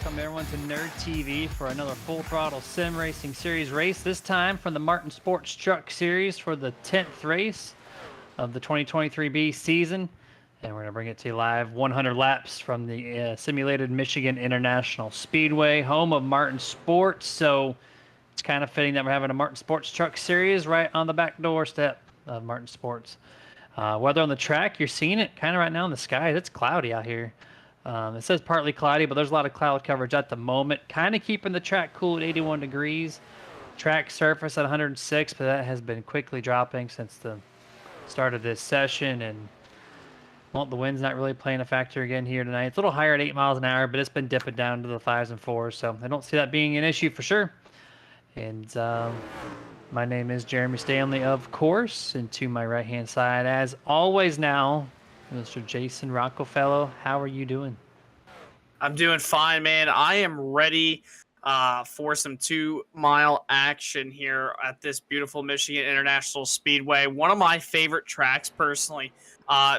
Welcome everyone to Nerd TV for another full throttle sim racing series race. This time from the Martin Sports Truck Series for the 10th race of the 2023B season. And we're going to bring it to you live 100 laps from the simulated Michigan International Speedway, home of Martin Sports. So it's kind of fitting that we're having a Martin Sports Truck Series right on the back doorstep of Martin Sports. Weather on the track, you're seeing it kind of right now in the sky. It's cloudy out here. It says partly cloudy, but there's a lot of cloud coverage at the moment. Kind of keeping the track cool at 81 degrees. Track surface at 106, but that has been quickly dropping since the start of this session. And well, the wind's not really playing a factor again here tonight. It's a little higher at 8 miles an hour, but it's been dipping down to the 5s and 4s. So I don't see that being an issue for sure. And my name is Jeremy Stanley, of course. And to my right-hand side, as always now, Mr. Jason Rockefeller. How are you doing? I'm doing fine, man. I am ready for some 2-mile action here at this beautiful Michigan International Speedway. One of my favorite tracks, personally.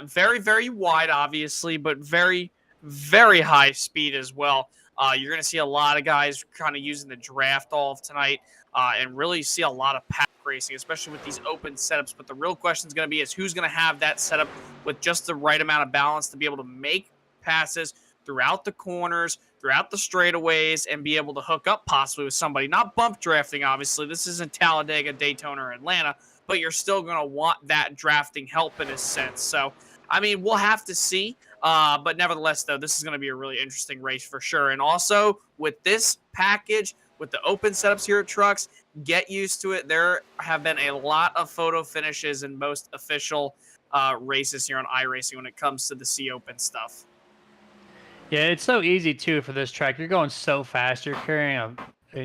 Very, very wide, obviously, but very, very high speed as well. You're going to see a lot of guys kind of using the draft all of tonight and really see a lot of pack racing, especially with these open setups. But the real question is going to be is who's going to have that setup with just the right amount of balance to be able to make passes throughout the corners, throughout the straightaways, and be able to hook up possibly with somebody. Not bump drafting, obviously. This isn't Talladega, Daytona, or Atlanta, but you're still going to want that drafting help in a sense. So, I mean, we'll have to see. But nevertheless, though, this is going to be a really interesting race for sure. And also, with this package, with the open setups here at Trucks, get used to it. There have been a lot of photo finishes in most official races here on iRacing when it comes to the C Open stuff. Yeah, it's so easy too for this track. You're going so fast. You're carrying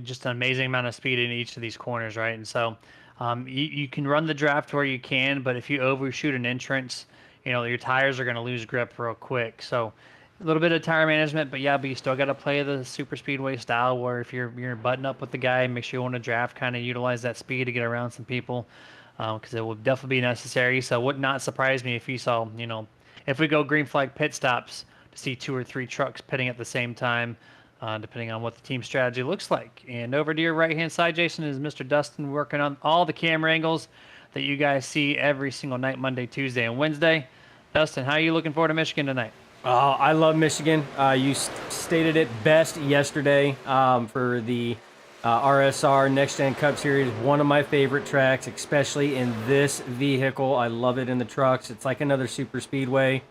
just an amazing amount of speed in each of these corners, right? And so you can run the draft where you can, but if you overshoot an entrance, you know, your tires are going to lose grip real quick. So a little bit of tire management, but you still got to play the super speedway style where if you're button up with the guy, make sure you want to draft, kind of utilize that speed to get around some people because it will definitely be necessary. So it would not surprise me if you saw, you know, if we go green flag pit stops, to see 2 or 3 trucks pitting at the same time, depending on what the team strategy looks like. And over to your right-hand side, Jason, is Mr. Dustin working on all the camera angles that you guys see every single night, Monday, Tuesday, and Wednesday. Dustin, how are you looking forward to Michigan tonight? Oh, I love Michigan. You stated it best yesterday for the RSR Next Gen Cup Series. One of my favorite tracks, especially in this vehicle. I love it in the trucks. It's like another super speedway.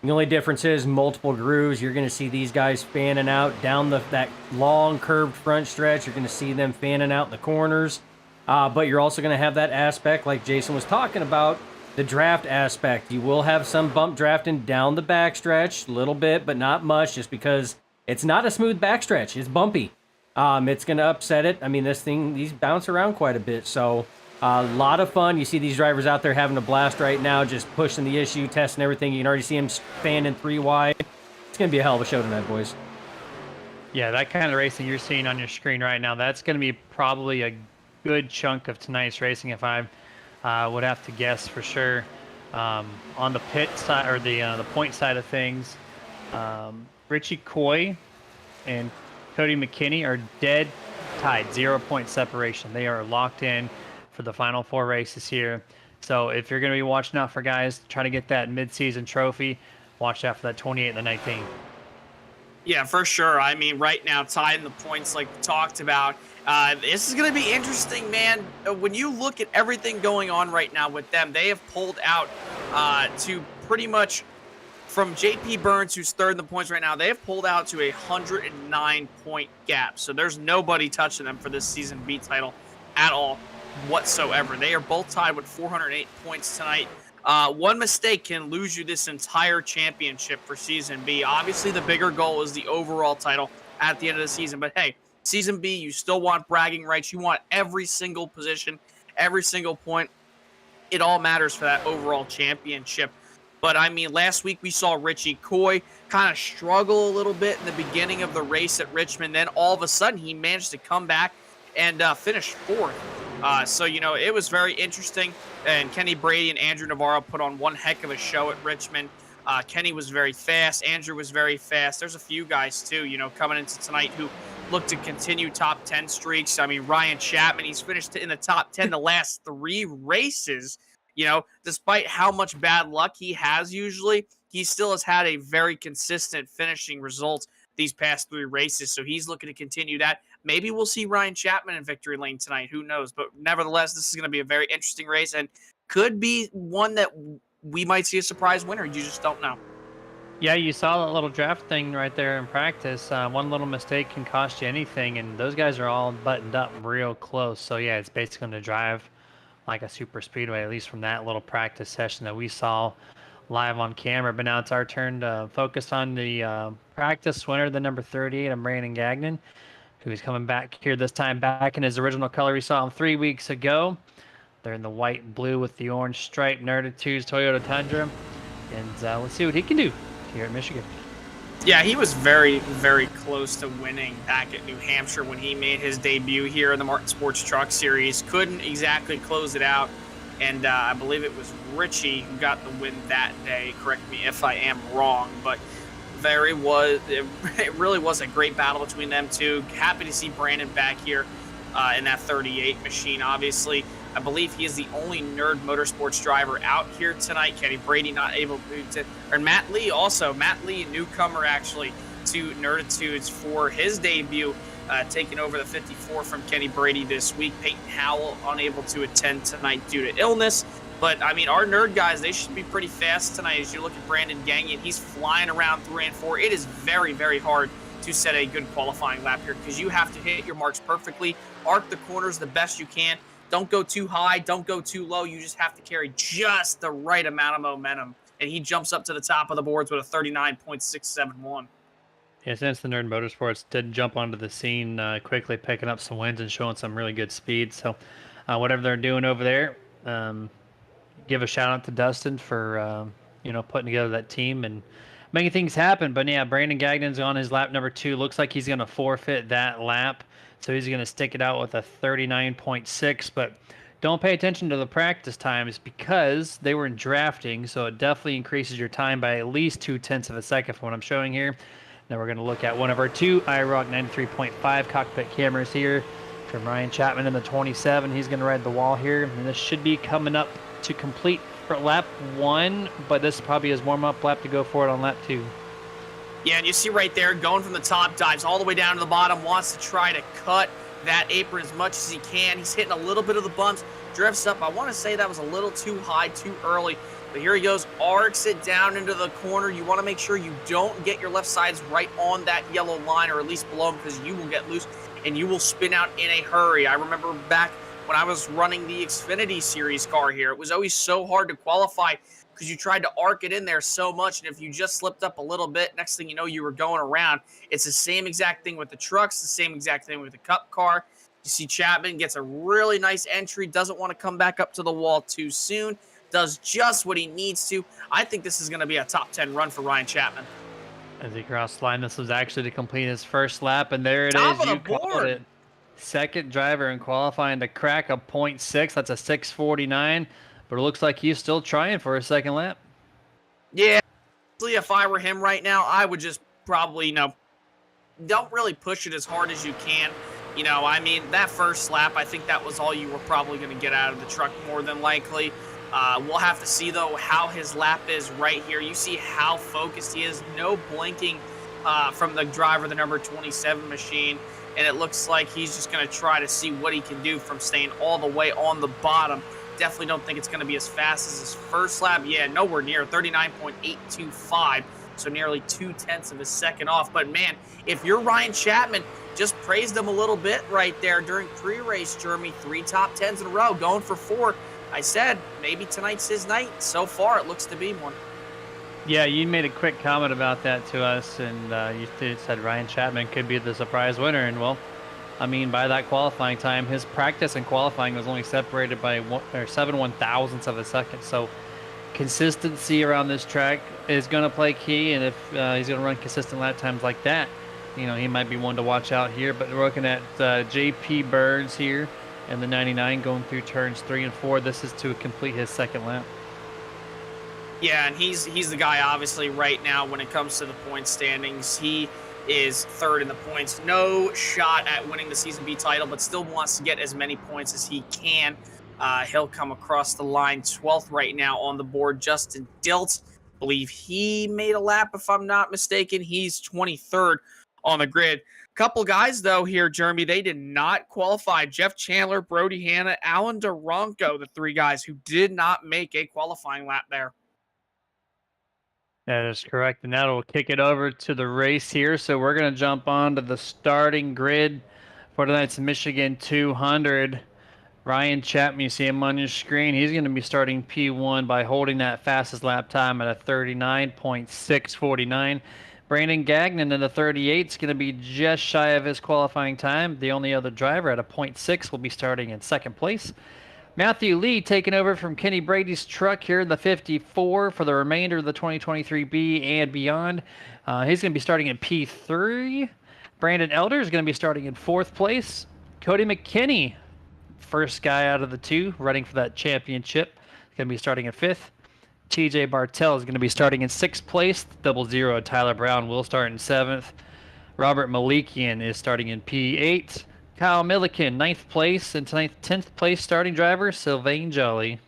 The only difference is multiple grooves. You're going to see these guys fanning out down that long curved front stretch. You're going to see them fanning out in the corners. But you're also going to have that aspect, like Jason was talking about, the draft aspect. You will have some bump drafting down the backstretch, a little bit, but not much, just because it's not a smooth backstretch. It's bumpy. It's going to upset it. I mean, these bounce around quite a bit. So a lot of fun. You see these drivers out there having a blast right now, just pushing the issue, testing everything. You can already see them fanning 3 wide. It's going to be a hell of a show tonight, boys. Yeah, that kind of racing you're seeing on your screen right now, that's going to be probably a good chunk of tonight's racing if I would have to guess for sure. On the pit side, or the point side of things, Richie Coy and Cody McKinney are dead tied, 0-point separation. They are locked in for the final 4 races here. So if you're going to be watching out for guys trying to get that mid-season trophy, watch out for that 28 and the 19. Yeah, for sure. I mean, right now, tied in the points like we talked about. This is going to be interesting, man. When you look at everything going on right now with them, they have pulled out to pretty much from J.P. Burns, who's 3rd in the points right now, they have pulled out to a 109-point gap. So there's nobody touching them for this Season B title at all whatsoever. They are both tied with 408 points tonight. One mistake can lose you this entire championship for Season B. Obviously, the bigger goal is the overall title at the end of the season. But hey, Season B, you still want bragging rights. You want every single position, every single point. It all matters for that overall championship. But, I mean, last week we saw Richie Coy kind of struggle a little bit in the beginning of the race at Richmond. Then all of a sudden he managed to come back and finish 4th. So, you know, it was very interesting. And Kenny Brady and Andrew Navarro put on one heck of a show at Richmond. Kenny was very fast. Andrew was very fast. There's a few guys, too, coming into tonight who look to continue top 10 streaks. I mean, Ryan Chapman, he's finished in the top 10 the last 3 races. Despite how much bad luck he has usually, he still has had a very consistent finishing result these past 3 races. So he's looking to continue that. Maybe we'll see Ryan Chapman in victory lane tonight. Who knows? But nevertheless, this is going to be a very interesting race and could be one that we might see a surprise winner. You just don't know. Yeah, you saw that little draft thing right there in practice. One little mistake can cost you anything, and those guys are all buttoned up real close. So, yeah, it's basically going to drive like a super speedway, at least from that little practice session that we saw live on camera. But now it's our turn to focus on the practice winner, the number 38, and Brandon Gagnon, who's coming back here this time back in his original color we saw him 3 weeks ago. They're in the white and blue with the orange stripe Nerd2's Toyota Tundra. And let's see what he can do here at Michigan. Yeah, he was very, very close to winning back at New Hampshire when he made his debut here in the Martin Sports Truck Series. Couldn't exactly close it out. And I believe it was Richie who got the win that day. Correct me if I am wrong. But it really was a great battle between them two. Happy to see Brandon back here in that 38 machine, obviously. I believe he is the only Nerd Motorsports driver out here tonight. Kenny Brady not able to, and Matt Lee also. Matt Lee, newcomer actually to Nerditudes for his debut, taking over the 54 from Kenny Brady this week. Peyton Howell unable to attend tonight due to illness. But, I mean, our nerd guys, they should be pretty fast tonight. As you look at Brandon Gagnon, he's flying around 3 and 4. It is very, very hard to set a good qualifying lap here because you have to hit your marks perfectly, arc the corners the best you can. Don't go too high. Don't go too low. You just have to carry just the right amount of momentum. And he jumps up to the top of the boards with a 39.671. Yeah, since the Nerd Motorsports did jump onto the scene quickly, picking up some wins and showing some really good speed. So whatever they're doing over there, give a shout out to Dustin for, putting together that team and making things happen. But yeah, Brandon Gagnon's on his lap number 2. Looks like he's going to forfeit that lap. So he's going to stick it out with a 39.6, but don't pay attention to the practice times because they were in drafting, so it definitely increases your time by at least 0.2 of a second from what I'm showing here. Now we're going to look at one of our 2 IROC 93.5 cockpit cameras here from Ryan Chapman in the 27. He's going to ride the wall here, and this should be coming up to complete for lap 1, but this is probably his warm-up lap to go for it on lap 2. Yeah, and you see right there, going from the top, dives all the way down to the bottom, wants to try to cut that apron as much as he can. He's hitting a little bit of the bumps, drifts up. I want to say that was a little too high, too early. But here he goes, arcs it down into the corner. You want to make sure you don't get your left sides right on that yellow line, or at least below him, because you will get loose and you will spin out in a hurry. I remember back when I was running the Xfinity Series car here, it was always so hard to qualify because you tried to arc it in there so much, and if you just slipped up a little bit, next thing you know, you were going around. It's the same exact thing with the trucks, the same exact thing with the Cup car. You see Chapman gets a really nice entry, doesn't want to come back up to the wall too soon, does just what he needs to. I think this is going to be a top 10 run for Ryan Chapman. As he crossed the line, this was actually to complete his first lap, and there it Top is. of the You called board. it. Second driver in qualifying to crack a 0.6. That's a 6:49, but it looks like he's still trying for a second lap. Yeah, if I were him right now, I would just probably, don't really push it as hard as you can. I mean, that first lap, I think that was all you were probably going to get out of the truck more than likely. We'll have to see, though, how his lap is right here. You see how focused he is. No blinking from the driver, the number 27 machine. And it looks like he's just going to try to see what he can do from staying all the way on the bottom. Definitely don't think it's going to be as fast as his first lap. Yeah, nowhere near. 39.825. So nearly 0.2 of a second off. But, man, if you're Ryan Chapman, just praised him a little bit right there during pre-race, Jeremy. 3 top 10s in a row, going for 4. I said maybe tonight's his night. So far, it looks to be one. Yeah, you made a quick comment about that to us, and you said Ryan Chapman could be the surprise winner. And, well, I mean, by that qualifying time, his practice and qualifying was only separated by 7/1000ths of a second. So consistency around this track is going to play key, and if he's going to run consistent lap times like that, he might be one to watch out here. But we're looking at J.P. Burns here in the 99 going through turns 3 and 4. This is to complete his second lap. Yeah, and he's the guy, obviously, right now when it comes to the point standings. He is third in the points. No shot at winning the Season B title, but still wants to get as many points as he can. He'll come across the line 12th right now on the board. Justin Diltz, believe he made a lap, if I'm not mistaken. He's 23rd on the grid. Couple guys, though, here, Jeremy, they did not qualify. Jeff Chandler, Brody Hanna, Alan Duranko, the three guys who did not make a qualifying lap there. That is correct, and that'll kick it over to the race here. So we're going to jump on to the starting grid for tonight's Michigan 200. Ryan Chapman, you see him on your screen. He's going to be starting P1 by holding that fastest lap time at a 39.649. Brandon Gagnon in the 38 is going to be just shy of his qualifying time. The only other driver at a 0.6 will be starting in second place. Matthew Lee taking over from Kenny Brady's truck here in the 54 for the remainder of the 2023B and beyond. He's going to be starting in P3. Brandon Elder is going to be starting in fourth place. Cody McKinney, first guy out of the two, running for that championship, is going to be starting in fifth. TJ Bartell is going to be starting in sixth place. 00 Tyler Brown will start in seventh. Robert Malikian is starting in P8. Kyle Milliken, 9th place, and tonight's 10th place starting driver, Sylvain Jolly.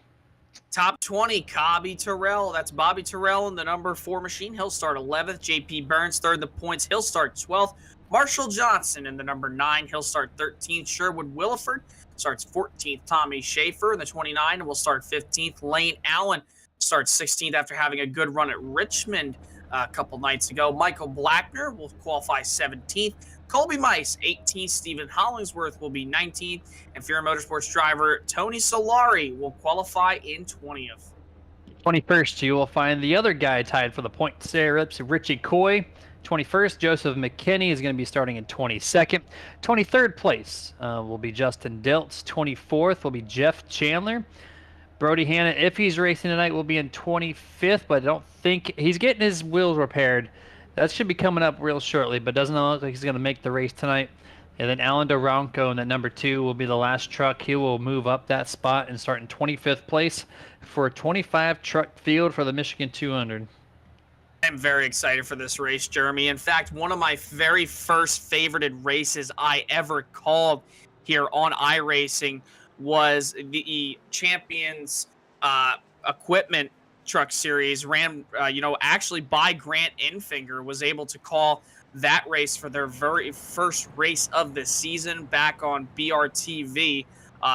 Top 20, Bobby Terrell. That's Bobby Terrell in the number 4 machine. He'll start 11th. JP Burns, third in the points. He'll start 12th. Marshall Johnson in the number 9. He'll start 13th. Sherwood Williford starts 14th. Tommy Schaefer in the 29 will start 15th. Lane Allen starts 16th after having a good run at Richmond a couple nights ago. Michael Blackner will qualify 17th. Colby Mice, 18th. Stephen Hollingsworth will be 19th. And Fear Motorsports driver Tony Solari will qualify in 20th. 21st, you will find the other guy tied for the points there. It's Richie Coy. 21st, Joseph McKinney is going to be starting in 22nd. 23rd place will be Justin Diltz. 24th will be Jeff Chandler. Brody Hanna, if he's racing tonight, will be in 25th, but I don't think he's getting his wheels repaired. That should be coming up real shortly, but doesn't look like he's going to make the race tonight. And then Alan Duranko in that number 2 will be the last truck. He will move up that spot and start in 25th place for a 25 truck field for the Michigan 200. I'm very excited for this race, Jeremy. In fact, one of my very first favorited races I ever called here on iRacing was the Champions Equipment Truck Series, ran, actually by Grant Enfinger, was able to call that race for their very first race of the season back on BRTV.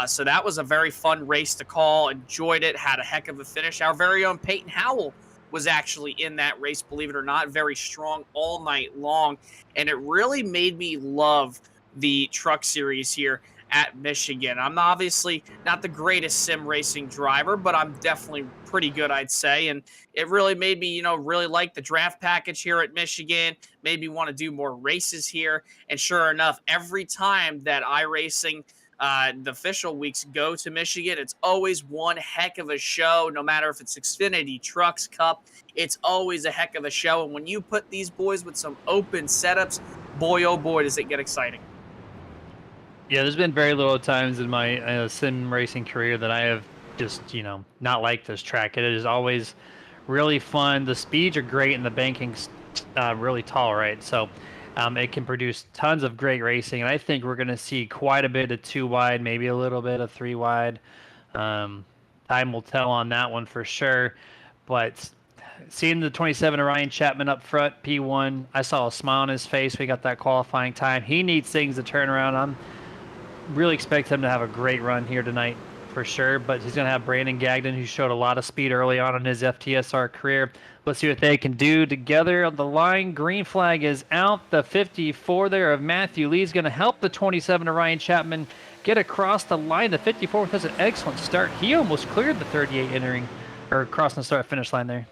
So that was a very fun race to call. Enjoyed it, had a heck of a finish. Our very own Peyton Howell was actually in that race, believe it or not, very strong all night long. And it really made me love the truck series here at Michigan. I'm obviously not the greatest sim racing driver, but I'm definitely pretty good, I'd say. And it really made me, really like the draft package here at Michigan, made me want to do more races here. And sure enough, every time that iRacing, the official weeks go to Michigan, it's always one heck of a show. No matter if it's Xfinity, Trucks Cup, it's always a heck of a show. And when you put these boys with some open setups, boy, oh boy, does it get exciting. Yeah, there's been very little times in my sim racing career that I have just, not liked this track. It is always really fun. The speeds are great and the banking's really tall, right? So it can produce tons of great racing. And I think we're going to see quite a bit of 2 wide, maybe a little bit of 3 wide. Time will tell on that one for sure. But seeing the 27 Ryan Chapman up front, P1, I saw a smile on his face. We got that qualifying time. He needs things to turn around. I'm really expect him to have a great run here tonight for sure, but he's going to have Brandon Gagnon, who showed a lot of speed early on in his FTSR career. Let's see what they can do together. On the line, green flag is out. The 54 there of Matthew Lee is going to help the 27 of Ryan Chapman get across the line. The 54 has an excellent start. He almost cleared the 38 crossing the start-finish line there.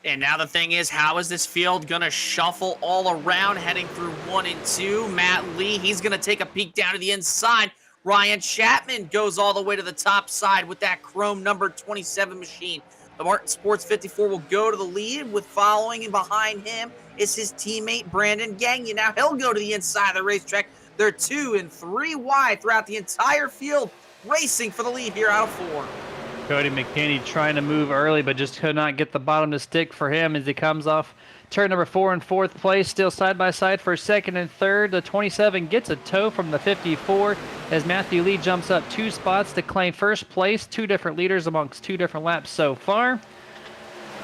And now the thing is, how is this field going to shuffle all around heading through 1 and 2? Matt Lee, he's going to take a peek down to the inside. Ryan Chapman goes all the way to the top side with that chrome number 27 machine. The Martin Sports 54 will go to the lead, with following and behind him is his teammate Brandon Gagnon. Now he'll go to the inside of the racetrack. They're 2 and 3 wide throughout the entire field, racing for the lead here out of 4. Cody McKinney trying to move early, but just could not get the bottom to stick for him as he comes off turn number 4 in fourth place, still side by side for second and third. The 27 gets a tow from the 54 as Matthew Lee jumps up 2 spots to claim first place. 2 different leaders amongst 2 different laps so far.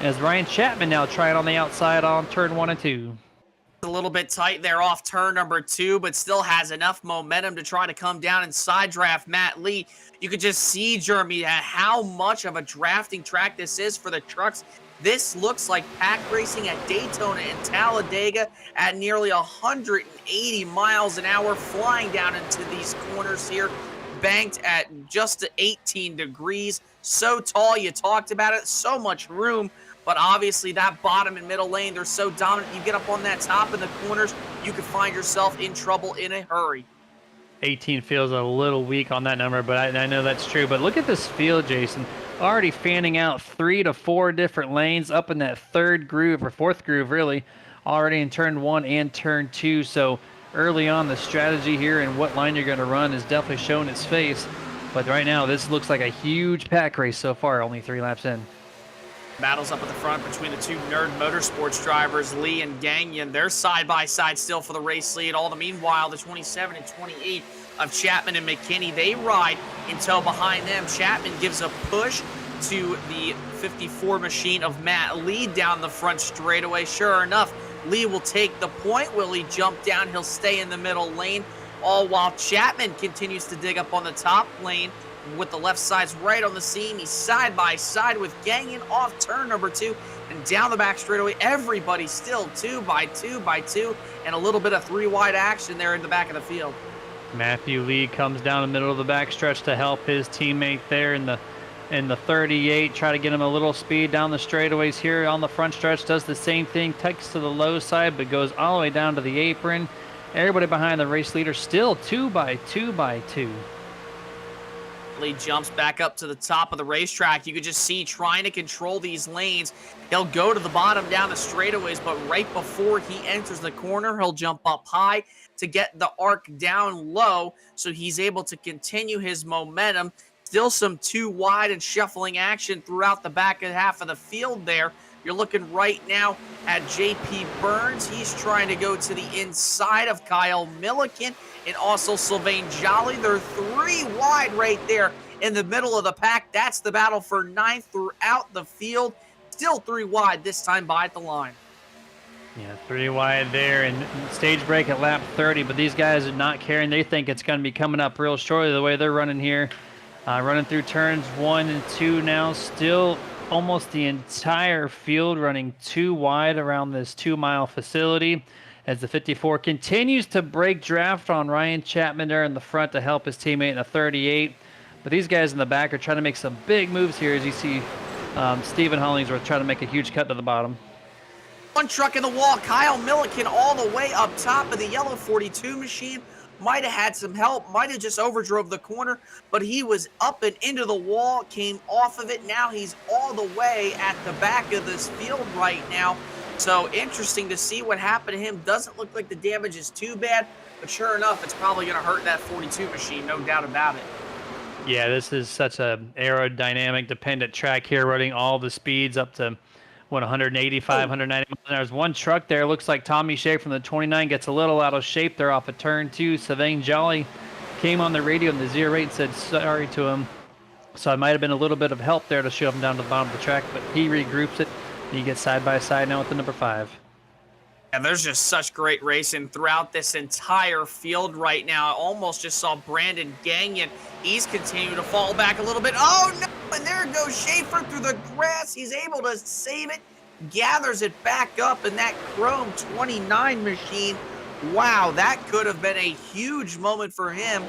As Ryan Chapman now trying on the outside on turn 1 and 2. A little bit tight there off turn number 2, but still has enough momentum to try to come down and side draft Matt Lee. You could just see, Jeremy, how much of a drafting track this is for the trucks. This looks like pack racing at Daytona and Talladega at nearly 180 miles an hour, flying down into these corners here, banked at just 18 degrees. So tall, you talked about it, so much room. But obviously that bottom and middle lane, they're so dominant. You get up on that top in the corners, you could find yourself in trouble in a hurry. 18 feels a little weak on that number, but I know that's true. But look at this field, Jason. Already fanning out 3 to 4 different lanes up in that third groove, or fourth groove, really, already in turn 1 and turn 2. So early on, the strategy here and what line you're going to run is definitely showing its face. But right now, this looks like a huge pack race so far, only 3 laps in. Battles up at the front between the 2 Nerd Motorsports drivers, Lee and Gagnon. They're side by side still for the race lead. All the meanwhile, the 27 and 28 of Chapman and McKinney, they ride in tow behind them. Chapman gives a push to the 54 machine of Matt Lee down the front straightaway. Sure enough, Lee will take the point. Will he jump down? He'll stay in the middle lane, all while Chapman continues to dig up on the top lane with the left sides right on the seam. He's side by side with Gagnon off turn number 2 and down the back straightaway. Everybody still 2 by 2 by 2 and a little bit of 3 wide action there in the back of the field. Matthew Lee comes down the middle of the backstretch to help his teammate there in the 38. Try to get him a little speed down the straightaways here on the front stretch. Does the same thing, takes to the low side, but goes all the way down to the apron. Everybody behind the race leader still 2 by 2 by 2. Lee jumps back up to the top of the racetrack. You could just see trying to control these lanes. He'll go to the bottom down the straightaways, but right before he enters the corner, he'll jump up high to get the arc down low, so he's able to continue his momentum. Still some 2 wide and shuffling action throughout the back half of the field there. You're looking right now at J.P. Burns. He's trying to go to the inside of Kyle Milliken and also Sylvain Jolly. They're 3 wide right there in the middle of the pack. That's the battle for 9th throughout the field. Still 3 wide, this time by at the line. Yeah, 3 wide there, and stage break at lap 30, but these guys are not caring. They think it's going to be coming up real shortly the way they're running here. Running through turns 1 and 2 now, still almost the entire field running 2 wide around this 2-mile facility as the 54 continues to break draft on Ryan Chapman there in the front to help his teammate in a 38. But these guys in the back are trying to make some big moves here as you see Stephen Hollingsworth trying to make a huge cut to the bottom. 1 truck in the wall. Kyle Milliken all the way up top of the yellow 42 machine. Might have had some help, might have just overdrove the corner, but he was up and into the wall, came off of it. Now he's all the way at the back of this field right now. So interesting to see what happened to him. Doesn't look like the damage is too bad, but sure enough, it's probably going to hurt that 42 machine, no doubt about it. Yeah, this is such a aerodynamic dependent track here, running all the speeds up to 185, 190 miles an hour. There's 1 truck there. Looks like Tommy Shea from the 29 gets a little out of shape there off of turn 2. Sylvain Jolly came on the radio in the 08 and said sorry to him. So it might have been a little bit of help there to shove him down to the bottom of the track, but he regroups it. And he gets side by side now with the number 5. And there's just such great racing throughout this entire field right now. I almost just saw Brandon Gagnon. He's continuing to fall back a little bit. Oh, no! And there goes Schaefer through the grass. He's able to save it, gathers it back up in that Chrome 29 machine. Wow, that could have been a huge moment for him.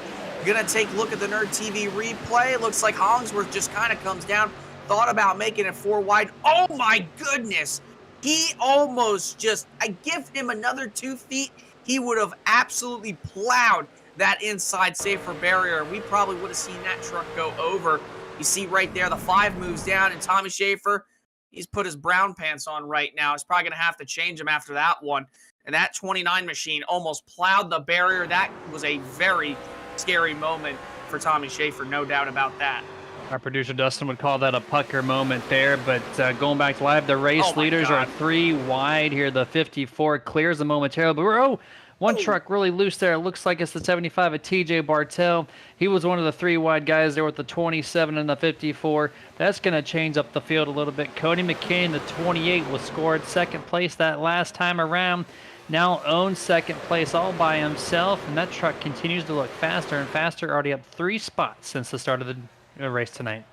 Gonna take a look at the Nerd TV replay. Looks like Hollingsworth just kind of comes down. Thought about making it 4 wide. Oh, my goodness! He almost just, I give him another 2 feet, he would have absolutely plowed that inside safer barrier. We probably would have seen that truck go over. You see right there, the 5 moves down, and Tommy Schaefer, he's put his brown pants on right now. He's probably going to have to change them after that one. And that 29 machine almost plowed the barrier. That was a very scary moment for Tommy Schaefer, no doubt about that. Our producer Dustin would call that a pucker moment there, but going back to live, the race Oh my leaders are God. 3 wide here. The 54 clears them momentarily, but one truck really loose there. It looks like it's the 75 of TJ Bartell. He was one of the 3 wide guys there with the 27 and the 54. That's going to change up the field a little bit. Cody McKinney, the 28, was scored second place that last time around. Now owns second place all by himself, and that truck continues to look faster and faster, already up 3 spots since the start of the race tonight.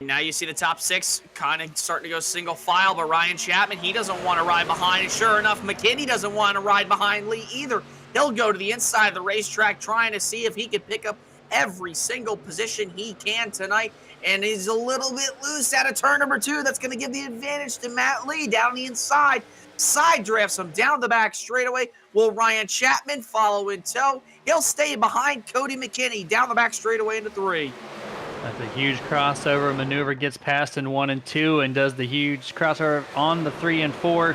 Now you see the top 6 kind of starting to go single file, but Ryan Chapman, he doesn't want to ride behind. And sure enough, McKinney doesn't want to ride behind Lee either. He'll go to the inside of the racetrack trying to see if he can pick up every single position he can tonight. And he's a little bit loose out of turn number 2. That's going to give the advantage to Matt Lee down the inside. Side drafts him down the back straightaway. Will Ryan Chapman follow in tow? He'll stay behind Cody McKinney down the back straightaway into 3. That's a huge crossover maneuver, gets past in 1 and 2 and does the huge crossover on the 3 and 4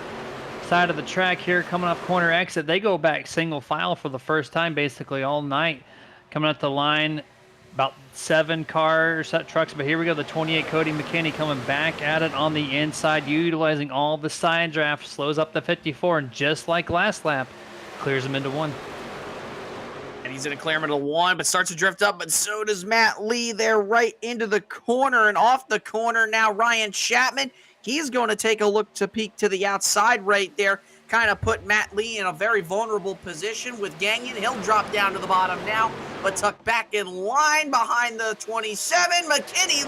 side of the track here, coming off corner exit. They go back single file for the first time basically all night. Coming up the line, about 7 trucks, but here we go, the 28 Cody McKinney coming back at it on the inside, utilizing all the side draft, slows up the 54, and just like last lap, clears him into 1. And he's in a clear middle 1, but starts to drift up, but so does Matt Lee there right into the corner. And off the corner now, Ryan Chapman, he's going to take a look to peek to the outside right there, kind of put Matt Lee in a very vulnerable position with Gagnon. He'll drop down to the bottom now, but tucked back in line behind the 27. McKinney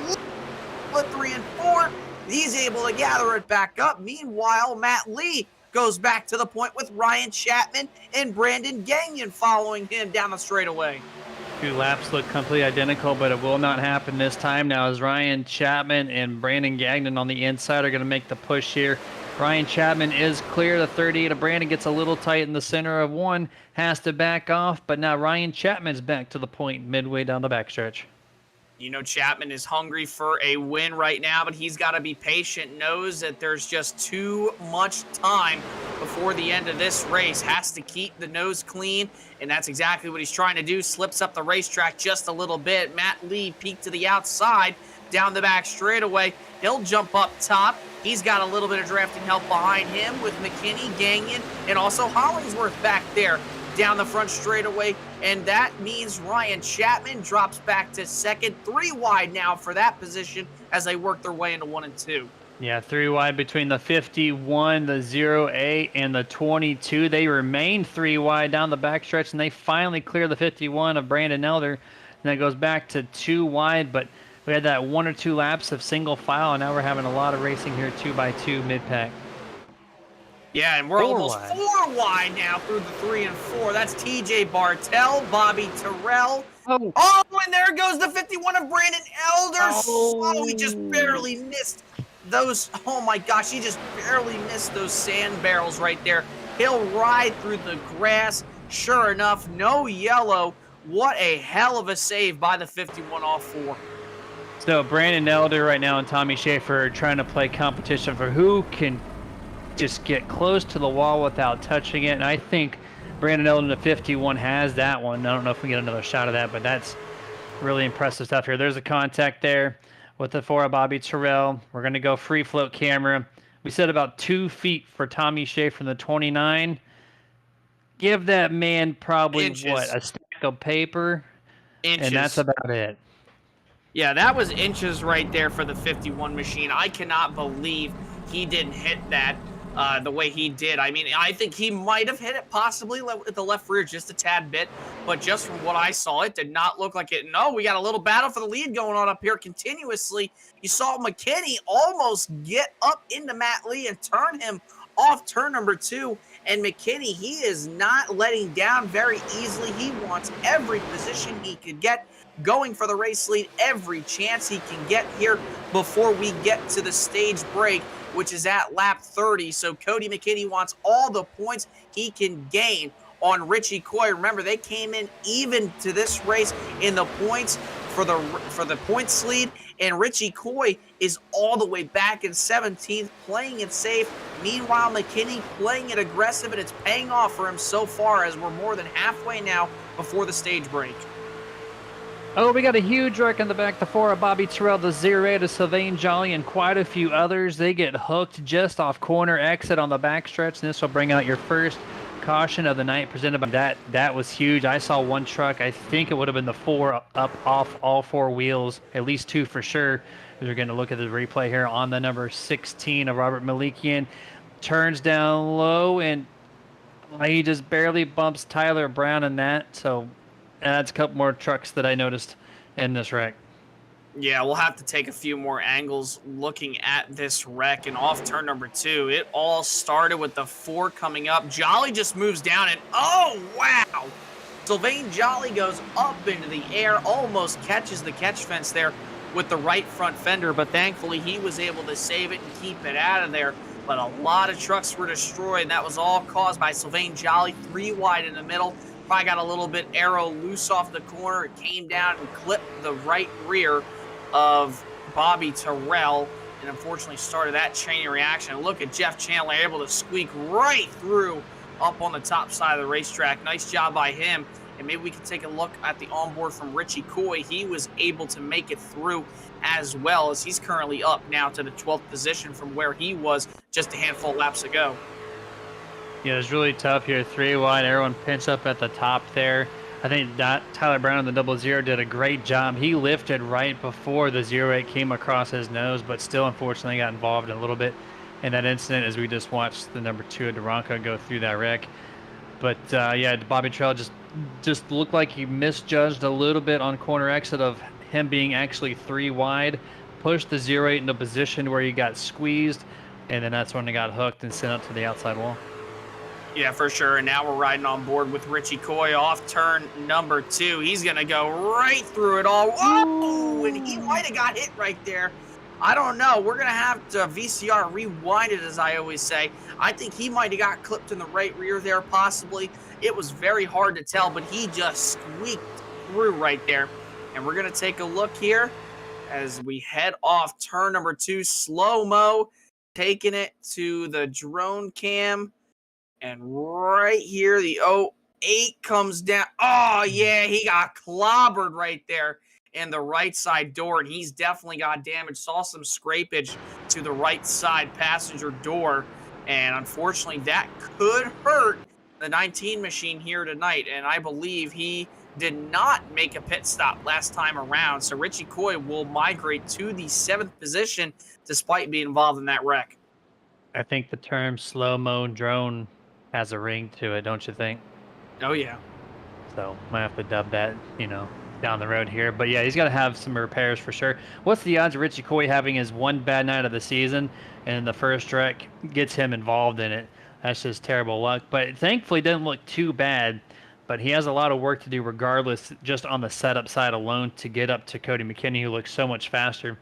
with 3 and 4. He's able to gather it back up. Meanwhile, Matt Lee goes back to the point with Ryan Chapman and Brandon Gagnon following him down the straightaway. 2 laps look completely identical, but it will not happen this time now as Ryan Chapman and Brandon Gagnon on the inside are going to make the push here. Ryan Chapman is clear. The 38 of Brandon gets a little tight in the center of 1, has to back off, but now Ryan Chapman's back to the point midway down the backstretch. You know, Chapman is hungry for a win right now, but he's got to be patient, knows that there's just too much time before the end of this race. Has to keep the nose clean, and that's exactly what he's trying to do. Slips up the racetrack just a little bit. Matt Lee peeked to the outside, down the back straightaway. He'll jump up top. He's got a little bit of drafting help behind him with McKinney, Gagnon, and also Hollingsworth back there down the front straightaway, and that means Ryan Chapman drops back to second. 3 wide now for that position as they work their way into 1 and 2. Yeah, 3 wide between the 51, the 08, and the 22. They remain 3 wide down the backstretch, and they finally clear the 51 of Brandon Elder, and that goes back to 2 wide, but we had that 1 or 2 laps of single file, and now we're having a lot of racing here 2x2 mid-pack. Yeah, and we're 4 almost wide. 4 wide now through the 3 and 4. That's TJ Bartell, Bobby Terrell. Oh, and there goes the 51 of Brandon Elder. Oh, he just barely missed those. Oh my gosh, he just barely missed those sand barrels right there. He'll ride through the grass. Sure enough, no yellow. What a hell of a save by the 51 off 4. So Brandon Elder right now and Tommy Schaefer are trying to play competition for who can just get close to the wall without touching it. And I think Brandon Elder, the 51, has that one. I don't know if we get another shot of that, but that's really impressive stuff here. There's a contact there with the 4 of Bobby Terrell. We're going to go free float camera. We said about 2 feet for Tommy Schaefer from the 29. Give that man probably, Inches. what, a stack of paper? Inches. And that's about it. Yeah, that was inches right there for the 51 machine. I cannot believe he didn't hit that the way he did. I mean, I think he might have hit it possibly at the left rear just a tad bit, but just from what I saw, it did not look like it. No, we got a little battle for the lead going on up here continuously. You saw McKinney almost get up into Matt Lee and turn him off turn number 2. And McKinney, he is not letting down very easily. He wants every position he could get, going for the race lead every chance he can get here before we get to the stage break, which is at lap 30. So Cody McKinney wants all the points he can gain on Richie Coy. Remember, they came in even to this race in the points for the points lead, and Richie Coy is all the way back in 17th, playing it safe. Meanwhile, McKinney playing it aggressive, and it's paying off for him so far as we're more than halfway now before the stage break. Oh, we got a huge wreck in the back. The 4 of Bobby Terrell, the 08 of Sylvain Jolly, and quite a few others. They get hooked just off corner exit on the backstretch, and this will bring out your first caution of the night presented by that. That was huge. I saw one truck. I think it would have been the 4 up off all 4 wheels, at least 2 for sure. We're going to look at the replay here on the number 16 of Robert Malikian. Turns down low, and he just barely bumps Tyler Brown in that. So that's a couple more trucks that I noticed in this wreck. Yeah, we'll have to take a few more angles looking at this wreck. And off turn number 2, it all started with the 4 coming up. Jolly just moves down and, oh, wow. Sylvain Jolly goes up into the air, almost catches the catch fence there with the right front fender. But thankfully, he was able to save it and keep it out of there. But a lot of trucks were destroyed, and that was all caused by Sylvain Jolly, 3 wide in the middle. Probably got a little bit arrow loose off the corner. It came down and clipped the right rear of Bobby Terrell, and unfortunately started that chain reaction. And look at Jeff Chandler able to squeak right through up on the top side of the racetrack. Nice job by him. And maybe we can take a look at the onboard from Richie Coy. He was able to make it through as well, as he's currently up now to the 12th position from where he was just a handful of laps ago. Yeah, it's really tough here. 3 wide, everyone pinch up at the top there. I think that Tyler Brown on the 00 did a great job. He lifted right before the 08 came across his nose, but still unfortunately got involved a little bit in that incident as we just watched the number 2 of Duranco go through that wreck. But yeah, Bobby Terrell just looked like he misjudged a little bit on corner exit of him being actually 3 wide, pushed the 08 into a position where he got squeezed, and then that's when he got hooked and sent up to the outside wall. Yeah, for sure. And now we're riding on board with Richie Coy off turn number 2. He's going to go right through it all. Whoa! And he might have got hit right there. I don't know. We're going to have to VCR rewind it, as I always say. I think he might have got clipped in the right rear there, possibly. It was very hard to tell, but he just squeaked through right there. And we're going to take a look here as we head off turn number 2. Slow-mo, taking it to the drone cam. And right here, the 08 comes down. Oh, yeah, he got clobbered right there in the right side door, and he's definitely got damage. Saw some scrapage to the right side passenger door, and unfortunately, that could hurt the 19 machine here tonight, and I believe he did not make a pit stop last time around, so Richie Coy will migrate to the 7th position despite being involved in that wreck. I think the term slow-mo drone has a ring to it, don't you think? Oh, yeah. So might have to dub that, down the road here. But yeah, he's got to have some repairs for sure. What's the odds of Richie Coy having his one bad night of the season and the first wreck gets him involved in it? That's just terrible luck. But thankfully, it didn't look too bad. But he has a lot of work to do regardless, just on the setup side alone, to get up to Cody McKinney, who looks so much faster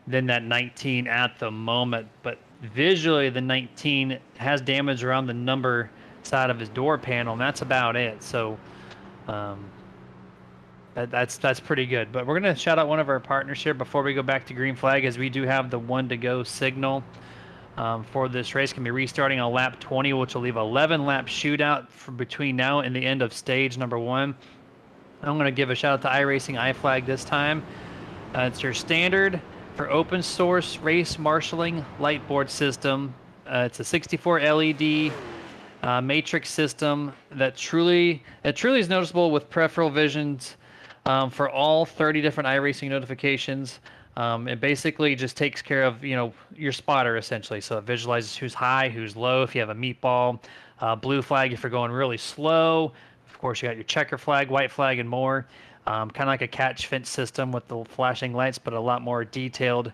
than that 19 at the moment. But visually, the 19 has damage around the number side of his door panel, and that's about it. So that's pretty good. But we're going to shout out one of our partners here before we go back to green flag, as we do have the 1 to go signal for this race. Can be restarting on lap 20, which will leave 11 lap shootout for between now and the end of stage number 1. I'm going to give a shout out to iRacing iFlag this time. It's your standard for open source race marshaling light board system. It's a 64 LED matrix system that truly is noticeable with peripheral visions for all 30 different iRacing notifications. It basically just takes care of your spotter essentially. So it visualizes who's high, who's low. If you have a meatball, blue flag if you're going really slow. Of course, you got your checker flag, white flag, and more. Kind of like a catch fence system with the flashing lights, but a lot more detailed.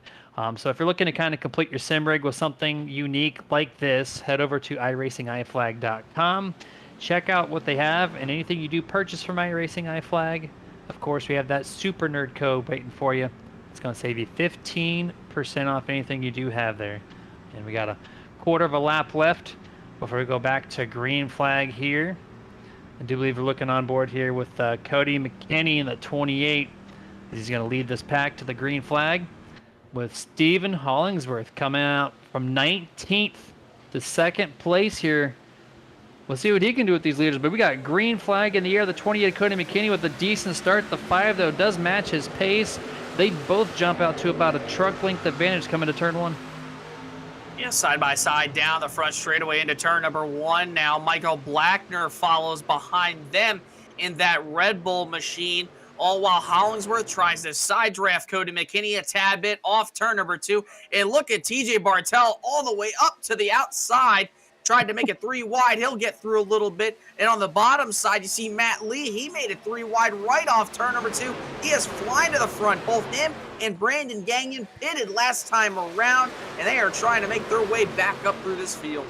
So if you're looking to kind of complete your sim rig with something unique like this, head over to iRacingIFlag.com. Check out what they have, and anything you do purchase from iRacing iFlag, of course, we have that super nerd code waiting for you. It's going to save you 15% off anything you do have there. And we got a quarter of a lap left before we go back to green flag here. I do believe we're looking on board here with Cody McKinney in the 28. He's going to lead this pack to the green flag, with Stephen Hollingsworth coming out from 19th to 2nd place here We'll see what he can do with these leaders. But we got green flag in the air. The 28 Cody McKinney with a decent start. The 5, though, does match his pace. They both jump out to about a truck length advantage coming to turn 1. Yeah, side by side down the front straightaway into turn number 1. Now Michael Blackner follows behind them in that Red Bull machine. All while Hollingsworth tries to side draft Cody McKinney a tad bit off turn number 2. And look at TJ Bartel all the way up to the outside. Tried to make it 3 wide. He'll get through a little bit. And on the bottom side, you see Matt Lee. He made it 3 wide right off turn number 2. He is flying to the front. Both him and Brandon Gagnon pitted last time around, and they are trying to make their way back up through this field.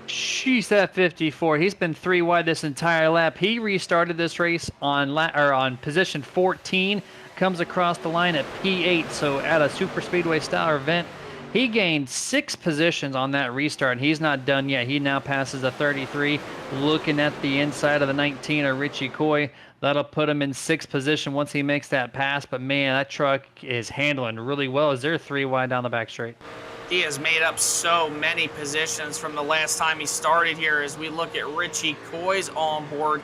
She's at 54. He's been 3 wide this entire lap. He restarted this race on position 14, comes across the line at P8. So at a super speedway style event, he gained 6 positions on that restart. He's not done yet. He now passes a 33, looking at the inside of the 19 of Richie Coy. That'll put him in 6th position once he makes that pass. But man, that truck is handling really well as they're 3 wide down the back straight. He has made up so many positions from the last time he started here as we look at Richie Coy's on board.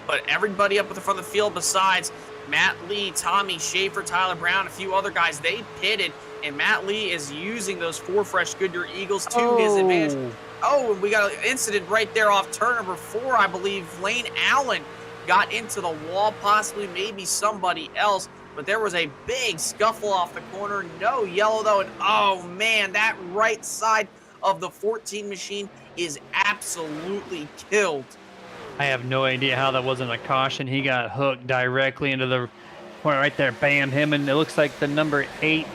But everybody up at the front of the field besides Matt Lee, Tommy Schaefer, Tyler Brown, a few other guys, they pitted. And Matt Lee is using those 4 fresh Goodyear Eagles to his advantage. Oh, and we got an incident right there off turn number 4, I believe. Lane Allen got into the wall, possibly maybe somebody else. But there was a big scuffle off the corner. No yellow, though. And, oh, man, that right side of the 14 machine is absolutely killed. I have no idea how that wasn't a caution. He got hooked directly into the point right there. Bam, him. And it looks like the number 8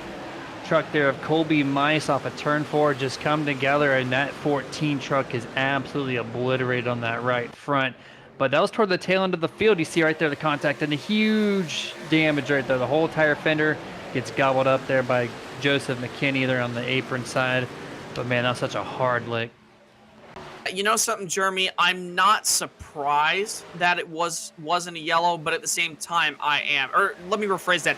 truck there of Colby Mice off of turn 4 just come together, and that 14 truck is absolutely obliterated on that right front. But that was toward the tail end of the field. You see right there the contact and the huge damage right there. The whole tire fender gets gobbled up there by Joseph McKinney there on the apron side. But man, that was such a hard lick. You know something, Jeremy? I'm not surprised that it wasn't a yellow, but at the same time, I am. Or let me rephrase that.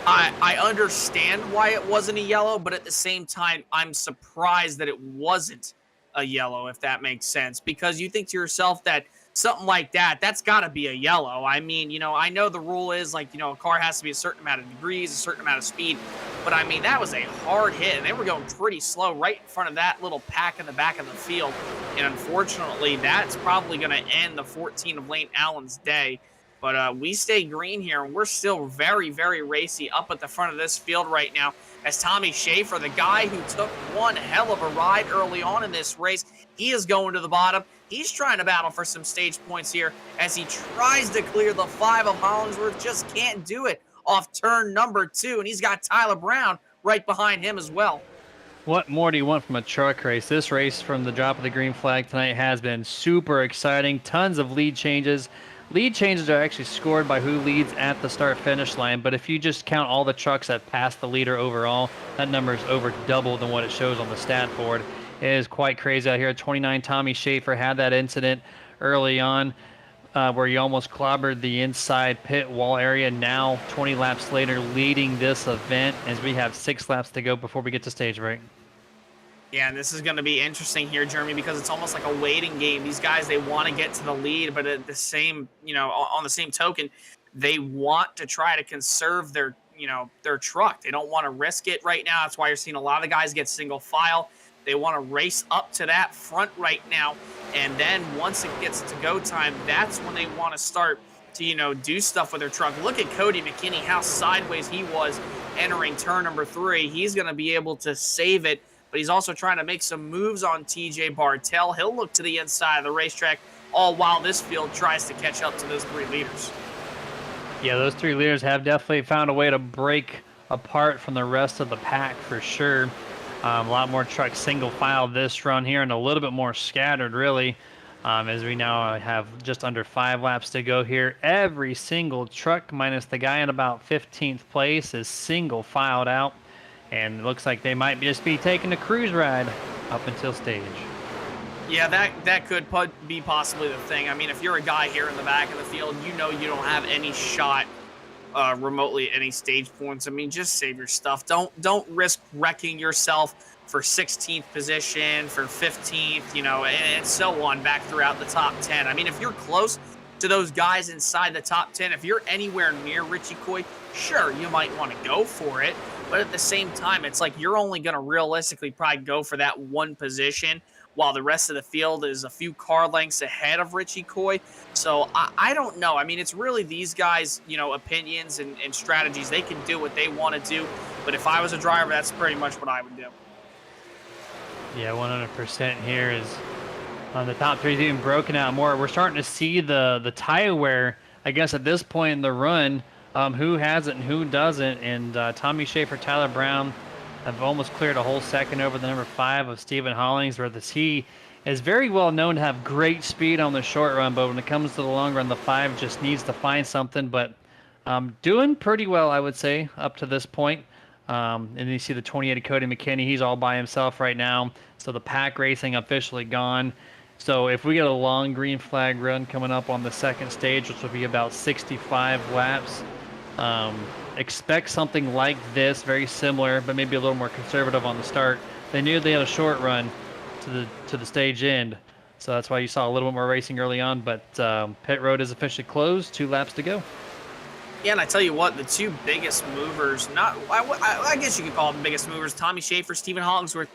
I understand why it wasn't a yellow, but at the same time, I'm surprised that it wasn't a yellow, if that makes sense. Because you think to yourself that something like that's got to be a yellow. I mean, I know the rule is like, a car has to be a certain amount of degrees, a certain amount of speed. But I mean, that was a hard hit, and they were going pretty slow right in front of that little pack in the back of the field. And unfortunately, that's probably going to end the 14 of Lane Allen's day. But we stay green here, and we're still very, very racy up at the front of this field right now as Tommy Schaefer, the guy who took one hell of a ride early on in this race, he is going to the bottom. He's trying to battle for some stage points here as he tries to clear the 5 of Hollingsworth, just can't do it off turn number 2, and he's got Tyler Brown right behind him as well. What more do you want from a truck race? This race from the drop of the green flag tonight has been super exciting. Tons of lead changes. Lead changes are actually scored by who leads at the start-finish line, but if you just count all the trucks that pass the leader overall, that number is over double than what it shows on the stat board. It is quite crazy out here. 29 Tommy Schaefer had that incident early on where he almost clobbered the inside pit wall area. Now, 20 laps later, leading this event as we have 6 laps to go before we get to stage break. Yeah, and this is going to be interesting here, Jeremy, because it's almost like a waiting game. These guys, they want to get to the lead, but at the same, on the same token, they want to try to conserve their truck. They don't want to risk it right now. That's why you're seeing a lot of the guys get single file. They want to race up to that front right now, and then once it gets to go time, that's when they want to start to, do stuff with their truck. Look at Cody McKinney, how sideways he was entering turn number 3. He's going to be able to save it. But he's also trying to make some moves on TJ Bartel. He'll look to the inside of the racetrack, all while this field tries to catch up to those 3 leaders. Yeah, those 3 leaders have definitely found a way to break apart from the rest of the pack for sure. A lot more trucks single file this run here and a little bit more scattered, really, as we now have just under 5 laps to go here. Every single truck, minus the guy in about 15th place, is single filed out. And it looks like they might just be taking a cruise ride up until stage. Yeah, that could be possibly the thing. I mean, if you're a guy here in the back of the field, you don't have any shot remotely at any stage points. I mean, just save your stuff. Don't risk wrecking yourself for 16th position, for 15th, and so on back throughout the top 10. I mean, if you're close to those guys inside the top 10, if you're anywhere near Richie Coy, sure, you might want to go for it. But at the same time, it's like you're only going to realistically probably go for that one position while the rest of the field is a few car lengths ahead of Richie Coy. So I don't know. I mean, it's really these guys, opinions and strategies. They can do what they want to do. But if I was a driver, that's pretty much what I would do. Yeah, 100% here is the top three is even broken out more. We're starting to see the tire wear, I guess, at this point in the run, who has it and who doesn't. And Tommy Schaefer, Tyler Brown have almost cleared a whole second over the number 5 of Stephen Hollings, where he is very well known to have great speed on the short run, but when it comes to the long run, the 5 just needs to find something. But doing pretty well, I would say, up to this point. And then you see the 28 of Cody McKinney. He's all by himself right now. So the pack racing officially gone. So if we get a long green flag run coming up on the second stage, which will be about 65 laps, expect something like this, very similar, but maybe a little more conservative on the start. They knew they had a short run to the stage end, so that's why you saw a little bit more racing early on. But pit road is officially closed. 2 laps to go. Yeah, and I tell you what, the 2 biggest movers, I guess you could call them biggest movers, Tommy Schaefer, Stephen Hollingsworth,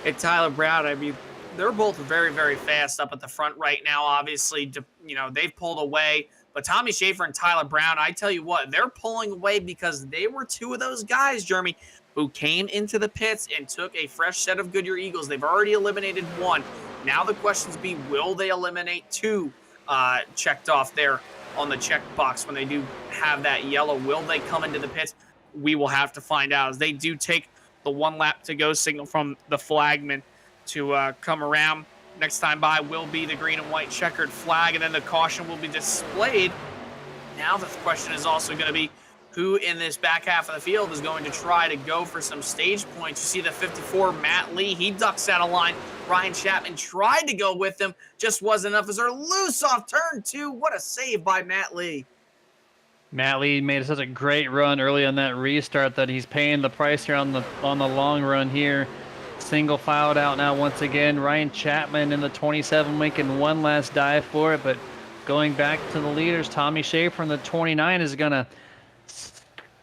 and Tyler Brown. I mean, they're both very, very fast up at the front right now. Obviously, they've pulled away. But Tommy Schaefer and Tyler Brown, I tell you what, they're pulling away because they were 2 of those guys, Jeremy, who came into the pits and took a fresh set of Goodyear Eagles. They've already eliminated 1. Now the questions be, will they eliminate 2 checked off there on the checkbox when they do have that yellow? Will they come into the pits? We will have to find out, as they do take the 1 lap to go signal from the flagman to come around. Next time by will be the green and white checkered flag, and then the caution will be displayed. Now the question is also going to be who in this back half of the field is going to try to go for some stage points. You see the 54, Matt Lee, he ducks out of line. Ryan Chapman tried to go with him, just wasn't enough as they're loose off turn 2. What a save by Matt Lee. Matt Lee made such a great run early on that restart that he's paying the price here on the long run here. Single filed out now once again. Ryan Chapman in the 27 making one last dive for it, but going back to the leaders, Tommy Schaefer in the 29 is going to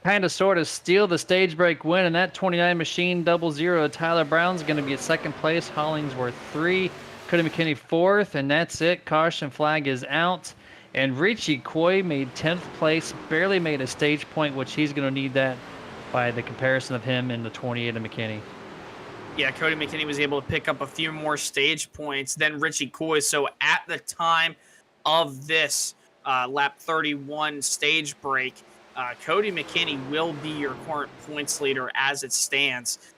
kind of sort of steal the stage break win, and that 29 machine 00. Tyler Brown's going to be at second place. Hollingsworth 3. Cody McKinney 4th, and that's it. Caution flag is out. And Richie Coy made 10th place, barely made a stage point, which he's going to need that by the comparison of him and the 28 of McKinney. Yeah, Cody McKinney was able to pick up a few more stage points than Richie Coy. So at the time of this lap 31 stage break, Cody McKinney will be your current points leader as it stands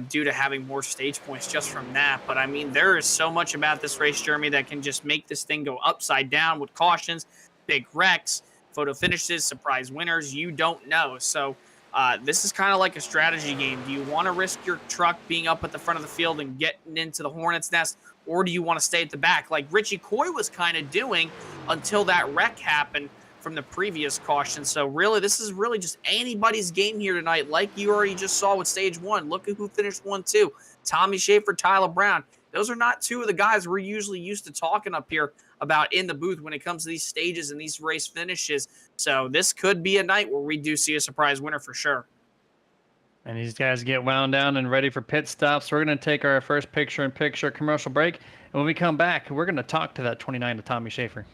due to having more stage points just from that. But, I mean, there is so much about this race, Jeremy, that can just make this thing go upside down with cautions, big wrecks, photo finishes, surprise winners. You don't know. So this is kind of like a strategy game. Do you want to risk your truck being up at the front of the field and getting into the hornet's nest, or do you want to stay at the back like Richie Coy was kind of doing until that wreck happened from the previous caution? So really, this is really just anybody's game here tonight, like you already just saw with stage 1. Look at who finished 1-2. Tommy Schaefer, Tyler Brown. Those are not 2 of the guys we're usually used to talking up here about in the booth when it comes to these stages and these race finishes. So this could be a night where we do see a surprise winner for sure. And these guys get wound down and ready for pit stops. We're going to take our first picture-in-picture commercial break. And when we come back, we're going to talk to that 29 to Tommy Schaefer.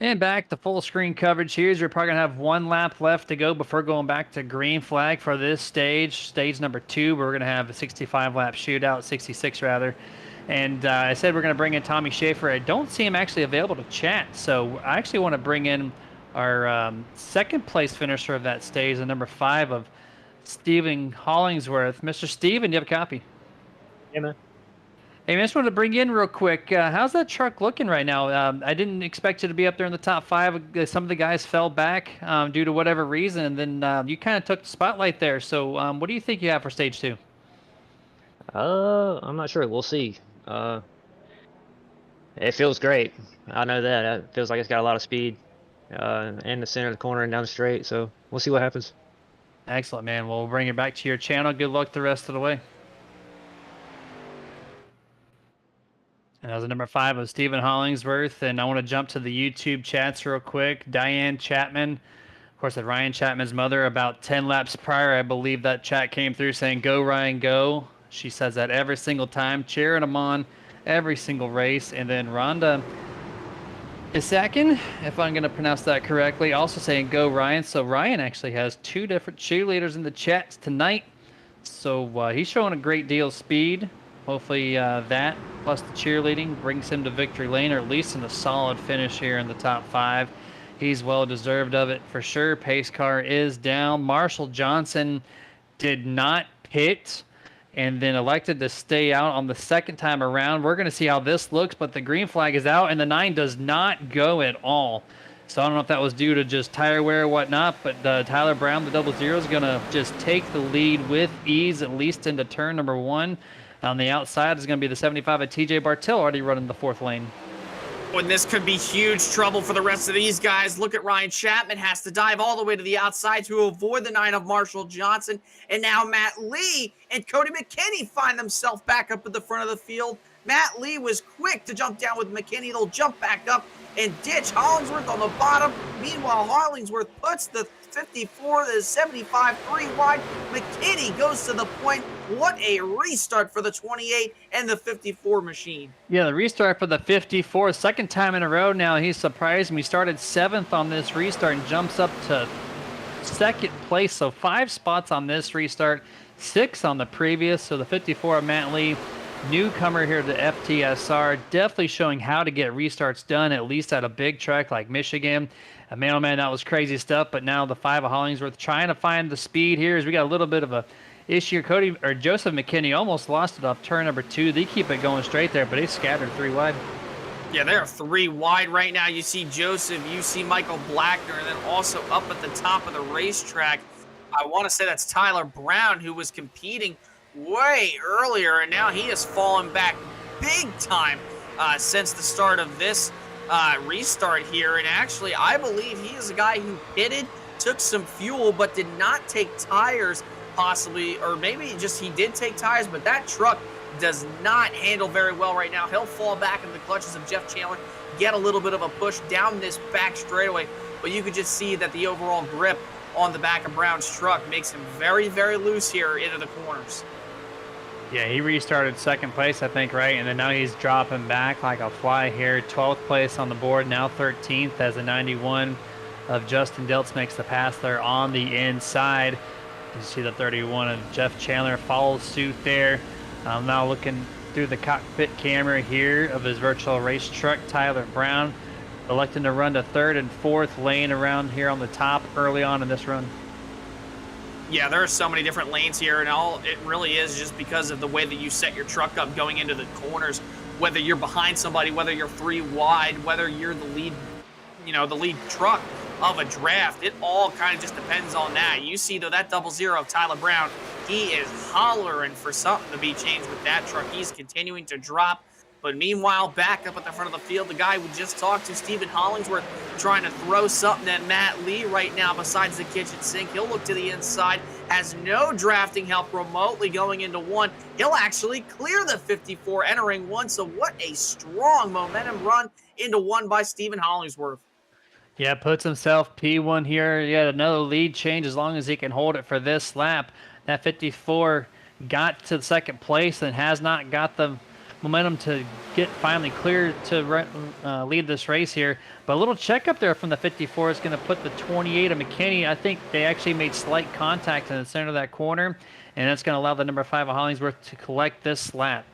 And back to full screen coverage here. We're probably going to have one lap left to go before going back to green flag for this stage number 2. We're going to have a 65 lap shootout, 66 rather. And I said we're going to bring in Tommy Schaefer. I don't see him actually available to chat. So I actually want to bring in our second place finisher of that stage, the number 5 of Stephen Hollingsworth. Mr. Steven, do you have a copy? Yeah, man. Hey, man, I just wanted to bring you in real quick. How's that truck looking right now? I didn't expect you to be up there in the top 5. Some of the guys fell back due to whatever reason, and then you kind of took the spotlight there. So what do you think you have for stage 2? I'm not sure. We'll see. It feels great. I know that. It feels like it's got a lot of speed in the center of the corner and down the straight. So we'll see what happens. Excellent, man. We'll bring you back to your channel. Good luck the rest of the way. And that was the number 5 of Stephen Hollingsworth. And I want to jump to the YouTube chats real quick. Diane Chapman, of course, that Ryan Chapman's mother, about 10 laps prior, I believe that chat came through saying, "Go, Ryan, go." She says that every single time, cheering him on every single race. And then Rhonda Isakin, if I'm going to pronounce that correctly, also saying, "Go, Ryan." So Ryan actually has 2 different cheerleaders in the chats tonight. So he's showing a great deal of speed. Hopefully that, plus the cheerleading, brings him to victory lane, or at least in a solid finish here in the top 5. He's well deserved of it for sure. Pace car is down. Marshall Johnson did not pit and then elected to stay out on the second time around. We're going to see how this looks, but the green flag is out, and the 9 does not go at all. So I don't know if that was due to just tire wear or whatnot, but Tyler Brown, the 00, is going to just take the lead with ease, at least into turn number 1. On the outside is going to be the 75 of TJ Bartel, already running the 4th lane. And this could be huge trouble for the rest of these guys. Look at Ryan Chapman, has to dive all the way to the outside to avoid the 9 of Marshall Johnson. And now Matt Lee and Cody McKinney find themselves back up at the front of the field. Matt Lee was quick to jump down with McKinney. They'll jump back up and ditch Hollingsworth on the bottom. Meanwhile, Hollingsworth puts the 54, the 75 3 wide. McKinney goes to the point. What a restart for the 28 and the 54 machine. Yeah, the restart for the 54, second time in a row now. He's surprised me. Started 7th on this restart and jumps up to 2nd place. So 5 spots on this restart, 6 on the previous. So the 54 of Matt Lee, newcomer here to FTSR, definitely showing how to get restarts done, at least at a big track like Michigan. Man, oh man, that was crazy stuff. But now the 5 of Hollingsworth trying to find the speed here as we got a little bit of a issue. Joseph McKinney almost lost it off turn number 2. They keep it going straight there, but they scattered 3 wide. Yeah, they're 3 wide right now. You see Joseph, you see Michael Blackner, and then also up at the top of the racetrack, I want to say that's Tyler Brown, who was competing way earlier, and now he has fallen back big time since the start of this restart here. And actually, I believe he is a guy who pitted, took some fuel, but did not take tires, possibly, or maybe just he did take tires, but that truck does not handle very well right now. He'll fall back in the clutches of Jeff Chandler, get a little bit of a push down this back straightaway, but you could just see that the overall grip on the back of Brown's truck makes him very, very loose here into the corners. Yeah, he restarted 2nd place, I think, right? And then now he's dropping back like a fly here. 12th place on the board, now 13th as the 91 of Justin Diltz makes the pass there on the inside. You see the 31 of Jeff Chandler follows suit there. I'm now looking through the cockpit camera here of his virtual race truck. Tyler Brown electing to run to 3rd and 4th lane around here on the top early on in this run. Yeah, there are so many different lanes here, and all it really is just because of the way that you set your truck up going into the corners, whether you're behind somebody, whether you're 3 wide, whether you're the lead, the lead truck of a draft. It all kind of just depends on that. You see, though, that 00 of Tyler Brown, he is hollering for something to be changed with that truck. He's continuing to drop. But meanwhile, back up at the front of the field, the guy we just talked to, Stephen Hollingsworth, trying to throw something at Matt Lee right now besides the kitchen sink. He'll look to the inside, has no drafting help remotely going into 1. He'll actually clear the 54 entering 1. So what a strong momentum run into 1 by Stephen Hollingsworth. Yeah, puts himself P1 here. Yeah, another lead change as long as he can hold it for this lap. That 54 got to 2nd place and has not got the momentum to get finally clear to lead this race here. But a little checkup there from the 54 is going to put the 28 of McKinney. I think they actually made slight contact in the center of that corner, and that's going to allow the number 5 of Hollingsworth to collect this lap.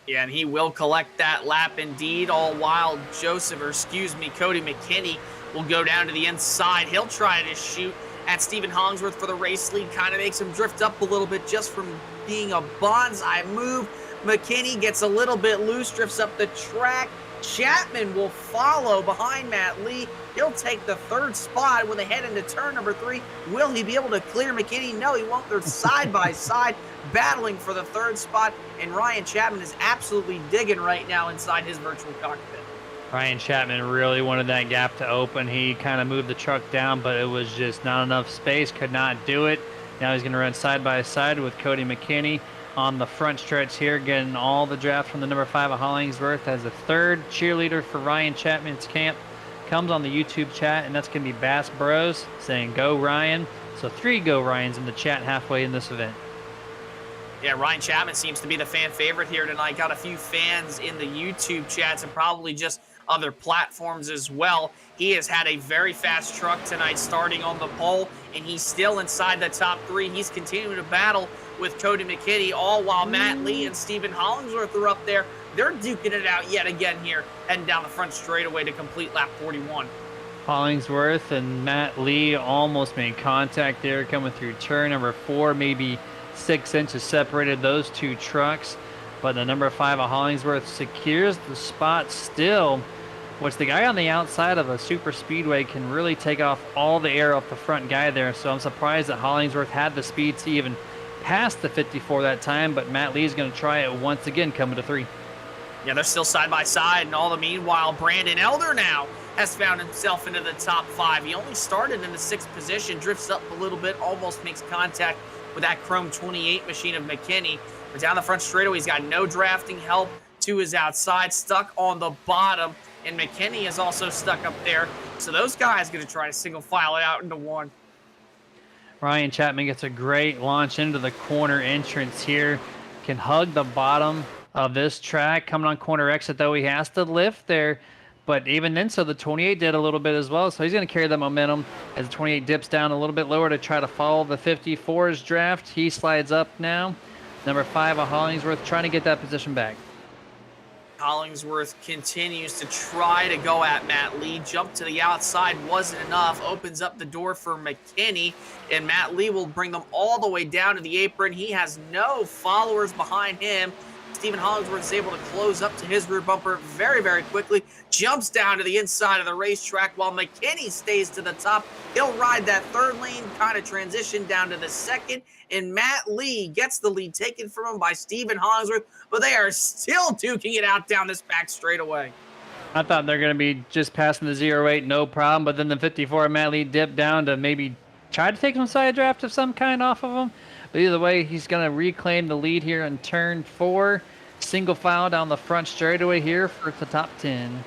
Yeah, and he will collect that lap indeed, all while Cody McKinney will go down to the inside. He'll try to shoot at Stephen Hollingsworth for the race lead. Kind of makes him drift up a little bit just from being a bonsai move. McKinney gets a little bit loose, drifts up the track. Chapman will follow behind Matt Lee. He'll take the 3rd spot when they head into turn number 3. Will he be able to clear McKinney? No, he won't. They're side by side battling for the 3rd spot, and Ryan Chapman is absolutely digging right now inside his virtual cockpit. Ryan Chapman really wanted that gap to open. He kind of moved the truck down, but it was just not enough space, could not do it. Now he's going to run side by side with Cody McKinney on the front stretch here, getting all the draft from the number 5 of Hollingsworth as the 3rd cheerleader for Ryan Chapman's camp. Comes on the YouTube chat, and that's going to be Bass Bros saying go Ryan. So 3 go Ryans in the chat halfway in this event. Yeah, Ryan Chapman seems to be the fan favorite here tonight. Got a few fans in the YouTube chats and probably just other platforms as well. He has had a very fast truck tonight starting on the pole, and he's still inside the top 3. He's continuing to battle with Cody McKinney, all while Matt Lee and Stephen Hollingsworth are up there. They're duking it out yet again here, heading down the front straightaway to complete lap 41. Hollingsworth and Matt Lee almost made contact there coming through turn number 4, maybe 6 inches separated those 2 trucks. But the number 5 of Hollingsworth secures the spot still, which the guy on the outside of a super speedway can really take off all the air off the front guy there. So I'm surprised that Hollingsworth had the speed to even pass the 54 that time, but Matt Lee's going to try it once again coming to 3. Yeah, they're still side by side, and all the meanwhile, Brandon Elder now has found himself into the top 5. He only started in the 6th position, drifts up a little bit, almost makes contact with that Chrome 28 machine of McKinney. But down the front straightaway, he's got no drafting help to his outside, stuck on the bottom, and McKinney is also stuck up there. So those guys are going to try to single file it out into 1. Ryan Chapman gets a great launch into the corner entrance here. Can hug the bottom of this track. Coming on corner exit, though, he has to lift there. But even then, so the 28 did a little bit as well. So he's going to carry that momentum as the 28 dips down a little bit lower to try to follow the 54's draft. He slides up now. Number 5 of Hollingsworth trying to get that position back. Hollingsworth continues to try to go at Matt Lee. Jump to the outside wasn't enough. Opens up the door for McKinney, and Matt Lee will bring them all the way down to the apron. He has no followers behind him. Stephen Hollingsworth is able to close up to his rear bumper very, very quickly. Jumps down to the inside of the racetrack while McKinney stays to the top. He'll ride that 3rd lane, kind of transition down to the 2nd. And Matt Lee gets the lead taken from him by Stephen Hollingsworth, but they are still duking it out down this back straightaway. I thought they're going to be just passing the 08, no problem. But then the 54 Matt Lee dipped down to maybe try to take some side draft of some kind off of him. But either way, he's going to reclaim the lead here in turn 4. Single file down the front straightaway here for the top 10.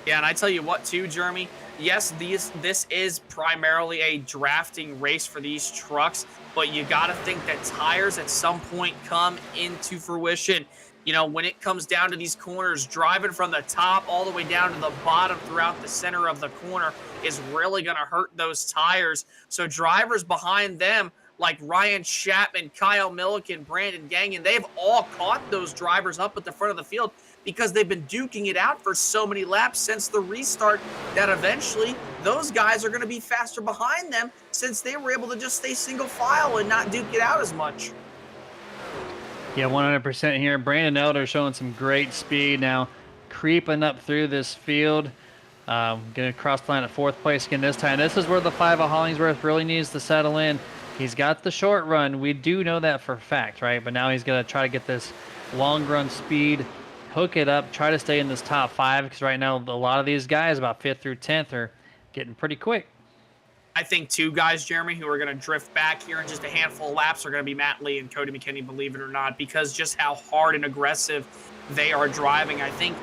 Yeah, and I tell you what, too, Jeremy. Yes, this is primarily a drafting race for these trucks, but you got to think that tires at some point come into fruition. You know, when it comes down to these corners, driving from the top all the way down to the bottom throughout the center of the corner is really going to hurt those tires. So drivers behind them, like Ryan Chapman, Kyle Milliken, Brandon Gagnon, they've all caught those drivers up at the front of the field because they've been duking it out for so many laps since the restart that eventually those guys are going to be faster behind them since they were able to just stay single file and not duke it out as much. Yeah, 100% here. Brandon Elder showing some great speed now, creeping up through this field. Going to cross the line at 4th place again this time. This is where the 5 of Hollingsworth really needs to settle in. He's got the short run. We do know that for a fact, right? But now he's going to try to get this long run speed, hook it up, try to stay in this top 5 because right now a lot of these guys, about 5th through 10th, are getting pretty quick. I think 2 guys, Jeremy, who are going to drift back here in just a handful of laps are going to be Matt Lee and Cody McKinney, believe it or not, because just how hard and aggressive they are driving. I think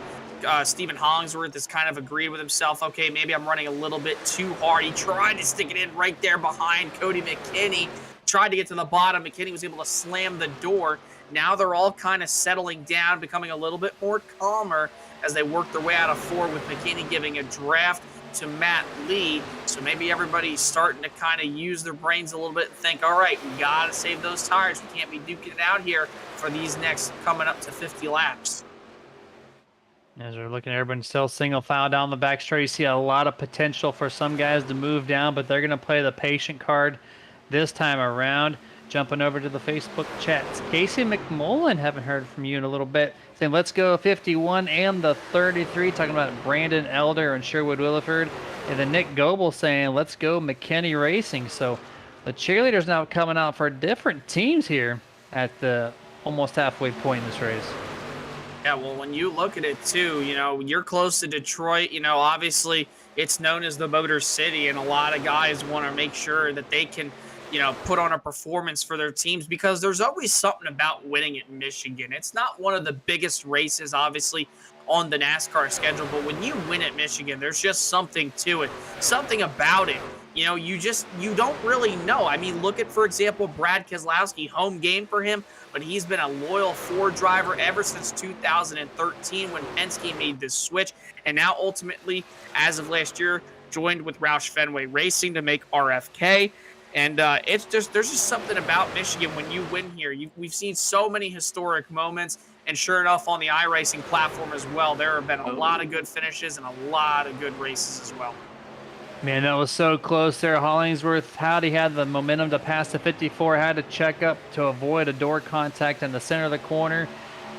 Stephen Hollingsworth has kind of agreed with himself, okay, maybe I'm running a little bit too hard. He tried to stick it in right there behind Cody McKinney, tried to get to the bottom. McKinney was able to slam the door. Now they're all kind of settling down, becoming a little bit more calmer as they work their way out of 4, with McKinney giving a draft to Matt Lee. So maybe everybody's starting to kind of use their brains a little bit and think, all right, we got to save those tires. We can't be duking it out here for these next coming up to 50 laps. As we're looking at everyone still single file down the back straight, you see a lot of potential for some guys to move down, but they're going to play the patient card this time around. Jumping over to the Facebook chats. Casey McMullen, haven't heard from you in a little bit, saying let's go 51 and the 33, talking about Brandon Elder and Sherwood Williford. And then Nick Goebel saying let's go McKinney Racing. So the cheerleaders now coming out for different teams here at the almost halfway point in this race. Yeah, well, when you look at it too, you know, you're close to Detroit. You know, obviously it's known as the Motor City, and a lot of guys want to make sure that they can, you know, put on a performance for their teams, because there's always something about winning at Michigan. It's not one of the biggest races, obviously, on the NASCAR schedule, but when you win at Michigan, there's just something to it, something about it. You know, you don't really know. I mean, look at, for example, Brad Keselowski, home game for him, but he's been a loyal Ford driver ever since 2013 when Penske made this switch. And now ultimately, as of last year, joined with Roush Fenway Racing to make RFK. And there's just something about Michigan when you win here. We've seen so many historic moments, and sure enough, on the iRacing platform as well, there have been a lot of good finishes and a lot of good races as well. Man, that was so close there. Hollingsworth, Howdy had the momentum to pass the 54, had to check up to avoid a door contact in the center of the corner.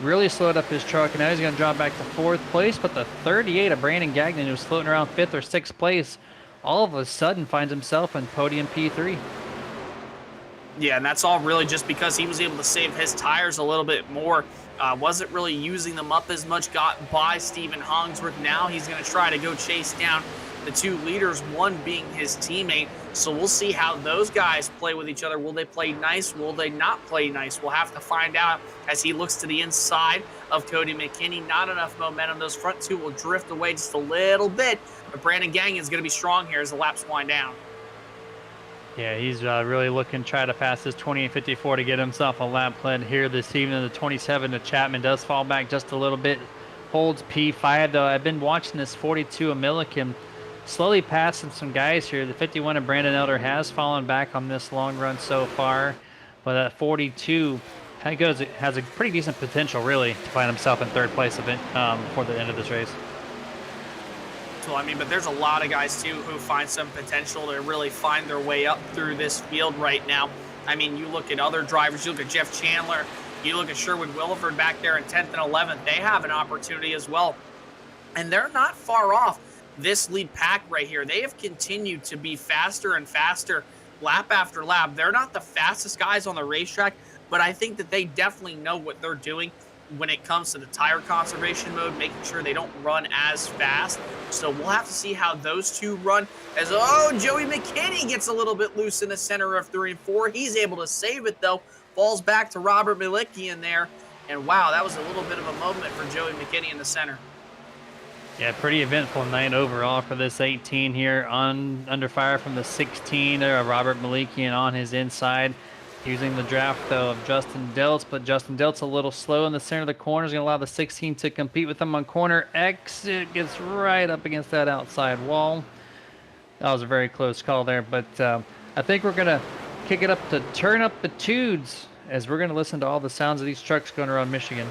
Really slowed up his truck, and now he's going to drop back to 4th place. But the 38 of Brandon Gagnon, who was floating around 5th or 6th place, all of a sudden finds himself in podium P3. Yeah, and that's all really just because he was able to save his tires a little bit more. Wasn't really using them up as much, got by Stephen Hollingsworth. Now he's going to try to go chase down the 2 leaders, one being his teammate. So we'll see how those guys play with each other. Will they play nice? Will they not play nice? We'll have to find out as he looks to the inside of Cody McKinney. Not enough momentum. Those front 2 will drift away just a little bit, but Brandon Gagnon is going to be strong here as the laps wind down. Yeah, he's really looking to try to pass this 28.54 to get himself a lap led here this evening. The 27 to Chapman does fall back just a little bit. Holds P5, though. I've been watching this 42 of Milliken slowly passing some guys here. The 51 of Brandon Elder has fallen back on this long run so far, but that 42 has a pretty decent potential, really, to find himself in 3rd place of it before the end of this race. So, I mean, but there's a lot of guys, too, who find some potential to really find their way up through this field right now. I mean, you look at other drivers, you look at Jeff Chandler, you look at Sherwood Williford back there in 10th and 11th. They have an opportunity as well, and they're not far off this lead pack right here. They have continued to be faster and faster lap after lap. They're not the fastest guys on the racetrack, but I think that they definitely know what they're doing when it comes to the tire conservation mode, making sure they don't run as fast. So we'll have to see how those 2 run as, Joey McKinney gets a little bit loose in the center of 3 and 4. He's able to save it, though. Falls back to Robert Malicki in there. And wow, that was a little bit of a moment for Joey McKinney in the center. Yeah, pretty eventful night overall for this 18 here. Under fire from the 16 there, Robert Malikian on his inside. Using the draft, though, of Justin Deltz, but Justin Deltz a little slow in the center of the corner. Is going to allow the 16 to compete with him on corner exit. Gets right up against that outside wall. That was a very close call there, but I think we're going to kick it up to turn up the tudes as we're going to listen to all the sounds of these trucks going around Michigan.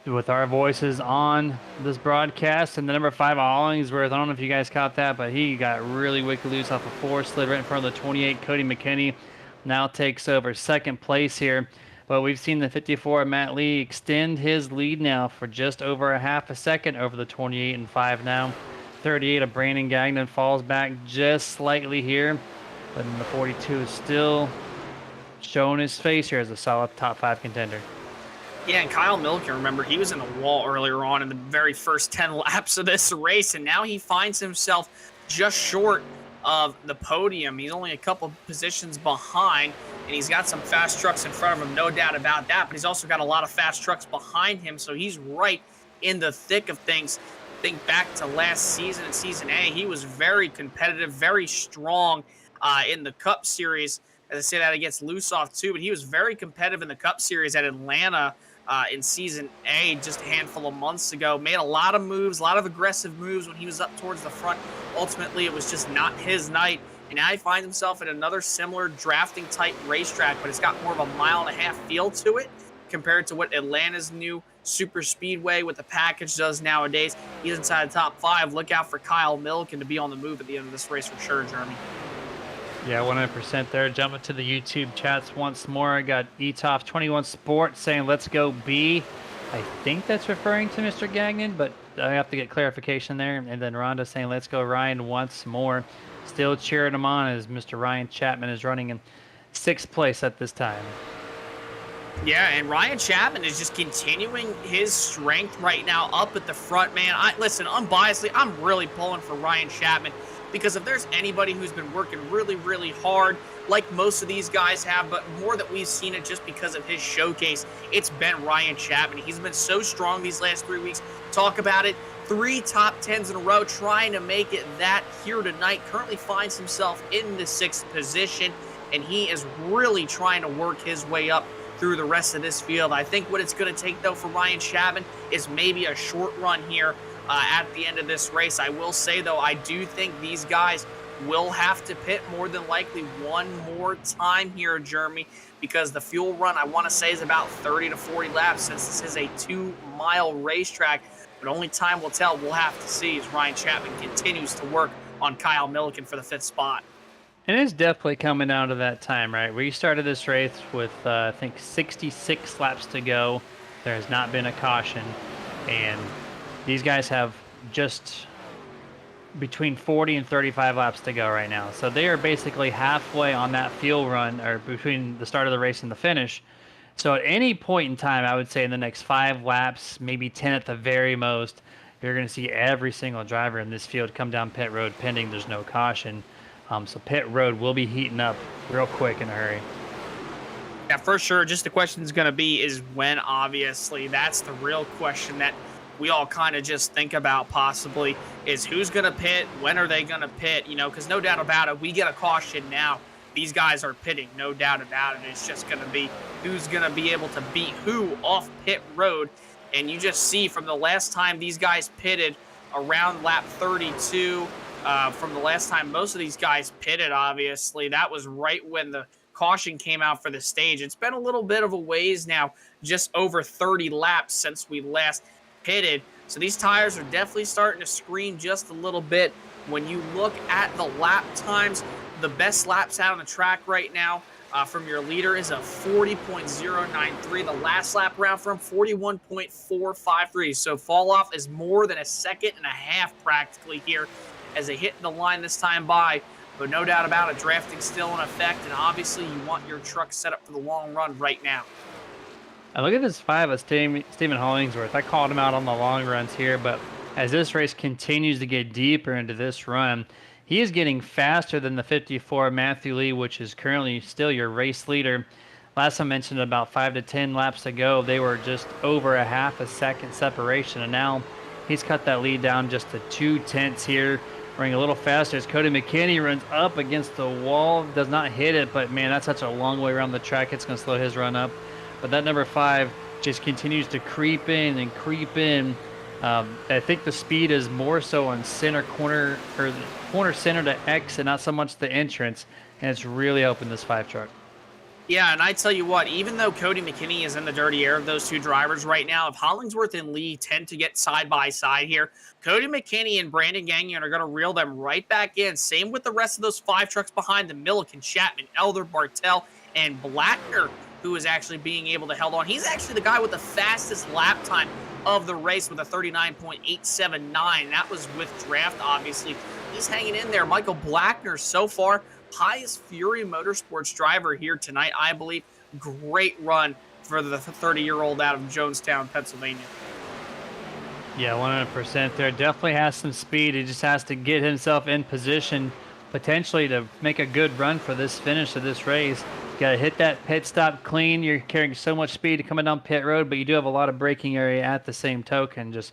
with our voices on this broadcast. And the number 5 Hollingsworth, I don't know if you guys caught that, but he got really wicked loose off a 4, slid right in front of the 28. Cody McKinney now takes over second place here. But we've seen the 54 Matt Lee extend his lead now for just over a half a second over the 28 and 5 now. 38 of Brandon Gagnon falls back just slightly here, but in the 42 is still showing his face here as a solid top 5 contender. Yeah, and Kyle Milken, remember, he was in the wall earlier on in the very first 10 laps of this race, and now he finds himself just short of the podium. He's only a couple positions behind, and he's got some fast trucks in front of him, no doubt about that, but he's also got a lot of fast trucks behind him, so he's right in the thick of things. Think back to last season in Season A, he was very competitive, very strong in the Cup Series. As I say that against Lusoff too, but he was very competitive in the Cup Series at Atlanta in Season A just a handful of months ago. Made a lot of moves, a lot of aggressive moves when he was up towards the front. Ultimately, it was just not his night. And now he finds himself in another similar drafting type racetrack, but it's got more of a 1.5 mile feel to it compared to what Atlanta's new super speedway with the package does nowadays. He's inside the top 5. Look out for Kyle Milken to be on the move at the end of this race for sure, Jeremy. Yeah, 100% there. Jumping to the YouTube chats once more. I got Etoff21 Sports saying, let's go B. I think that's referring to Mr. Gagnon, but I have to get clarification there. And then Rhonda saying, let's go Ryan once more. Still cheering him on as Mr. Ryan Chapman is running in 6th place at this time. Yeah, and Ryan Chapman is just continuing his strength right now up at the front, man. Listen, unbiasedly, I'm really pulling for Ryan Chapman because if there's anybody who's been working really, really hard, like most of these guys have, but more that we've seen it just because of his showcase, it's been Ryan Chapman. He's been so strong these last 3 weeks. Talk about it. 3 top 10s in a row, trying to make it that here tonight. Currently finds himself in the 6th position, and he is really trying to work his way up through the rest of this field. I think what it's going to take, though, for Ryan Chapman is maybe a short run here at the end of this race. I will say, though, I do think these guys will have to pit more than likely one more time here, Jeremy, because the fuel run, I want to say, is about 30 to 40 laps since this is a 2-mile racetrack. But only time will tell. We'll have to see as Ryan Chapman continues to work on Kyle Milken for the 5th spot. And it's definitely coming down to that time, right? We started this race with, I think, 66 laps to go. There has not been a caution. And these guys have just between 40 and 35 laps to go right now. So they are basically halfway on that fuel run, or between the start of the race and the finish. So at any point in time, I would say in the next 5 laps, maybe 10 at the very most, you're going to see every single driver in this field come down pit road pending there's no caution. So pit road will be heating up real quick in a hurry. Yeah, for sure. Just the question is going to be is when, obviously. That's the real question that we all kind of just think about possibly is who's going to pit, when are they going to pit, because no doubt about it, we get a caution now. These guys are pitting, no doubt about it. It's just going to be who's going to be able to beat who off pit road. And you just see from the last time these guys pitted around lap 32, from the last time most of these guys pitted, obviously, that was right when the caution came out for the stage. It's been a little bit of a ways now, just over 30 laps since we last pitted. So these tires are definitely starting to scream just a little bit. When you look at the lap times, the best laps out on the track right now from your leader is a 40.093. The last lap round from 41.453. So fall off is more than a second and a half practically here as they hit the line this time by. But no doubt about it, drafting still in effect, and obviously you want your truck set up for the long run right now. I look at this 5 of Stephen Hollingsworth. I called him out on the long runs here, but as this race continues to get deeper into this run, he is getting faster than the 54 Matthew Lee, which is currently still your race leader. Last I mentioned, about 5 to 10 laps ago, they were just over a half a second separation, and now he's cut that lead down just to 2/10 here, running a little faster as Cody McKinney runs up against the wall, does not hit it, but man, that's such a long way around the track, it's going to slow his run up. But that number 5 just continues to creep in and creep in. I think the speed is more so on center corner, or the corner center to exit, not so much the entrance, and it's really helping this 5 truck. Yeah, and I tell you what, even though Cody McKinney is in the dirty air of those two drivers right now, if Hollingsworth and Lee tend to get side by side here, Cody McKinney and Brandon Gagnon are going to reel them right back in. Same with the rest of those 5 trucks behind them: Milliken, Chapman, Elder, Bartel, and Blackner, who is actually being able to hold on. He's actually the guy with the fastest lap time of the race with a 39.879. That was with draft, obviously. He's hanging in there. Michael Blackner so far, highest Fury Motorsports driver here tonight, I believe. Great run for the 30-year-old out of Jonestown, Pennsylvania. Yeah, 100% there. Definitely has some speed. He just has to get himself in position potentially to make a good run for this finish of this race. Got to hit that pit stop clean. You're carrying so much speed coming down pit road, but you do have a lot of braking area at the same token. Just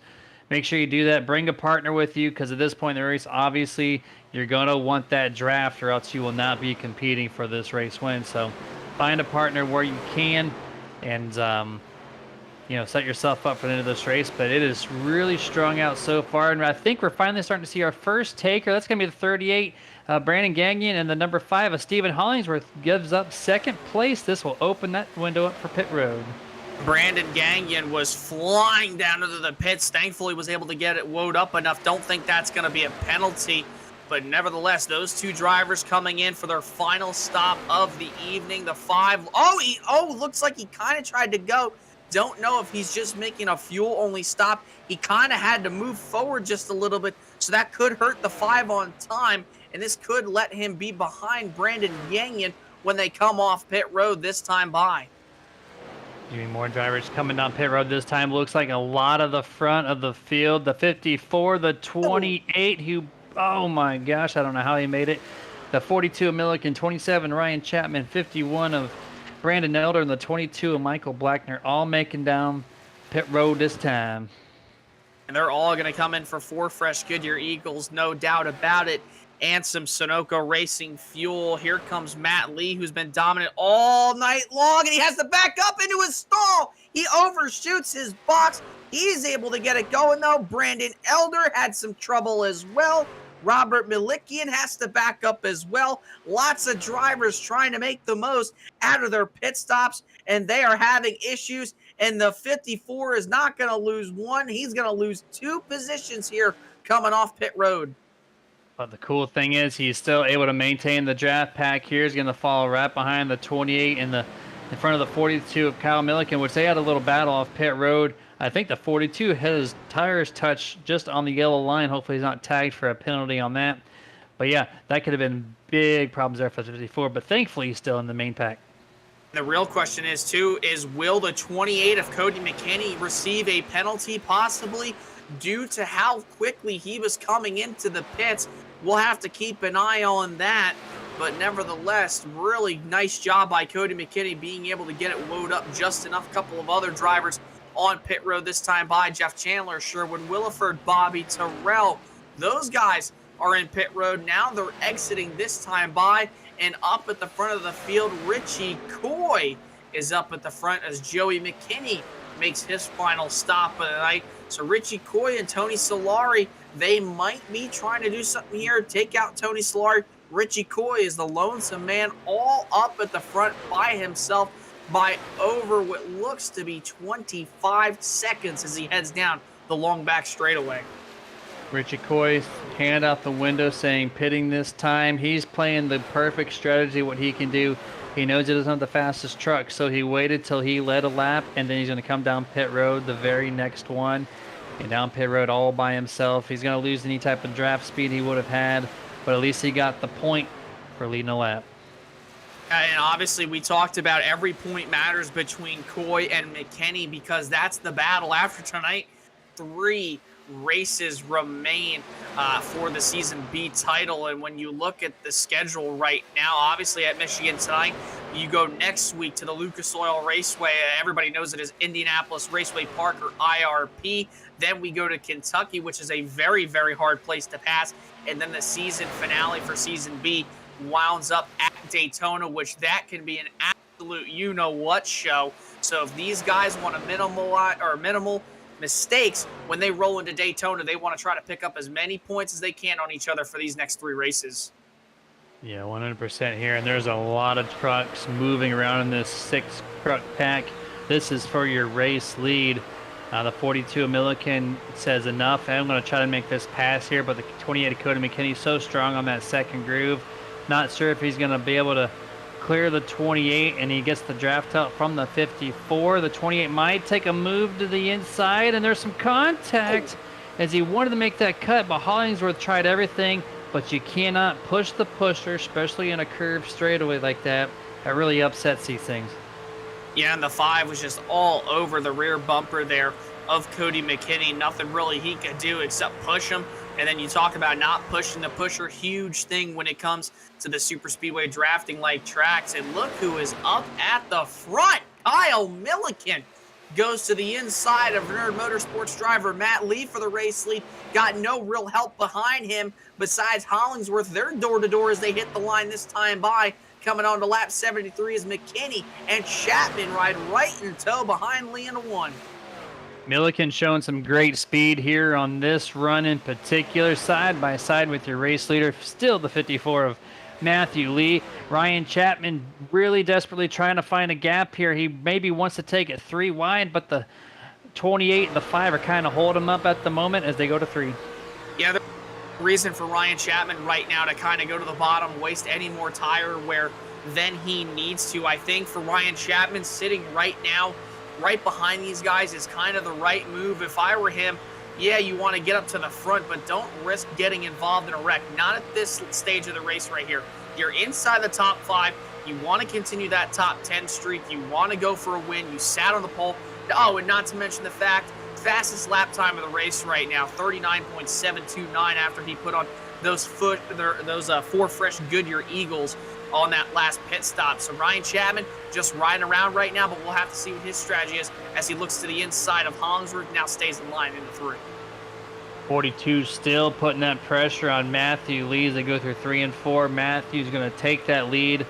make sure you do that. Bring a partner with you, because at this point in the race, obviously, you're going to want that draft, or else you will not be competing for this race win. So find a partner where you can, and set yourself up for the end of this race. But it is really strung out so far, and I think we're finally starting to see our first taker. That's going to be the 38, Brandon Gagnon, and the number 5, Stephen Hollingsworth, gives up second place. This will open that window up for pit road. Brandon Gagnon was flying down into the pits. Thankfully, was able to get it woed up enough. Don't think that's going to be a penalty. But nevertheless, those two drivers coming in for their final stop of the evening. The 5. Looks like he kind of tried to go. Don't know if he's just making a fuel-only stop. He kind of had to move forward just a little bit, so that could hurt the 5 on time, and this could let him be behind Brandon Gagnon when they come off pit road this time by. More drivers coming down pit road this time. Looks like a lot of the front of the field. The 54, the 28, who, oh my gosh, I don't know how he made it. The 42 of Milliken, 27 Ryan Chapman, 51 of Brandon Elder, and the 22 of Michael Blackner, all making down pit road this time. And they're all going to come in for 4 fresh Goodyear Eagles, no doubt about it, and some Sunoco Racing fuel. Here comes Matt Lee, who's been dominant all night long, and he has to back up into his stall. He overshoots his box. He's able to get it going, though. Brandon Elder had some trouble as well. Robert Milikian has to back up as well. Lots of drivers trying to make the most out of their pit stops, and they are having issues. And the 54 is not going to lose 1. He's going to lose 2 positions here coming off pit road. But the cool thing is he's still able to maintain the draft pack here. He's going to fall right behind the 28 in front of the 42 of Kyle Milliken, which they had a little battle off pit road. I think the 42 his tires touched just on the yellow line. Hopefully he's not tagged for a penalty on that. But yeah, that could have been big problems there for the 54, but thankfully he's still in the main pack. The real question is, too, will the 28 of Cody McKinney receive a penalty, possibly, due to how quickly he was coming into the pits? We'll have to keep an eye on that. But nevertheless, really nice job by Cody McKinney being able to get it woed up just enough. Couple of other drivers on pit road this time by: Jeff Chandler, Sherwood Williford, Bobby Terrell. Those guys are in pit road. Now they're exiting this time by, and up at the front of the field, Richie Coy is up at the front as Joey McKinney makes his final stop of the night. So Richie Coy and Tony Solari, they might be trying to do something here, take out Tony Solari. Richie Coy is the lonesome man, all up at the front by himself by over what looks to be 25 seconds as he heads down the long back straightaway. Richie Coy, hand out the window saying pitting this time. He's playing the perfect strategy, what he can do. He knows he doesn't have the fastest truck, so he waited till he led a lap, and then he's going to come down pit road, the very next one, and down pit road all by himself. He's going to lose any type of draft speed he would have had, but at least he got the point for leading a lap. And obviously, we talked about every point matters between Coy and McKinney, because that's the battle after tonight. 3 races remain for the Season B title. And when you look at the schedule right now, obviously at Michigan tonight, you go next week to the Lucas Oil Raceway. Everybody knows it as Indianapolis Raceway Park, or IRP. Then we go to Kentucky, which is a very, very hard place to pass. And then the season finale for Season B wounds up at Daytona, which that can be an absolute you-know-what show. So if these guys want to minimal mistakes when they roll into Daytona, they want to try to pick up as many points as they can on each other for these next 3 races. Yeah, 100% here. And there's a lot of trucks moving around in this 6-truck pack. This is for your race lead. The 42 Milliken says enough. I'm going to try to make this pass here, but the 28 Dakota McKinney's so strong on that second groove. Not sure if he's going to be able to clear the 28, and he gets the draft out from the 54. The 28 might take a move to the inside, and there's some contact as he wanted to make that cut, but Hollingsworth tried everything, but you cannot push the pusher, especially in a curved straightaway like that. That really upsets these things. Yeah, and the 5 was just all over the rear bumper there of Cody McKinney. Nothing really he could do except push him. And then you talk about not pushing the pusher, huge thing when it comes to the super speedway drafting like tracks. And look who is up at the front. Kyle Milliken goes to the inside of Nerd Motorsports driver Matt Lee for the race lead. Got no real help behind him besides Hollingsworth. They're door-to-door as they hit the line this time by. Coming on to lap 73 is McKinney and Chapman ride right in tow behind Lee in a 1. Milliken showing some great speed here on this run in particular, side by side with your race leader, still the 54 of Matthew Lee. Ryan Chapman really desperately trying to find a gap here. He maybe wants to take it 3 wide, but the 28 and the 5 are kind of holding him up at the moment as they go to 3. Yeah, the reason for Ryan Chapman right now to kind of go to the bottom, waste any more tire where than he needs to. I think for Ryan Chapman, sitting right now, right behind these guys is kind of the right move. If I were him, yeah, you want to get up to the front, but don't risk getting involved in a wreck. Not at this stage of the race right here. You're inside the top 5. You want to continue that top 10 streak. You want to go for a win. You sat on the pole. Oh, and not to mention the fact, fastest lap time of the race right now, 39.729 after he put on those 4 fresh Goodyear Eagles on that last pit stop. So Ryan Chapman just riding around right now, but we'll have to see what his strategy is as he looks to the inside of Hollingsworth, now stays in line in the 3. 42 still putting that pressure on Matthew Lee as they go through 3 and 4. Matthew's going to take that lead.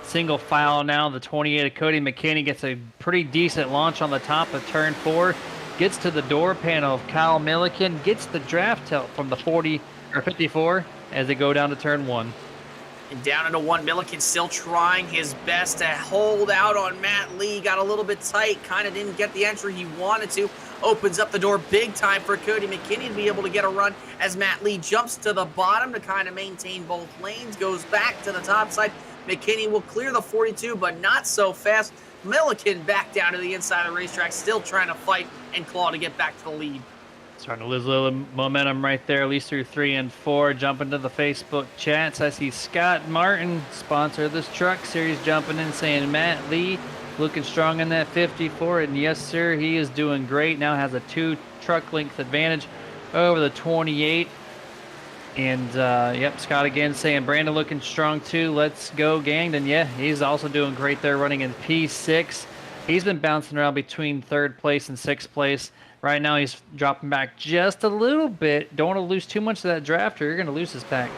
Single file now. The 28 of Cody McKinney gets a pretty decent launch on the top of turn 4. Gets to the door panel of Kyle Milliken. Gets the draft help from the 54 as they go down to turn 1. And down into 1, Milliken still trying his best to hold out on Matt Lee. Got a little bit tight, kind of didn't get the entry he wanted to. Opens up the door big time for Cody McKinney to be able to get a run as Matt Lee jumps to the bottom to kind of maintain both lanes. Goes back to the top side. McKinney will clear the 42, but not so fast. Milliken back down to the inside of the racetrack, still trying to fight and claw to get back to the lead. Starting to lose a little momentum right there, at least through 3 and 4. Jumping to the Facebook chats. I see Scott Martin, sponsor of this truck series, jumping in saying Matt Lee looking strong in that 54. And yes, sir, he is doing great. Now has a 2 truck length advantage over the 28. And, yep, Scott again saying Brandon looking strong too. Let's go, gang. And, yeah, he's also doing great there running in P6. He's been bouncing around between 3rd place and 6th place. Right now he's dropping back just a little bit. Don't want to lose too much of that draft or you're going to lose his pack.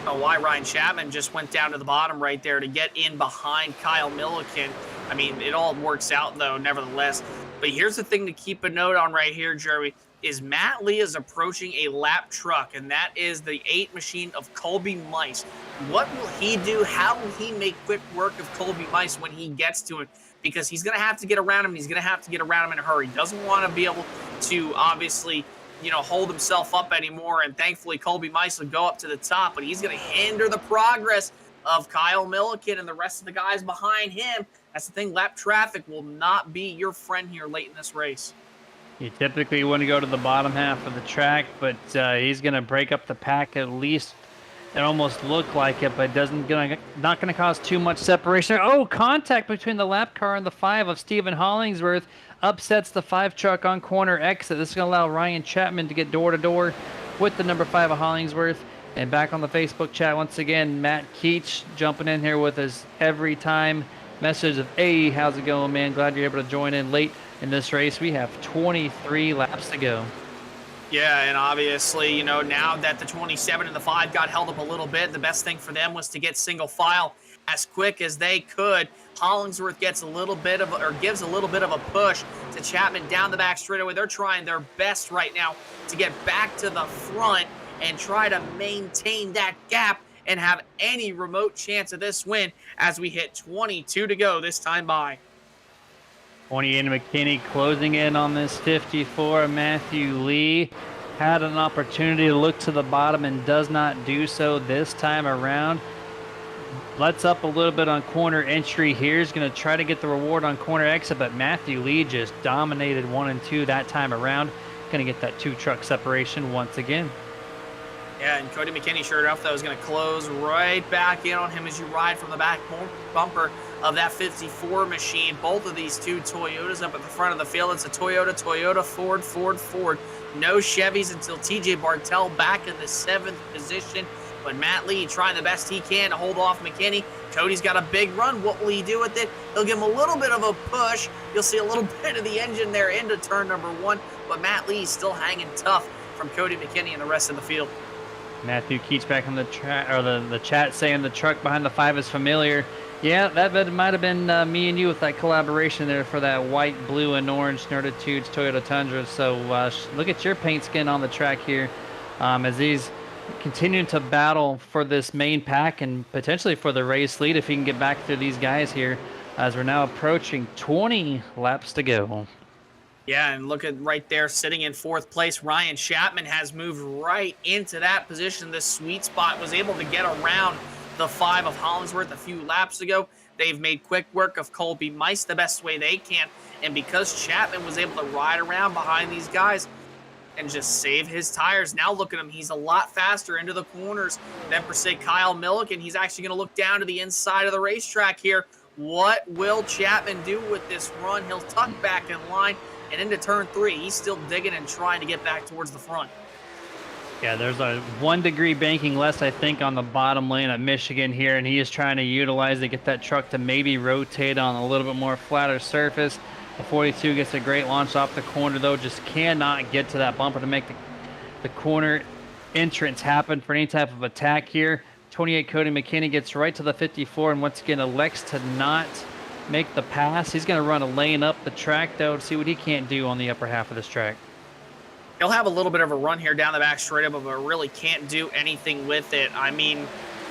Oh, why Ryan Chapman just went down to the bottom right there to get in behind Kyle Milliken. I mean, it all works out, though, nevertheless. But here's the thing to keep a note on right here, Jeremy, is Matt Lee is approaching a lap truck, and that is the 8 machine of Colby Mice. What will he do? How will he make quick work of Colby Mice when he gets to it? Because he's going to have to get around him. He's going to have to get around him in a hurry. He doesn't want to be able to, obviously, hold himself up anymore. And thankfully, Colby Mice will go up to the top, but he's going to hinder the progress of Kyle Milliken and the rest of the guys behind him. That's the thing. Lap traffic will not be your friend here late in this race. You typically want to go to the bottom half of the track, but he's going to break up the pack at least. It almost looked like it, but not going to cause too much separation. Oh, contact between the lap car and the 5 of Stephen Hollingsworth upsets the 5 truck on corner exit. This is going to allow Ryan Chapman to get door-to-door with the number 5 of Hollingsworth. And back on the Facebook chat, once again, Matt Keach jumping in here with his every time message of, hey, how's it going, man? Glad you're able to join in late in this race. We have 23 laps to go. Yeah, and obviously, now that the 27 and the 5 got held up a little bit, the best thing for them was to get single file as quick as they could. Hollingsworth gives a little bit of a push to Chapman down the back straightaway. They're trying their best right now to get back to the front and try to maintain that gap and have any remote chance of this win as we hit 22 to go this time by. 28 McKinney closing in on this 54. Matthew Lee had an opportunity to look to the bottom and does not do so this time around. Lets up a little bit on corner entry here. He's going to try to get the reward on corner exit, but Matthew Lee just dominated 1 and 2 that time around. Going to get that 2-truck separation once again. Yeah, and Cody McKinney, sure enough, though, is going to close right back in on him as you ride from the back bumper of that 54 machine. Both of these two Toyotas up at the front of the field. It's a Toyota, Ford. No Chevys until TJ Bartell back in the 7th position. But Matt Lee trying the best he can to hold off McKinney. Cody's got a big run. What will he do with it? He'll give him a little bit of a push. You'll see a little bit of the engine there into turn number 1. But Matt Lee's still hanging tough from Cody McKinney and the rest of the field. Matthew Keats back on the chat saying the truck behind the 5 is familiar. Yeah, that might have been me and you with that collaboration there for that white, blue, and orange Nerditudes Toyota Tundra. So look at your paint skin on the track here as he's continuing to battle for this main pack and potentially for the race lead if he can get back through these guys here as we're now approaching 20 laps to go. Yeah, and look at right there, sitting in 4th place, Ryan Chapman has moved right into that position. This sweet spot, was able to get around the 5 of Hollingsworth a few laps ago. They've made quick work of Colby Mice the best way they can, and because Chapman was able to ride around behind these guys and just save his tires, now look at him. He's a lot faster into the corners than, per se, Kyle Milliken. He's actually going to look down to the inside of the racetrack here. What will Chapman do with this run? He'll tuck back in line. And into turn 3, he's still digging and trying to get back towards the front. Yeah, there's a 1 degree banking less, I think, on the bottom lane at Michigan here, and he is trying to utilize to get that truck to maybe rotate on a little bit more flatter surface. The 42 gets a great launch off the corner, though, just cannot get to that bumper to make the corner entrance happen for any type of attack here. 28 Cody McKinney gets right to the 54 and once again elects to not make the pass. He's going to run a lane up the track, though, to see what he can't do on the upper half of this track. He'll have a little bit of a run here down the back straight up, but really can't do anything with it. I mean,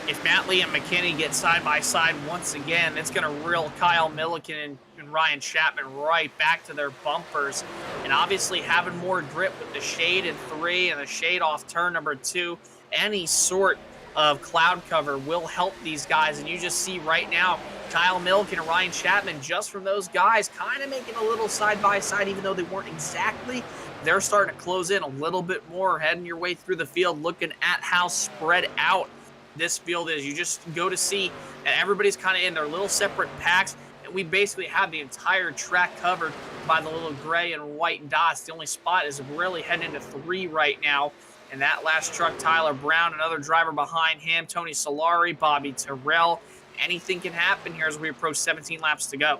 if Matt Lee and McKinney get side by side once again, it's going to reel Kyle Milliken and Ryan Chapman right back to their bumpers. And obviously having more grip with the shade in 3 and the shade off turn number 2, any sort of cloud cover will help these guys. And you just see right now, Kyle Milliken and Ryan Chapman, just from those guys, kind of making a little side-by-side, even though they weren't exactly. They're starting to close in a little bit more, heading your way through the field, looking at how spread out this field is. You just go to see that everybody's kind of in their little separate packs, and we basically have the entire track covered by the little gray and white dots. The only spot is really heading into 3 right now. And that last truck, Tyler Brown, another driver behind him, Tony Solari, Bobby Terrell. Anything can happen here as we approach 17 laps to go.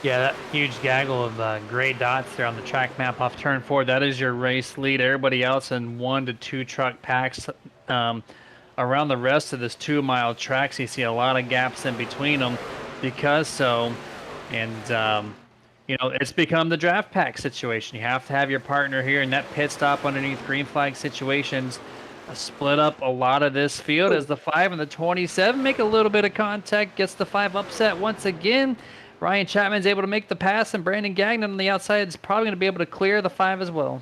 Yeah, that huge gaggle of gray dots there on the track map off turn 4, that is your race lead. Everybody else in 1 to 2 truck packs around the rest of this 2-mile track. So you see a lot of gaps in between them because so. And, you know, it's become the draft pack situation. You have to have your partner here in that pit stop underneath green flag situations. Split up a lot of this field as the 5 and the 27 make a little bit of contact, gets the 5 upset once again. Ryan Chapman's able to make the pass, and Brandon Gagnon on the outside is probably going to be able to clear the 5 as well.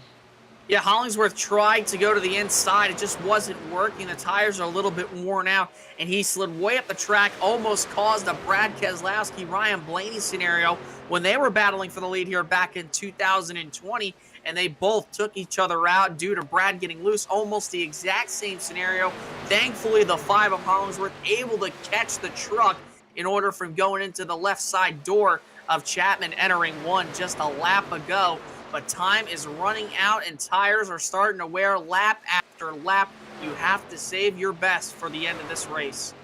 Yeah, Hollingsworth tried to go to the inside. It just wasn't working. The tires are a little bit worn out, and he slid way up the track, almost caused a Brad Keselowski, Ryan Blaney scenario when they were battling for the lead here back in 2020, and they both took each other out due to Brad getting loose. Almost the exact same scenario. Thankfully, the 5 of Hollingsworth able to catch the truck in order from going into the left side door of Chapman entering 1 just a lap ago. But time is running out and tires are starting to wear lap after lap. You have to save your best for the end of this race.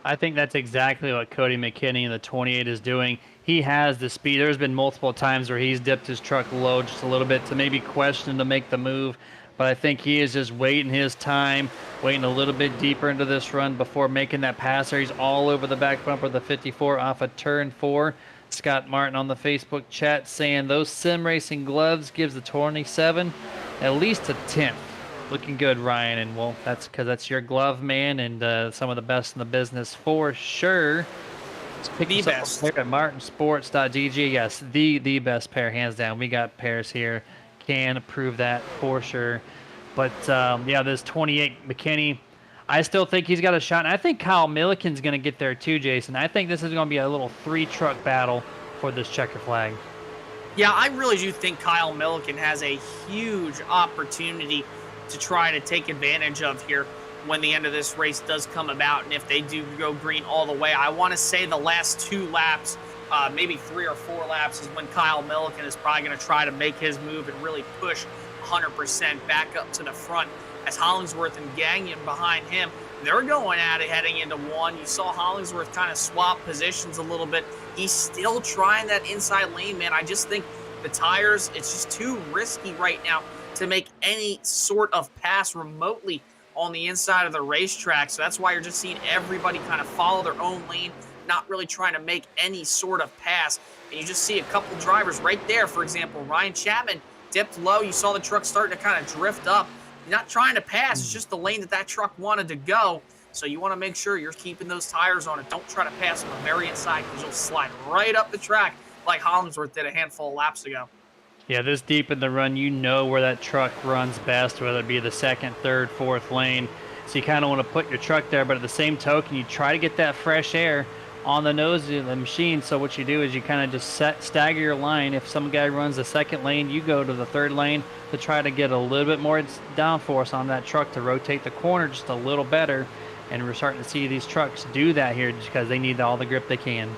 I think that's exactly what Cody McKinney in the 28 is doing. He has the speed. There's been multiple times where he's dipped his truck low just a little bit to maybe question to make the move. But I think he is just waiting his time, waiting a little bit deeper into this run before making that pass there. He's all over the back bumper of the 54 off of turn 4. Scott Martin on the Facebook chat saying those sim racing gloves gives the 27 at least a 10th Looking good, Ryan, and well, that's because that's your glove, man, and some of the best in the business for sure. Let's pick The yourself best. a pair at martinsports.dg. Yes, the best pair, hands down. We got pairs here, can prove that for sure. But yeah, this 28 McKinney, I still think he's got a shot, and I think Kyle Milliken's going to get there too, Jason. I think this is going to be a little three-truck battle for this checker flag. Yeah, I really do think Kyle Milliken has a huge opportunity to try to take advantage of here when the end of this race does come about. And if they do go green all the way, I want to say the last 2 laps, maybe 3 or 4 laps, is when Kyle Milliken is probably going to try to make his move and really push 100% back up to the front. As Hollingsworth and Gagnon behind him, they're going at it heading into 1. You saw Hollingsworth kind of swap positions a little bit. He's still trying that inside lane, man. I just think the tires, it's just too risky right now to make any sort of pass remotely on the inside of the racetrack. So that's why you're just seeing everybody kind of follow their own lane, not really trying to make any sort of pass. And you just see a couple drivers right there. For example, Ryan Chapman dipped low. You saw the truck starting to kind of drift up. You're not trying to pass. It's just the lane that truck wanted to go. So you want to make sure you're keeping those tires on it. Don't try to pass on the very inside because you'll slide right up the track like Hollingsworth did a handful of laps ago. Yeah, this deep in the run, you know where that truck runs best, whether it be the 2nd, 3rd, 4th lane. So you kind of want to put your truck there, but at the same token, you try to get that fresh air on the nose of the machine. So what you do is you kind of just stagger your line. If some guy runs the 2nd lane, you go to the 3rd lane to try to get a little bit more downforce on that truck to rotate the corner just a little better. And we're starting to see these trucks do that here just because they need all the grip they can.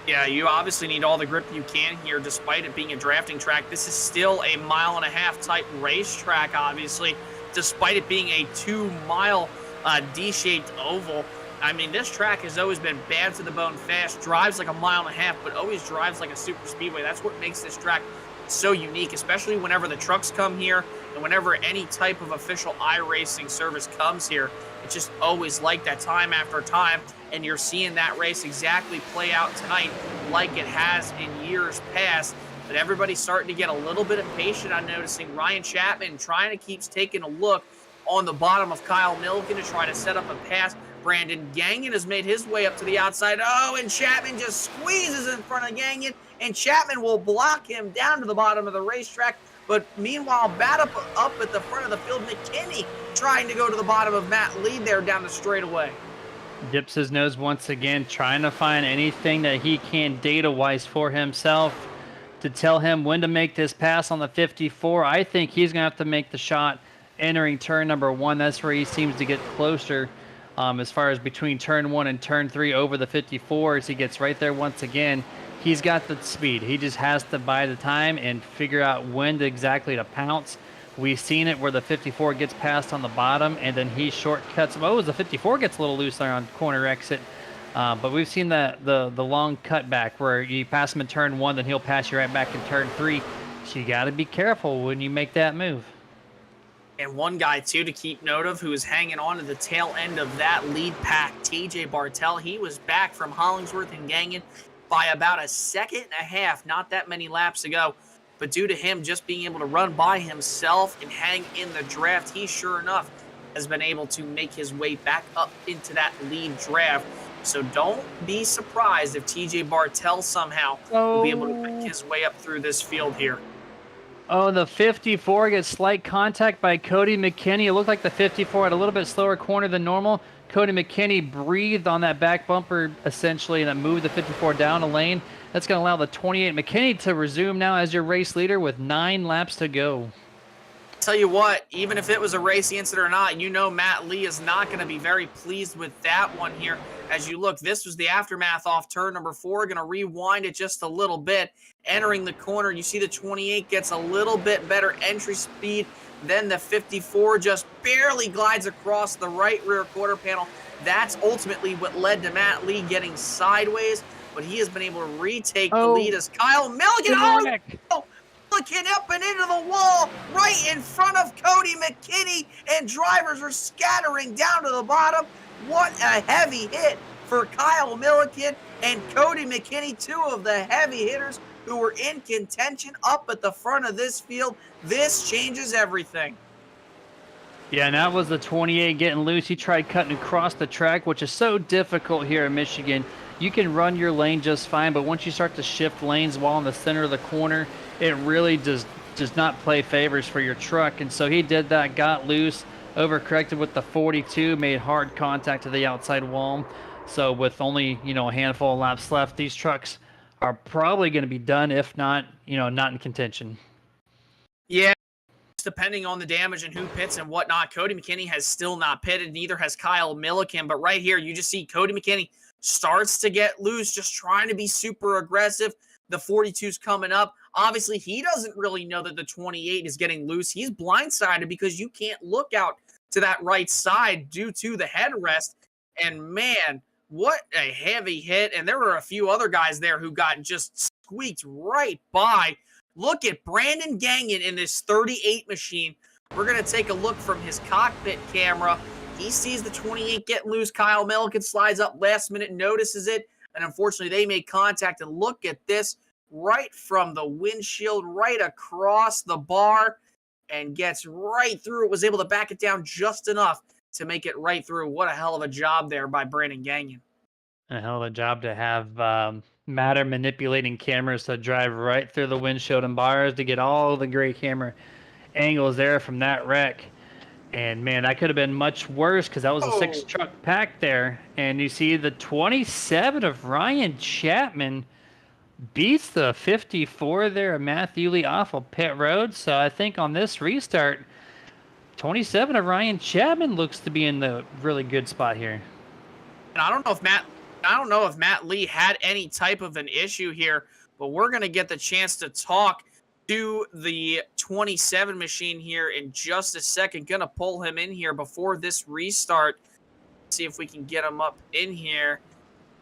Yeah, you obviously need all the grip you can here, despite it being a drafting track. This is still a 1.5-mile type racetrack, obviously, despite it being a 2-mile D-shaped oval. I mean, this track has always been bad to the bone fast, drives like a 1.5 miles, but always drives like a super speedway. That's what makes this track so unique, especially whenever the trucks come here and whenever any type of official iRacing service comes here. It's just always like that time after time, and you're seeing that race exactly play out tonight like it has in years past. But everybody's starting to get a little bit impatient. I'm noticing Ryan Chapman trying to keeps taking a look on the bottom of Kyle Milliken to try to set up a pass. Brandon Gagnon has made his way up to the outside. Oh, and Chapman just squeezes in front of Gagnon, and Chapman will block him down to the bottom of the racetrack. But meanwhile, up at the front of the field, McKinney trying to go to the bottom of Matt Lee there down the straightaway. Dips his nose once again, trying to find anything that he can data-wise for himself to tell him when to make this pass on the 54. I think he's going to have to make the shot entering turn number 1. That's where he seems to get closer as far as between turn 1 and turn 3 over the 54 as he gets right there once again. He's got the speed. He just has to buy the time and figure out when exactly to pounce. We've seen it where the 54 gets passed on the bottom and then he shortcuts. Oh, the 54 gets a little loose there on corner exit. But we've seen the long cutback where you pass him in turn 1, then he'll pass you right back in turn 3. So you got to be careful when you make that move. And one guy, too, to keep note of who is hanging on to the tail end of that lead pack, TJ Bartell. He was back from Hollingsworth and Gagnon by about 1.5 seconds, not that many laps ago. But due to him just being able to run by himself and hang in the draft, he sure enough has been able to make his way back up into that lead draft. So don't be surprised if TJ Bartell somehow will be able to make his way up through this field here. Oh, the 54 gets slight contact by Cody McKinney. It looked like the 54 had a little bit slower corner than normal. Cody McKinney breathed on that back bumper, essentially, and that moved the 54 down a lane. That's going to allow the 28 McKinney to resume now as your race leader with 9 laps to go. Tell you what, even if it was a race incident or not, you know Matt Lee is not going to be very pleased with that one here. As you look, this was the aftermath off turn number 4. Going to rewind it just a little bit. Entering the corner, you see the 28 gets a little bit better entry speed. Then the 54 just barely glides across the right rear quarter panel. That's ultimately what led to Matt Lee getting sideways, but he has been able to retake the lead as Kyle Milliken. Milliken up and into the wall right in front of Cody McKinney, and drivers are scattering down to the bottom. What a heavy hit for Kyle Milliken and Cody McKinney, 2 of the heavy hitters who were in contention up at the front of this field. This changes everything. Yeah, and that was the 28 getting loose. He tried cutting across the track, which is so difficult here in Michigan. You can run your lane just fine, but once you start to shift lanes while in the center of the corner, it really does not play favors for your truck. And so he did that, got loose, overcorrected with the 42, made hard contact to the outside wall. So with only, a handful of laps left, these trucks are probably going to be done, if not, not in contention. Yeah, depending on the damage and who pits and whatnot. Cody McKinney has still not pitted, neither has Kyle Milliken. But right here, you just see Cody McKinney starts to get loose, just trying to be super aggressive. The 42's coming up. Obviously, he doesn't really know that the 28 is getting loose. He's blindsided because you can't look out to that right side due to the headrest. And man, what a heavy hit. And there were a few other guys there who got just squeaked right by. Look at Brandon Gagnon in this 38 machine. We're going to take a look from his cockpit camera. He sees the 28 get loose. Kyle Milliken slides up last minute, notices it, and unfortunately they make contact. And look at this, right from the windshield, right across the bar, and gets right through it. Was able to back it down just enough to make it right through. What a hell of a job there by Brandon Gagnon. A hell of a job to have Matter manipulating cameras to drive right through the windshield and bars to get all the great camera angles there from that wreck. And man, that could have been much worse because that was a 6 truck pack there. And you see the 27 of Ryan Chapman beats the 54 there of Matthew Lee off of pit road. So I think on this restart, 27 of Ryan Chapman looks to be in the really good spot here. And I don't know if Matt Lee had any type of an issue here, but we're going to get the chance to talk to the 27 machine here in just a second. Going to pull him in here before this restart. See if we can get him up in here.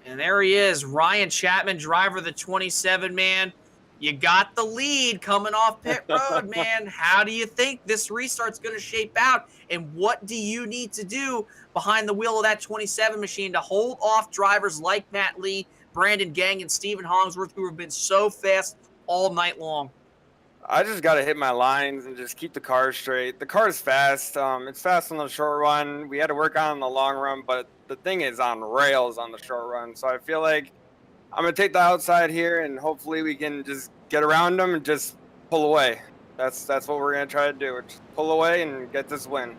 And there he is, Ryan Chapman, driver of the 27, man. You got the lead coming off pit road, man. How do you think this restart's going to shape out? And what do you need to do behind the wheel of that 27 machine to hold off drivers like Matt Lee, Brandon Gagnon, and Stephen Hollingsworth, who have been so fast all night long? I just got to hit my lines and just keep the car straight. The car is fast. It's fast on the short run. We had to work on it in the long run, but the thing is on rails on the short run. So I feel like I'm going to take the outside here, and hopefully we can just get around them and just pull away. That's what we're going to try to do. Just pull away and get this win.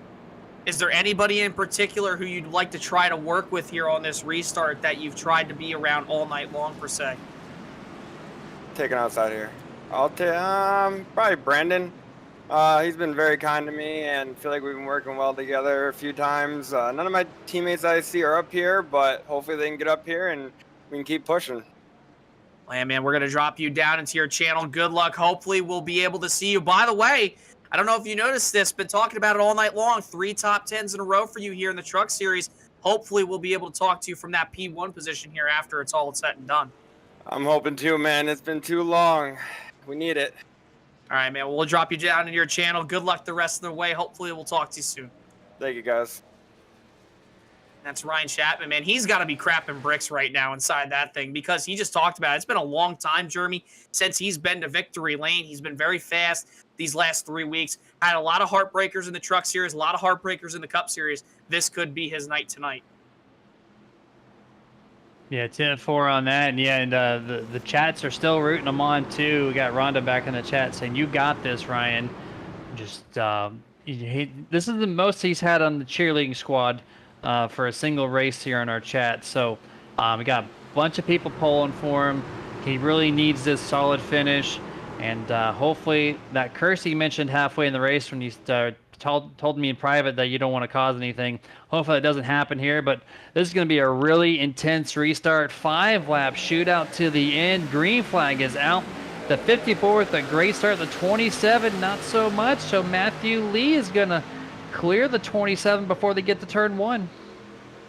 Is there anybody in particular who you'd like to try to work with here on this restart that you've tried to be around all night long, per se? Taking outside here. I'll take probably Brandon. He's been very kind to me, and feel like we've been working well together a few times. None of my teammates I see are up here, but hopefully they can get up here and we can keep pushing. Well, man, we're going to drop you down into your channel. Good luck. Hopefully we'll be able to see you. By the way, I don't know if you noticed this, been talking about it all night long. 3 top 10s in a row for you here in the Truck Series. Hopefully we'll be able to talk to you from that P1 position here after it's all said and done. I'm hoping to, man. It's been too long. We need it. All right, man. We'll drop you down into your channel. Good luck the rest of the way. Hopefully we'll talk to you soon. Thank you, guys. That's Ryan Chapman, man. He's got to be crapping bricks right now inside that thing because he just talked about it. It's been a long time, Jeremy, since he's been to victory lane. He's been very fast these last 3 weeks. Had a lot of heartbreakers in the Truck Series, a lot of heartbreakers in the Cup Series. This could be his night tonight. Yeah, 10-4 on that, and yeah, and the chats are still rooting him on too. We got Rhonda back in the chat saying, "You got this, Ryan." Just this is the most he's had on the cheerleading squad for a single race here in our chat. So we got a bunch of people pulling for him. He really needs this solid finish, and hopefully that curse he mentioned halfway in the race when he told me in private that you don't want to cause anything. Hopefully that doesn't happen here, but this is going to be a really intense restart. 5-lap shootout to the end. Green flag is out. The 54 with a great start. The 27, not so much. So Matthew Lee is going to clear the 27 before they get to turn 1.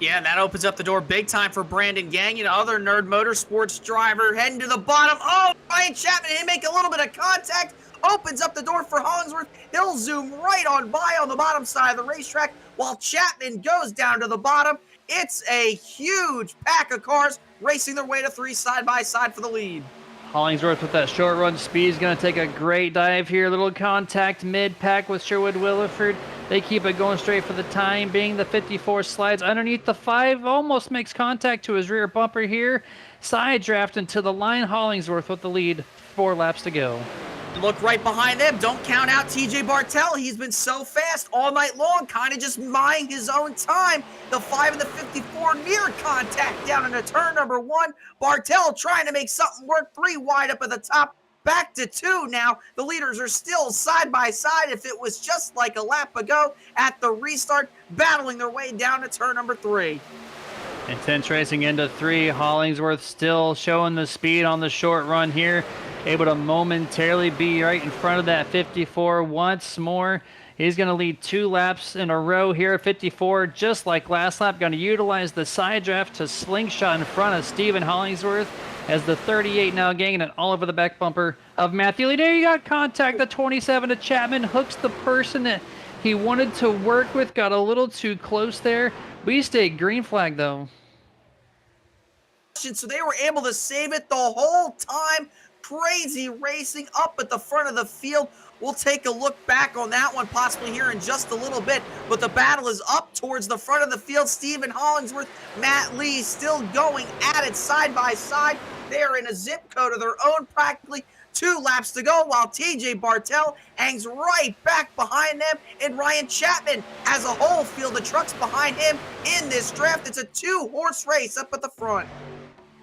Yeah, and that opens up the door big time for Brandon Gagnon, other Nerd Motorsports driver, heading to the bottom. Oh, Ryan Chapman, he make a little bit of contact. Opens up the door for Hollingsworth. He'll zoom right on by on the bottom side of the racetrack while Chapman goes down to the bottom. It's a huge pack of cars racing their way to 3 side by side for the lead. Hollingsworth with that short run speed is going to take a great dive here. Little contact mid-pack with Sherwood Williford. They keep it going straight for the time being. The 54 slides underneath the 5, almost makes contact to his rear bumper here. Side draft into the line. Hollingsworth with the lead. 4 laps to go. Look right behind them. Don't count out TJ Bartell. He's been so fast all night long, kind of just buying his own time. The 5 and the 54 near contact down into turn number 1. Bartell trying to make something work. 3 wide up at the top. Back to 2 now. The leaders are still side by side. If it was just like a lap ago at the restart, battling their way down to turn number 3. Intense racing into 3. Hollingsworth still showing the speed on the short run here. Able to momentarily be right in front of that 54 once more. He's going to lead 2 laps in a row here at 54, just like last lap. Going to utilize the side draft to slingshot in front of Stephen Hollingsworth as the 38 now gaining it all over the back bumper of Matthew Lee. There you got contact. The 27 to Chapman hooks the person that he wanted to work with. Got a little too close there. We stayed green flag, though. So they were able to save it the whole time. Crazy racing up at the front of the field. We'll take a look back on that one possibly here in just a little bit, but the battle is up towards the front of the field. Stephen Hollingsworth, Matt Lee still going at it side by side. They are in a zip code of their own, practically 2 laps to go, while TJ Bartell hangs right back behind them, and Ryan Chapman has a whole field of trucks behind him in this draft. It's a 2-horse race up at the front.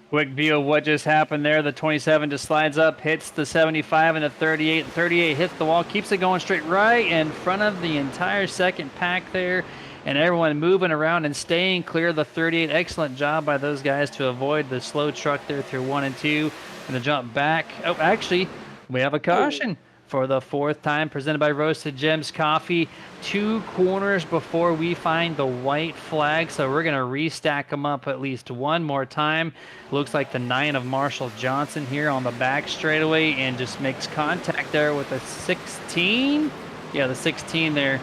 Quick view of what just happened there. The 27 just slides up, hits the 75 and the 38. 38 hits the wall, keeps it going straight right in front of the entire second pack there. And everyone moving around and staying clear of the 38. Excellent job by those guys to avoid the slow truck there through 1 and 2. And the jump back. Oh, actually, we have a caution for the 4th time, presented by Roasted Gems Coffee. 2 corners before we find the white flag, so we're going to restack them up at least one more time. Looks like the 9 of Marshall Johnson here on the back straightaway and just makes contact there with the 16. Yeah, the 16 there.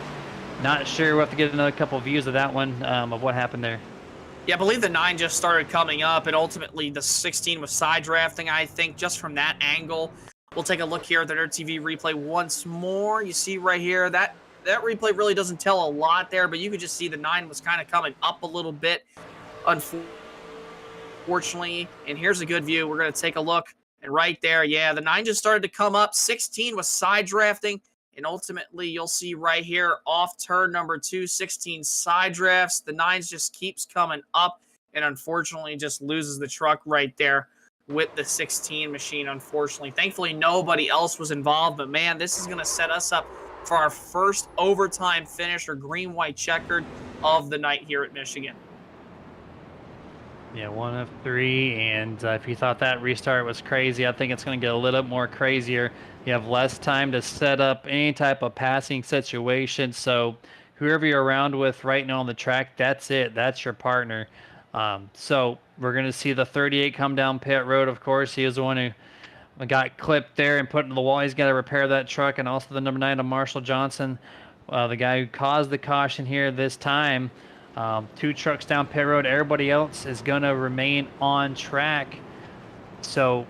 Not sure. We'll have to get another couple of views of that one, of what happened there. Yeah, I believe the 9 just started coming up, and ultimately the 16 was side drafting, I think, just from that angle. We'll take a look here at the Nerd TV replay once more. You see right here, that replay really doesn't tell a lot there, but you could just see the 9 was kind of coming up a little bit, unfortunately. And here's a good view. We're going to take a look, and right there, yeah, the 9 just started to come up. 16 was side drafting, and ultimately you'll see right here off turn number 2, 16 side drafts. The 9 just keeps coming up, and unfortunately just loses the truck right there with the 16 machine, unfortunately. Thankfully, nobody else was involved, but man, this is going to set us up for our first overtime finish, or green-white checkered, of the night here at Michigan. Yeah, 1 of 3, and if you thought that restart was crazy, I think it's going to get a little more crazier. You have less time to set up any type of passing situation, so whoever you're around with right now on the track, that's it. That's your partner. So we're going to see the 38 come down pit road, of course. He was the one who got clipped there and put into the wall. He's got to repair that truck. And also the number 9 of Marshall Johnson, the guy who caused the caution here this time. 2 trucks down pit road. Everybody else is going to remain on track. So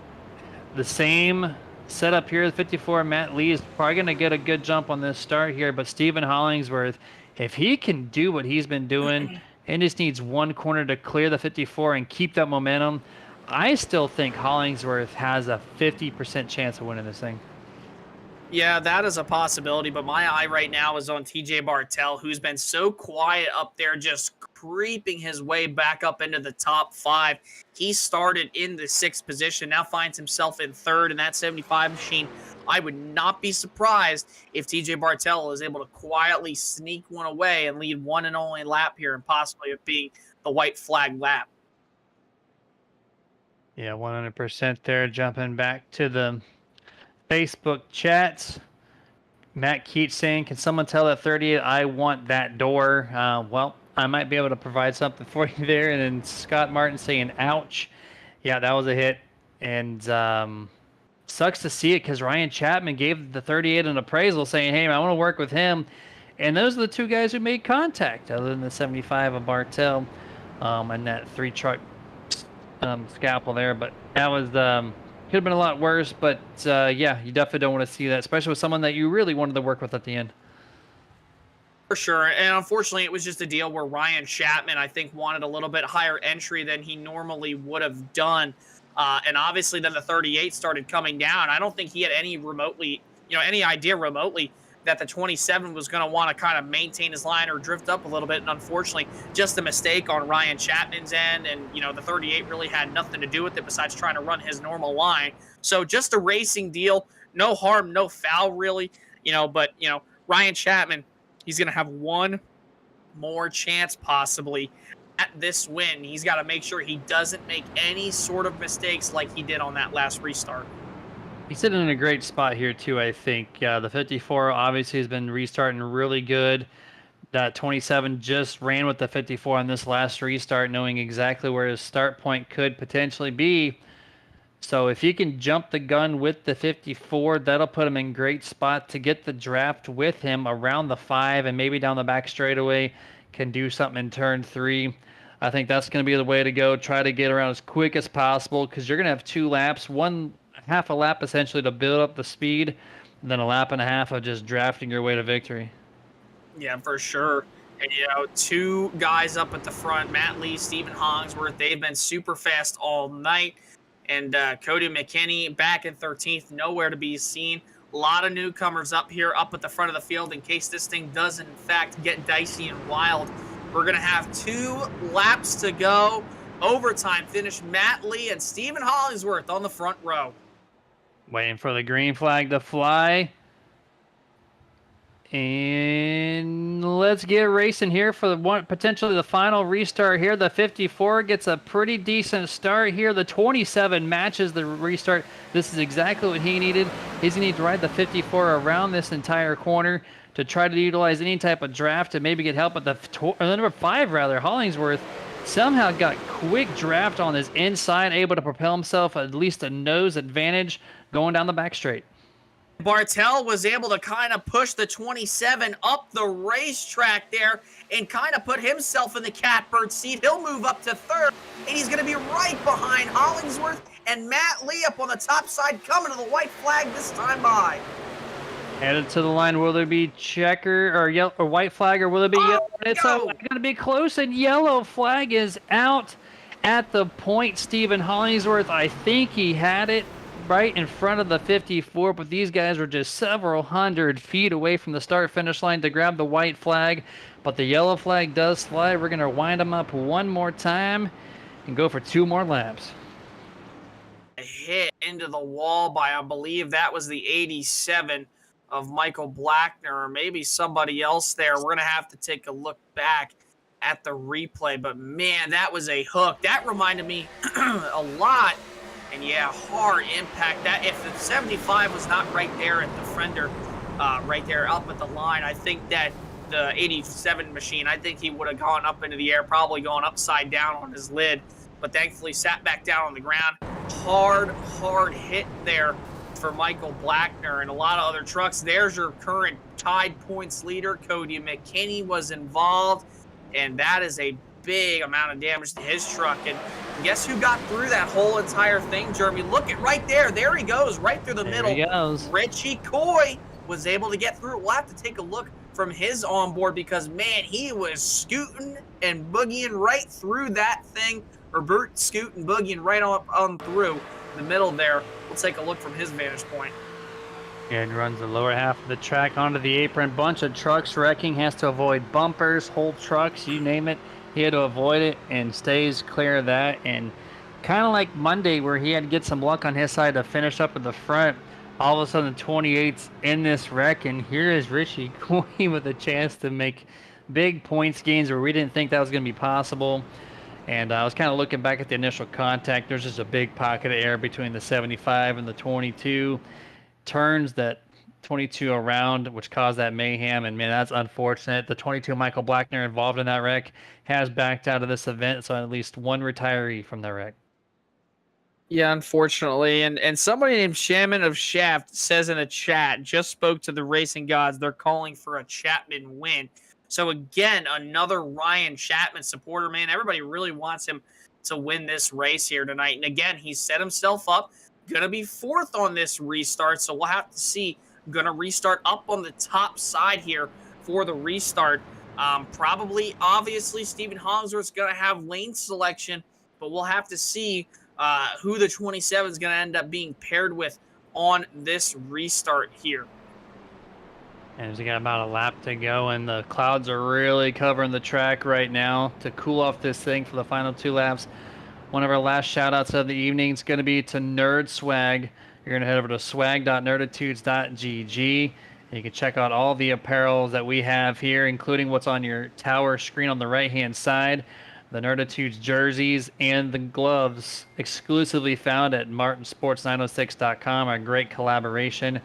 the same setup here at 54. Matt Lee is probably going to get a good jump on this start here. But Stephen Hollingsworth, if he can do what he's been doing, and just needs 1 corner to clear the 54 and keep that momentum, I still think Hollingsworth has a 50% chance of winning this thing. Yeah, that is a possibility, but my eye right now is on TJ Bartell, who's been so quiet up there, just creeping his way back up into the top 5. He started in the 6th position, now finds himself in 3rd in that 75 machine. I would not be surprised if TJ Bartell is able to quietly sneak one away and lead one and only lap here, and possibly it being the white flag lap. Yeah, 100% there. Jumping back to the Facebook chats. Matt Keats saying, can someone tell that 38 I want that door? Well, I might be able to provide something for you there. And then Scott Martin saying, ouch. Yeah, that was a hit. And sucks to see it because Ryan Chapman gave the 38 an appraisal saying, hey, I want to work with him. And those are the 2 guys who made contact, other than the 75 of Bartell and that 3 truck scalpel there. But that was could have been a lot worse. But yeah, you definitely don't want to see that, especially with someone that you really wanted to work with at the end. For sure. And unfortunately, it was just a deal where Ryan Chapman, I think, wanted a little bit higher entry than he normally would have done. And obviously, then the 38 started coming down. I don't think he had any idea remotely that the 27 was going to want to kind of maintain his line or drift up a little bit. And unfortunately, just a mistake on Ryan Chapman's end. And, the 38 really had nothing to do with it besides trying to run his normal line. So just a racing deal. No harm, no foul, really. But Ryan Chapman, he's going to have one more chance possibly at this win. He's got to make sure he doesn't make any sort of mistakes like he did on that last restart. He's sitting in a great spot here, too, I think. The 54 obviously has been restarting really good. That 27 just ran with the 54 on this last restart, knowing exactly where his start point could potentially be. So if he can jump the gun with the 54, that'll put him in great spot to get the draft with him around the 5 and maybe down the back straightaway. Can do something in turn 3. I think that's going to be the way to go. Try to get around as quick as possible because you're going to have 2 laps, half a lap essentially to build up the speed, and then a lap and a half of just drafting your way to victory. Yeah, for sure. And, 2 guys up at the front, Matt Lee, Stephen Hollingsworth, they've been super fast all night. And Cody McKinney back in 13th, nowhere to be seen. A lot of newcomers up here, up at the front of the field in case this thing does, in fact, get dicey and wild. We're going to have 2 laps to go. Overtime finish, Matt Lee and Stephen Hollingsworth on the front row. Waiting for the green flag to fly. And let's get racing here for potentially the final restart here. The 54 gets a pretty decent start here. The 27 matches the restart. This is exactly what he needed. He's going to need to ride the 54 around this entire corner to try to utilize any type of draft to maybe get help. But the number 5, Hollingsworth, somehow got quick draft on his inside, able to propel himself at least a nose advantage going down the back straight. Bartel was able to kind of push the 27 up the racetrack there and kind of put himself in the catbird seat. He'll move up to 3rd, and he's going to be right behind Hollingsworth and Matt Lee up on the top side, coming to the white flag this time by. Headed to the line. Will there be checker or yellow or white flag, or will it be yellow? It's going to be close, and yellow flag is out at the point. Stephen Hollingsworth, I think he had it right in front of the 54, but these guys were just several hundred feet away from the start-finish line to grab the white flag, but the yellow flag does fly. We're going to wind them up one more time and go for 2 more laps. A hit into the wall by, I believe that was the 87 of Michael Blackner, or maybe somebody else there. We're going to have to take a look back at the replay, but man, that was a hook. That reminded me a lot. And yeah, hard impact. That if the 75 was not right there at the fender, right there up at the line, I think that the 87 machine, I think he would have gone up into the air, probably going upside down on his lid, but thankfully sat back down on the ground. Hard hit there for Michael Blackner and a lot of other trucks. There's your current tied points leader. Cody McKinney was involved, and that is a big amount of damage to his truck. And guess who got through that whole entire thing, Jeremy? Look at right there. There he goes, right through the middle. He goes. Richie Coy was able to get through it. We'll have to take a look from his onboard because, man, he was scooting and boogieing right through that thing, or scooting, boogieing right on through the middle there. We'll take a look from his vantage point. And runs the lower half of the track onto the apron. Bunch of trucks wrecking, has to avoid bumpers, whole trucks, you name it. He had to avoid it and stays clear of that. And kind of like Monday where he had to get some luck on his side to finish up at the front, all of a sudden 28's in this wreck. And here is Richie Coy with a chance to make big points gains where we didn't think that was going to be possible. And I was kind of looking back at the initial contact. There's just a big pocket of air between the 75 and the 22. Turns that 22 around, which caused that mayhem, and man, that's unfortunate. The 22 Michael Blackner involved in that wreck has backed out of this event, so at least one retiree from that wreck. Yeah, unfortunately, and somebody named Shaman of Shaft says in a chat, just spoke to the racing gods, they're calling for a Chapman win. So again, another Ryan Chapman supporter, man. Everybody really wants him to win this race here tonight, and again, he's set himself up, gonna be 4th on this restart, so we'll have to see. Going to restart up on the top side here for the restart. Probably, obviously, Stephen Hollingsworth's going to have lane selection, but we'll have to see who the 27 is going to end up being paired with on this restart here. And we got about a lap to go, and the clouds are really covering the track right now to cool off this thing for the final 2 laps. One of our last shout-outs of the evening is going to be to Nerd Swag. You're going to head over to swag.nerditudes.gg, and you can check out all the apparel that we have here, including what's on your tower screen on the right-hand side, the Nerditudes jerseys, and the gloves exclusively found at martinsports906.com, a great collaboration.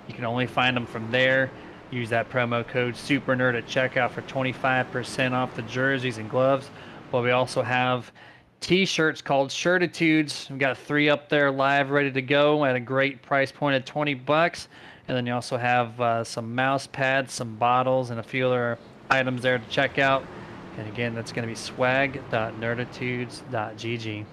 You can only find them from there. Use that promo code SUPERNERD at checkout for 25% off the jerseys and gloves. But we also have t-shirts called Shirtitudes. We've got 3 up there live, ready to go at a great price point at $20. And then you also have some mouse pads, some bottles, and a few other items there to check out. And again, that's going to be swag.nerditudes.gg.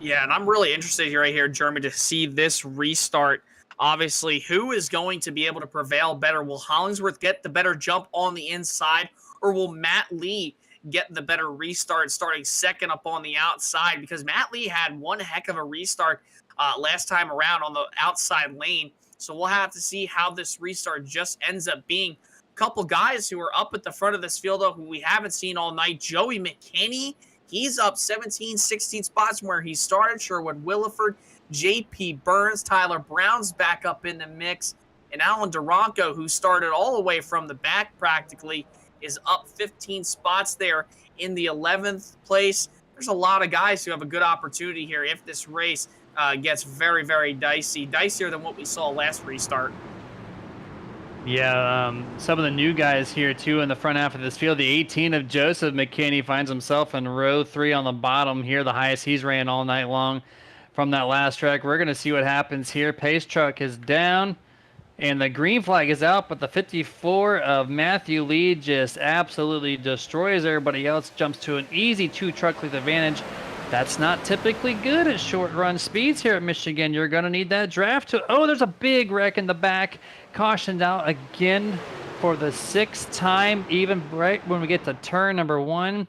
Yeah, and I'm really interested here, right here, Jeremy, to see this restart. Obviously, who is going to be able to prevail better? Will Hollingsworth get the better jump on the inside, or will Matt Lee get the better restart, starting second up on the outside? Because Matt Lee had one heck of a restart last time around on the outside lane. So we'll have to see how this restart just ends up being. A couple guys who are up at the front of this field, though, who we haven't seen all night. Joey McKinney, he's up 17, 16 spots from where he started. Sherwood Williford, JP Burns, Tyler Brown's back up in the mix, and Alan Duranko, who started all the way from the back practically, is up 15 spots there in the 11th place. There's a lot of guys who have a good opportunity here if this race gets very, very dicier than what we saw last restart. Yeah, some of the new guys here, too, in the front half of this field. The 18 of Joseph McKinney finds himself in row 3 on the bottom here, the highest he's ran all night long from that last track. We're going to see what happens here. Pace truck is down, and the green flag is out, but the 54 of Matthew Lee just absolutely destroys everybody else, jumps to an easy 2-truck length advantage. That's not typically good at short run speeds here at Michigan. You're going to need that draft to... Oh, there's a big wreck in the back. Cautioned out again for the 6th time, even right when we get to turn number 1.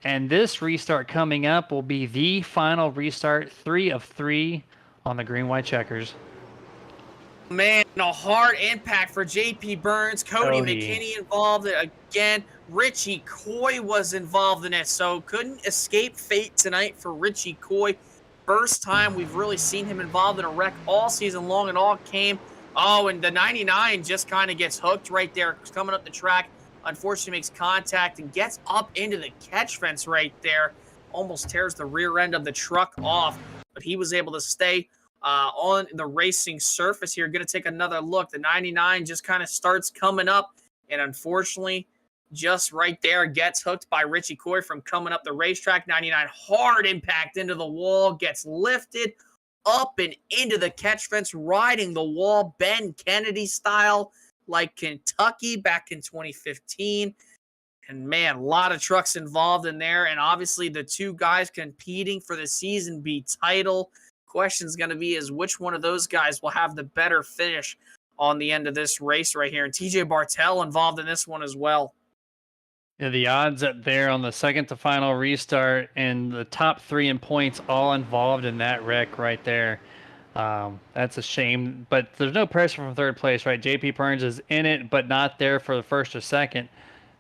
And this restart coming up will be the final restart, 3 of 3 on the green-white checkers. Man, a hard impact for JP Burns. Cody McKinney involved again. Richie Coy was involved in it, so couldn't escape fate tonight for Richie Coy. First time we've really seen him involved in a wreck all season long, and all came. Oh, and the 99 just kind of gets hooked right there, coming up the track. Unfortunately, makes contact and gets up into the catch fence right there. Almost tears the rear end of the truck off, but he was able to stay on the racing surface here. Going to take another look. The 99 just kind of starts coming up, and unfortunately, just right there gets hooked by Richie Coy from coming up the racetrack. 99 hard impact into the wall, gets lifted up and into the catch fence, riding the wall, Ben Kennedy style, like Kentucky back in 2015. And man, a lot of trucks involved in there, and obviously the 2 guys competing for the season B title. Question's going to be is which one of those guys will have the better finish on the end of this race right here. And TJ Bartell involved in this one as well. Yeah, the odds up there on the second to final restart, and the top 3 in points all involved in that wreck right there. That's a shame, but there's no pressure from 3rd place, right? JP Burns is in it, but not there for the 1st or 2nd.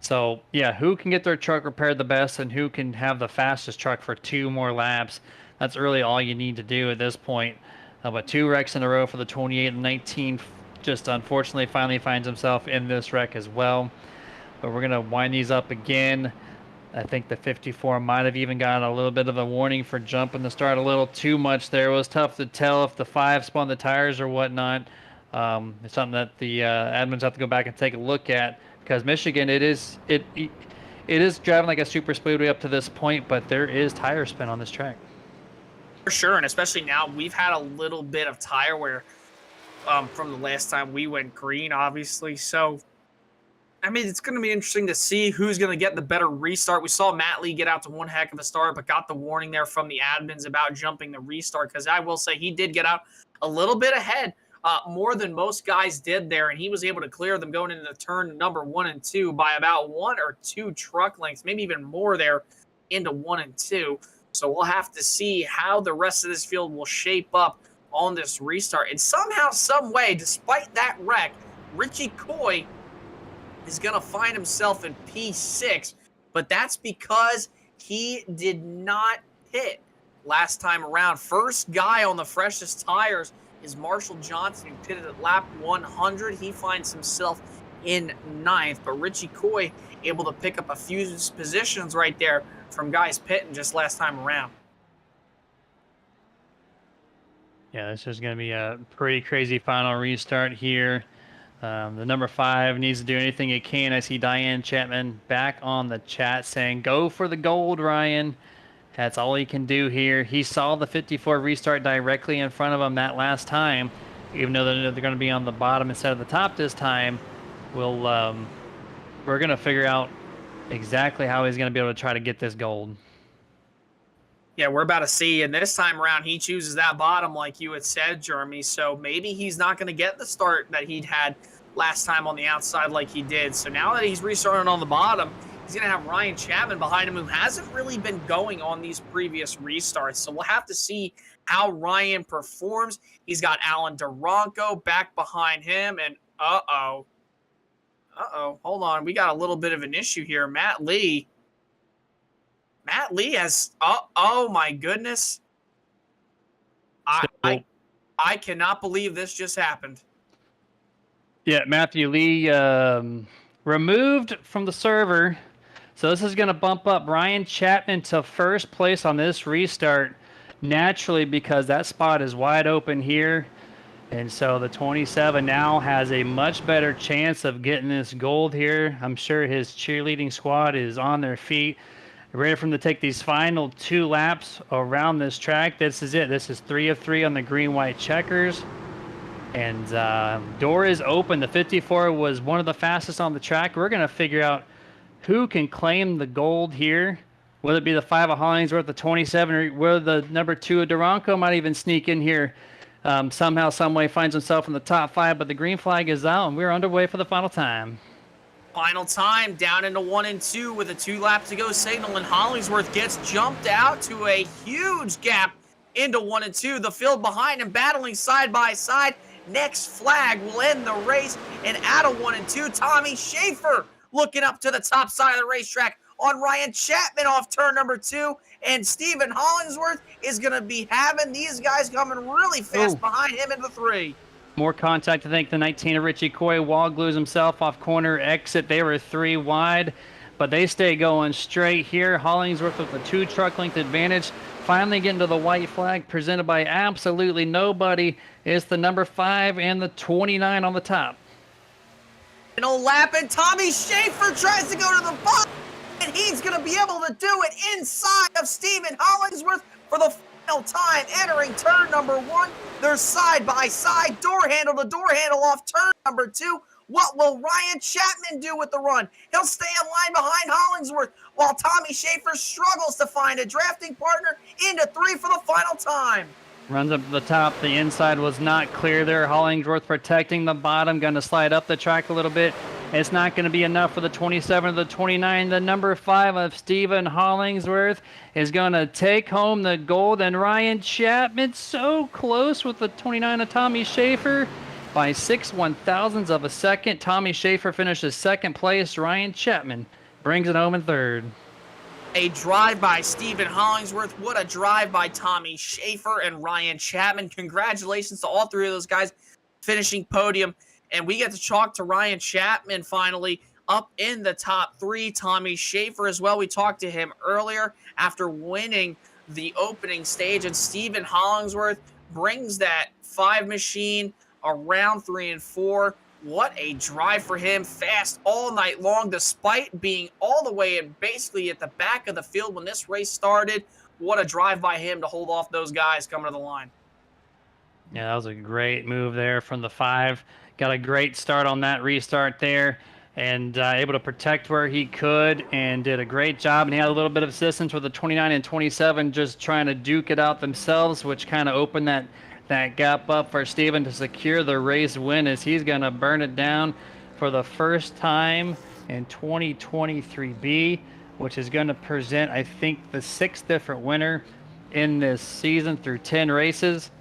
So, yeah, who can get their truck repaired the best and who can have the fastest truck for 2 more laps? That's really all you need to do at this point. But 2 wrecks in a row for the 28 and 19. Just unfortunately finally finds himself in this wreck as well. But we're going to wind these up again. I think the 54 might have even gotten a little bit of a warning for jumping the start a little too much there. It was tough to tell if the 5 spun the tires or whatnot. It's something that the admins have to go back and take a look at, because Michigan, it is driving like a super speedway up to this point, but there is tire spin on this track. For sure, and especially now, we've had a little bit of tire wear from the last time we went green, obviously. So, I mean, it's going to be interesting to see who's going to get the better restart. We saw Matt Lee get out to one heck of a start, but got the warning there from the admins about jumping the restart, because I will say he did get out a little bit ahead more than most guys did there, and he was able to clear them going into turn number 1 and 2 by about 1 or 2 truck lengths, maybe even more there into 1 and 2. So we'll have to see how the rest of this field will shape up on this restart. And somehow, some way, despite that wreck, Richie Coy is going to find himself in P6, but that's because he did not pit last time around. First guy on the freshest tires is Marshall Johnson, who pitted at lap 100. He finds himself in 9th, but Richie Coy able to pick up a few positions right there from guys pitting just last time around. Yeah, this is going to be a pretty crazy final restart here. The number 5 needs to do anything it can. I see Diane Chapman back on the chat saying, go for the gold, Ryan. That's all he can do here. He saw the 54 restart directly in front of him that last time. Even though they're going to be on the bottom instead of the top this time, we're going to figure out exactly how he's going to be able to try to get this gold. Yeah, we're about to see. And this time around, he chooses that bottom like you had said, Jeremy. So maybe he's not going to get the start that he'd had last time on the outside like he did. So now that he's restarting on the bottom, he's going to have Ryan Chapman behind him, who hasn't really been going on these previous restarts. So we'll have to see how Ryan performs. He's got Alan Duranko back behind him. And hold on. We got a little bit of an issue here. Matt Lee has, oh my goodness. I cannot believe this just happened. Yeah, Matthew Lee removed from the server. So this is going to bump up Ryan Chapman to first place on this restart naturally, because that spot is wide open here. And so the 27 now has a much better chance of getting this gold here. I'm sure his cheerleading squad is on their feet, ready for him to take these final 2 laps around this track. This is it. This is 3 of 3 on the green-white checkers. And door is open. The 54 was one of the fastest on the track. We're going to figure out who can claim the gold here, whether it be the 5 of Hollingsworth, the 27, or whether the number 2 of Duranko might even sneak in here. Somehow, some way finds himself in the top 5, but the green flag is out, and we're underway for the final time. Final time down into 1 and 2 with a 2 lap to go signal, and Hollingsworth gets jumped out to a huge gap into 1 and 2. The field behind him battling side by side. Next flag will end the race, and out of 1 and 2, Tommy Schaefer looking up to the top side of the racetrack on Ryan Chapman off turn number 2, and Stephen Hollingsworth is going to be having these guys coming really fast behind him into 3. More contact, I think, the 19 of Richie Coy. Wall glues himself off corner exit. They were 3 wide, but they stay going straight here. Hollingsworth with a 2 truck length advantage. Finally getting to the white flag presented by absolutely nobody. It's the number 5 and the 29 on the top. Final lap, and Tommy Schaefer tries to go to the bottom, and he's going to be able to do it inside of Stephen Hollingsworth for the final time, entering turn number 1. They're side by side, door handle to door handle off turn number 2. What will Ryan Chapman do with the run? He'll stay in line behind Hollingsworth, while Tommy Schaefer struggles to find a drafting partner into 3 for the final time. Runs up to the top. The inside was not clear there. Hollingsworth protecting the bottom. Going to slide up the track a little bit. It's not going to be enough for the 27 or the 29. The number 5 of Stephen Hollingsworth is going to take home the gold. And Ryan Chapman so close with the 29 of Tommy Schaefer by 6 1/1000ths of a second. Tommy Schaefer finishes 2nd place. Ryan Chapman brings it home in 3rd. A drive by Stephen Hollingsworth. What a drive by Tommy Schaefer and Ryan Chapman. Congratulations to all 3 of those guys finishing podium. And we get to talk to Ryan Chapman finally up in the top 3. Tommy Schaefer as well. We talked to him earlier after winning the opening stage. And Stephen Hollingsworth brings that 5 machine around 3 and 4. What a drive for him. Fast all night long, despite being all the way in basically at the back of the field when this race started. What a drive by him to hold off those guys coming to the line. Yeah, that was a great move there from the 5. Got a great start on that restart there, and able to protect where he could, and did a great job. And he had a little bit of assistance with the 29 and 27 just trying to duke it out themselves, which kind of opened that that gap up for Steven to secure the race win as he's going to burn it down for the first time in 2023B, which is going to present, I think, the 6th different winner in this season through 10 races.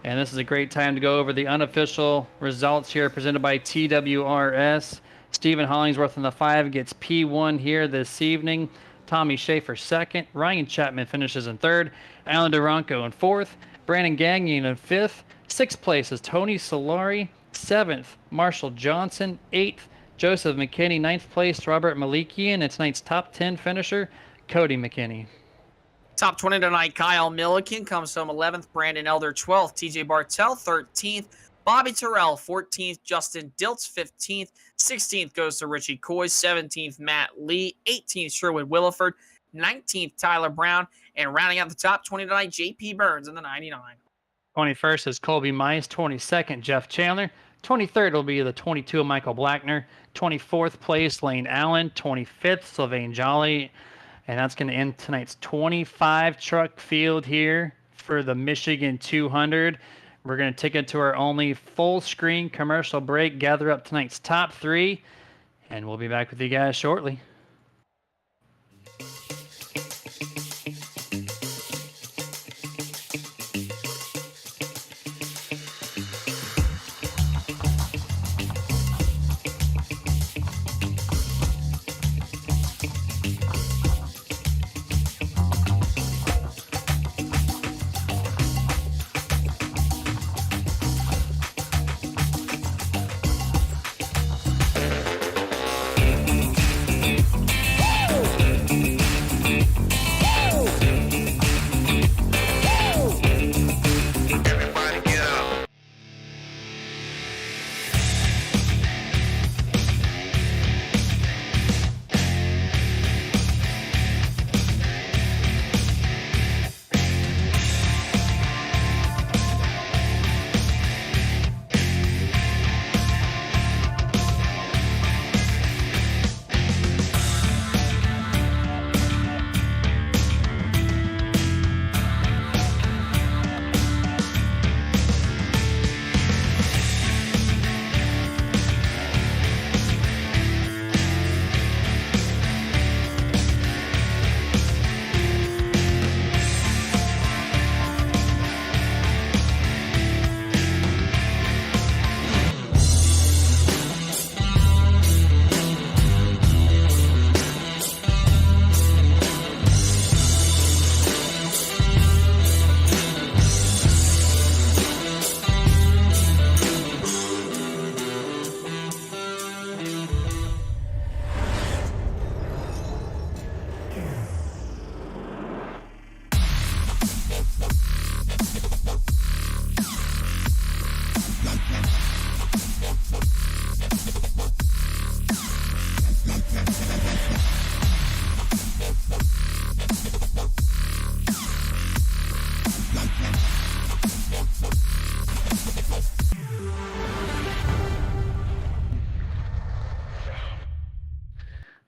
And this is a great time to go over the unofficial results here presented by TWRS. Stephen Hollingsworth in the 5 gets P1 here this evening. Tommy Schaefer 2nd. Ryan Chapman finishes in 3rd. Alan Duranco in 4th. Brandon Gagnon in 5th. 6th place is Tony Solari. 7th, Marshall Johnson. 8th, Joseph McKinney. 9th place, Robert Malikian. And tonight's top 10 finisher, Cody McKinney. Top 20 tonight, Kyle Milliken comes home 11th, Brandon Elder 12th, TJ Bartell 13th, Bobby Terrell 14th, Justin Diltz 15th, 16th goes to Richie Coy, 17th, Matt Lee, 18th, Sherwood Williford, 19th, Tyler Brown, and rounding out the top 20 tonight, JP Burns in the 99. 21st is Colby Mice, 22nd, Jeff Chandler. 23rd will be the 22, Michael Blackner. 24th place, Lane Allen. 25th, Sylvain Jolly. And that's going to end tonight's 25 truck field here for the Michigan 200. We're going to take it to our only full screen commercial break, gather up tonight's top 3, and we'll be back with you guys shortly.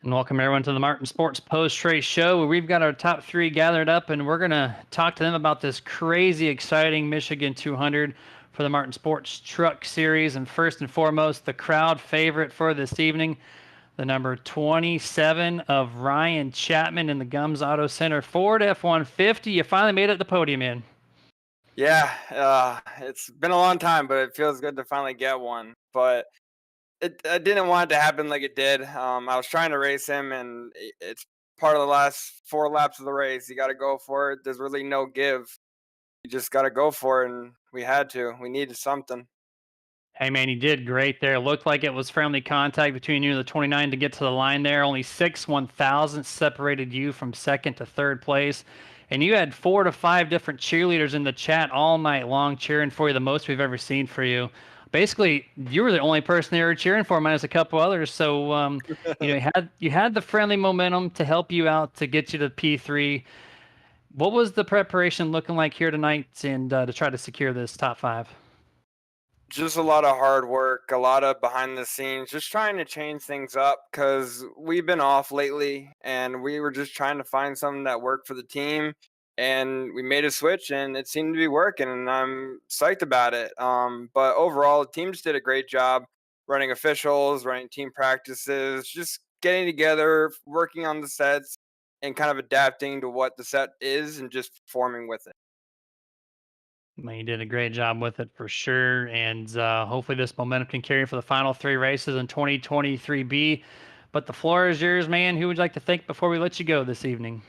And welcome everyone to the Martin Sports Post-Race Show, where we've got our top 3 gathered up, and we're going to talk to them about this crazy, exciting Michigan 200 for the Martin Sports Truck Series. And first and foremost, the crowd favorite for this evening, the number 27 of Ryan Chapman in the Gums Auto Center Ford F-150. You finally made it to the podium, man. Yeah, it's been a long time, but it feels good to finally get one. But I didn't want it to happen like it did. I was trying to race him, and it's part of the last 4 laps of the race. You got to go for it. There's really no give. You just got to go for it, and we had to. We needed something. Hey, man, you did great there. Looked like it was friendly contact between you and the 29 to get to the line there. Only 6 1/1000ths separated you from 2nd to 3rd place. And you had 4 to 5 different cheerleaders in the chat all night long cheering for you, the most we've ever seen for you. Basically, you were the only person they were cheering for, minus a couple others. So, you had the friendly momentum to help you out to get you to P3. What was the preparation looking like here tonight and to try to secure this top 5? Just a lot of hard work, a lot of behind the scenes, just trying to change things up because we've been off lately, and we were just trying to find something that worked for the team. and we made a switch, and it seemed to be working, and I'm psyched about it. But overall, the team just did a great job running officials, running team practices, just getting together, working on the sets, and kind of adapting to what the set is and just performing with it. Well, you did a great job with it for sure, and hopefully this momentum can carry for the final three races in 2023B. But the floor is yours, man. Who would you like to thank before we let you go this evening?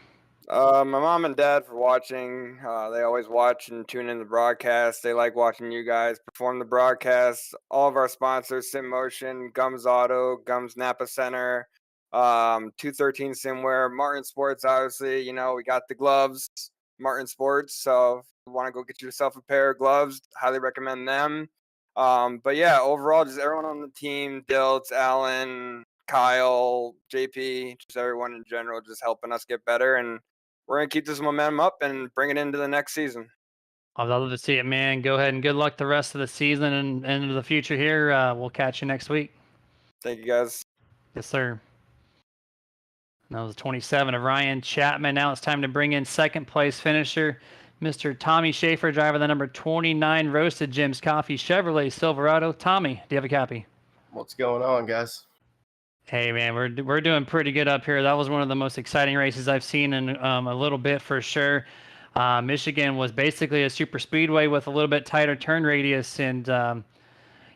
My mom and dad for watching. They always watch and tune in the broadcast. They like watching you guys perform the broadcast. All of our sponsors, Sim Motion, Gums Auto, Gums Napa Center, 213 Simwear, Martin Sports, obviously. You know, we got the gloves, Martin Sports. So if you want to go get yourself a pair of gloves, highly recommend them. But yeah, overall, just everyone on the team, Dilts, Alan, Kyle, JP, just everyone in general, just helping us get better. And we're going to keep this momentum up and bring it into the next season. I'd love to see it, man. Go ahead and good luck the rest of the season and into the future here. We'll catch you next week. Thank you, guys. Yes, sir. That was 27 of Ryan Chapman. Now it's time to bring in second place finisher, Mr. Tommy Schaefer, driver the number 29 Roasted Jim's Coffee Chevrolet Silverado. Tommy, do you have a copy? What's going on, guys? Hey, man, we're doing pretty good up here. That was one of the most exciting races I've seen in a little bit for sure. Michigan was basically a super speedway with a little bit tighter turn radius, and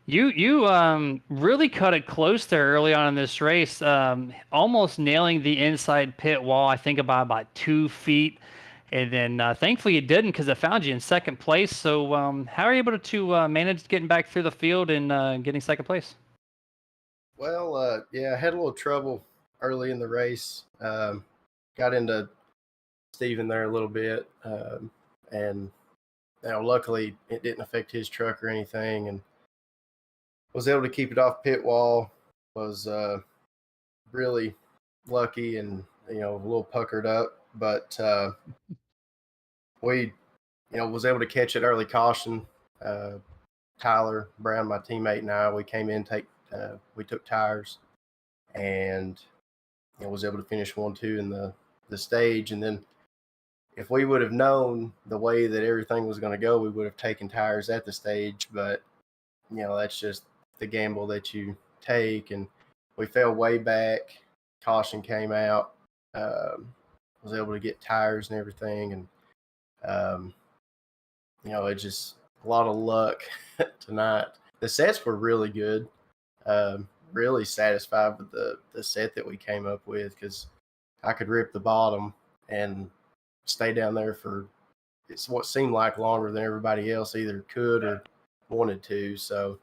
you really cut it close there early on in this race, almost nailing the inside pit wall. I think about 2 feet, and then thankfully you didn't because it found you in second place. So how are you able to manage getting back through the field and getting second place? Well, yeah, I had a little trouble early in the race. Got into Steven there a little bit, and luckily it didn't affect his truck or anything, and was able to keep it off pit wall. Was really lucky, and a little puckered up, but we was able to catch it early caution. Tyler Brown, my teammate, and I, we came in, we took tires, and was able to finish 1-2 in the stage. And then if we would have known the way that everything was going to go, we would have taken tires at the stage. But that's just the gamble that you take. And we fell way back. Caution came out. Was able to get tires and everything, and it just a lot of luck tonight. The sets were really good. Really satisfied with the set that we came up with, because I could rip the bottom and stay down there for it's what seemed like longer than everybody else either could or wanted to. So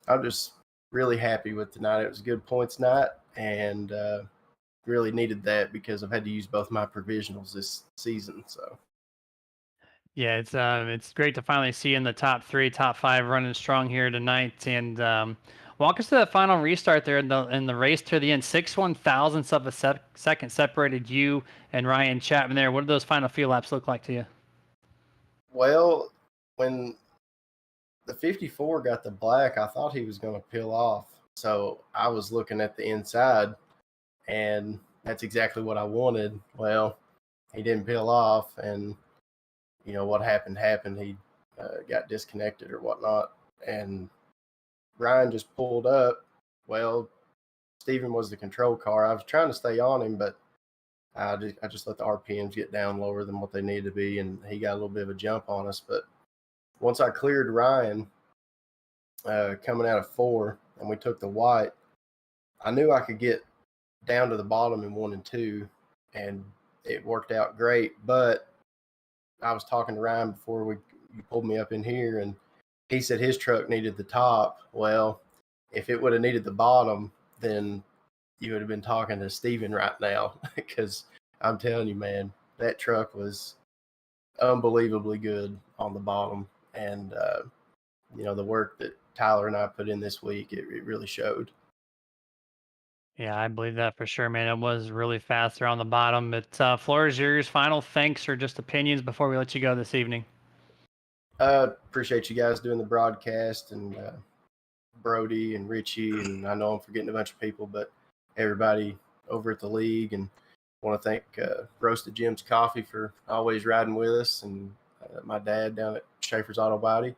I'm just really happy with tonight. It was a good points night, and really needed that because I've had to use both my provisionals this season. So Yeah, it's great to finally see you in the top 3, top 5 running strong here tonight. And walk us to that final restart there in the race to the end. 6/1000ths of a second separated you and Ryan Chapman there. What did those final few laps look like to you? Well, when the 54 got the black, I thought he was going to peel off. So I was looking at the inside, and that's exactly what I wanted. Well, he didn't peel off, and what happened. He got disconnected or whatnot, and Ryan just pulled up. Well, Steven was the control car. I was trying to stay on him, but I just let the RPMs get down lower than what they needed to be, and he got a little bit of a jump on us. But once I cleared Ryan coming out of 4, and we took the white, I knew I could get down to the bottom in 1 and 2, and it worked out great. But I was talking to Ryan before you pulled me up in here, and he said his truck needed the top. Well, if it would have needed the bottom, then you would have been talking to Steven right now, because I'm telling you, man, that truck was unbelievably good on the bottom. And, the work that Tyler and I put in this week, it really showed. Yeah, I believe that for sure, man. It was really fast there on the bottom. But floor is yours. Final thanks or just opinions before we let you go this evening. Appreciate you guys doing the broadcast, and Brody and Richie, and I know I'm forgetting a bunch of people, but everybody over at the league, and want to thank Roasted Jim's Coffee for always riding with us, and my dad down at Schaefer's Auto Body.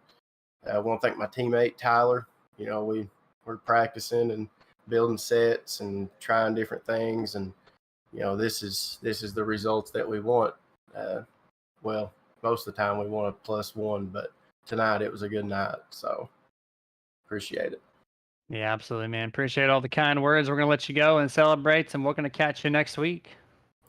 I want to thank my teammate Tyler. You know, we're practicing and building sets and trying different things, and you know, this is the results that we want. Well, most of the time we want a +1, but tonight it was a good night, so appreciate it. Yeah, absolutely, man. Appreciate all the kind words. We're going to let you go and celebrate, and we're going to catch you next week.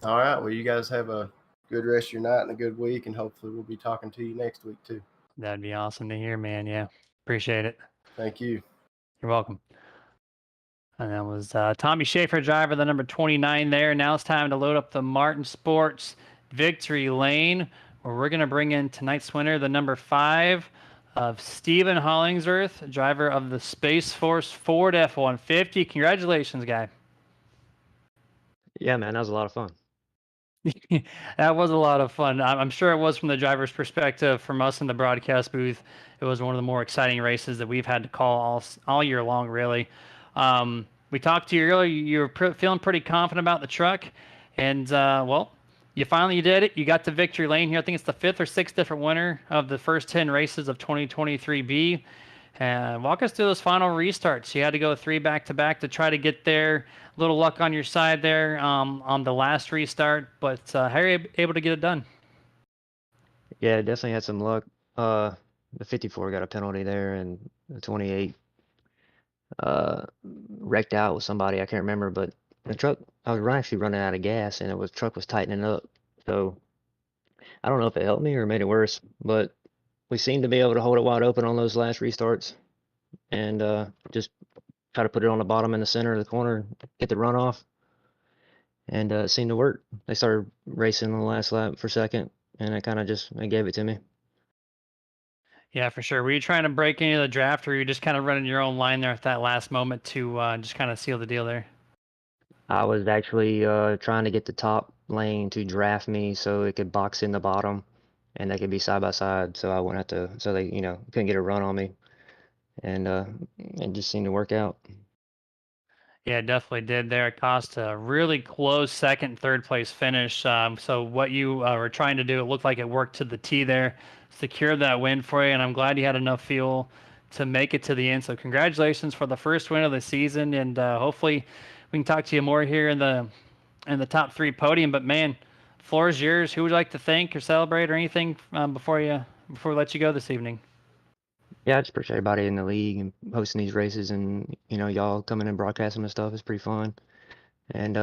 All right. Well, you guys have a good rest of your night and a good week, and hopefully we'll be talking to you next week too. That'd be awesome to hear, man. Yeah, appreciate it. Thank you. You're welcome. And that was Tommy Schaefer, driver, the number 29 there. Now it's time to load up the Martin Sports Victory Lane, where we're going to bring in tonight's winner, the number 5 of Stephen Hollingsworth, driver of the Space Force Ford F-150. Congratulations, guy. Yeah, man, that was a lot of fun. That was a lot of fun. I'm sure it was from the driver's perspective. From us in the broadcast booth, it was one of the more exciting races that we've had to call all year long, really. We talked to you earlier. You were feeling pretty confident about the truck, and well, you finally did it. You got to victory lane here. I think it's the 5th or 6th different winner of the first 10 races of 2023B. Walk us through those final restarts. You had to go 3 back-to-back to try to get there. A little luck on your side there on the last restart, but how are you able to get it done? Yeah, definitely had some luck. The 54 got a penalty there, and the 28 wrecked out with somebody. I can't remember, but the truck, I was actually running out of gas, and the truck was tightening up. So I don't know if it helped me or made it worse, but we seemed to be able to hold it wide open on those last restarts, and just try to put it on the bottom in the center of the corner, get the runoff, and it seemed to work. They started racing on the last lap for second, and they gave it to me. Yeah, for sure. Were you trying to break any of the draft, or were you just kind of running your own line there at that last moment to just kind of seal the deal there? I was actually trying to get the top lane to draft me so it could box in the bottom, and they could be side by side, so I wouldn't have to, so they, couldn't get a run on me, and it just seemed to work out. Yeah, it definitely did there. It cost a really close second, third place finish. So what you were trying to do, it looked like it worked to the T there, secured that win for you, and I'm glad you had enough fuel to make it to the end. So congratulations for the first win of the season, and hopefully we can talk to you more here in the top 3 podium. But man, floor is yours. Who would you like to thank or celebrate or anything before we let you go this evening? Yeah, I just appreciate everybody in the league and hosting these races, and y'all coming and broadcasting and stuff is pretty fun. And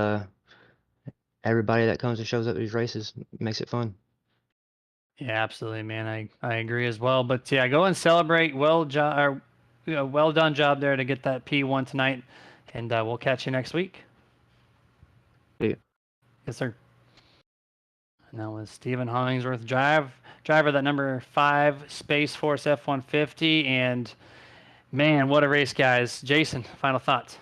everybody that comes and shows up at these races makes it fun. Yeah, absolutely, man. I agree as well. But yeah, go and celebrate. Well done job there to get that P1 tonight, and we'll catch you next week. See ya. Yes, sir. And that was Stephen Hollingsworth, driver that number 5 Space Force F-150, and man, what a race, guys. Jason, final thoughts.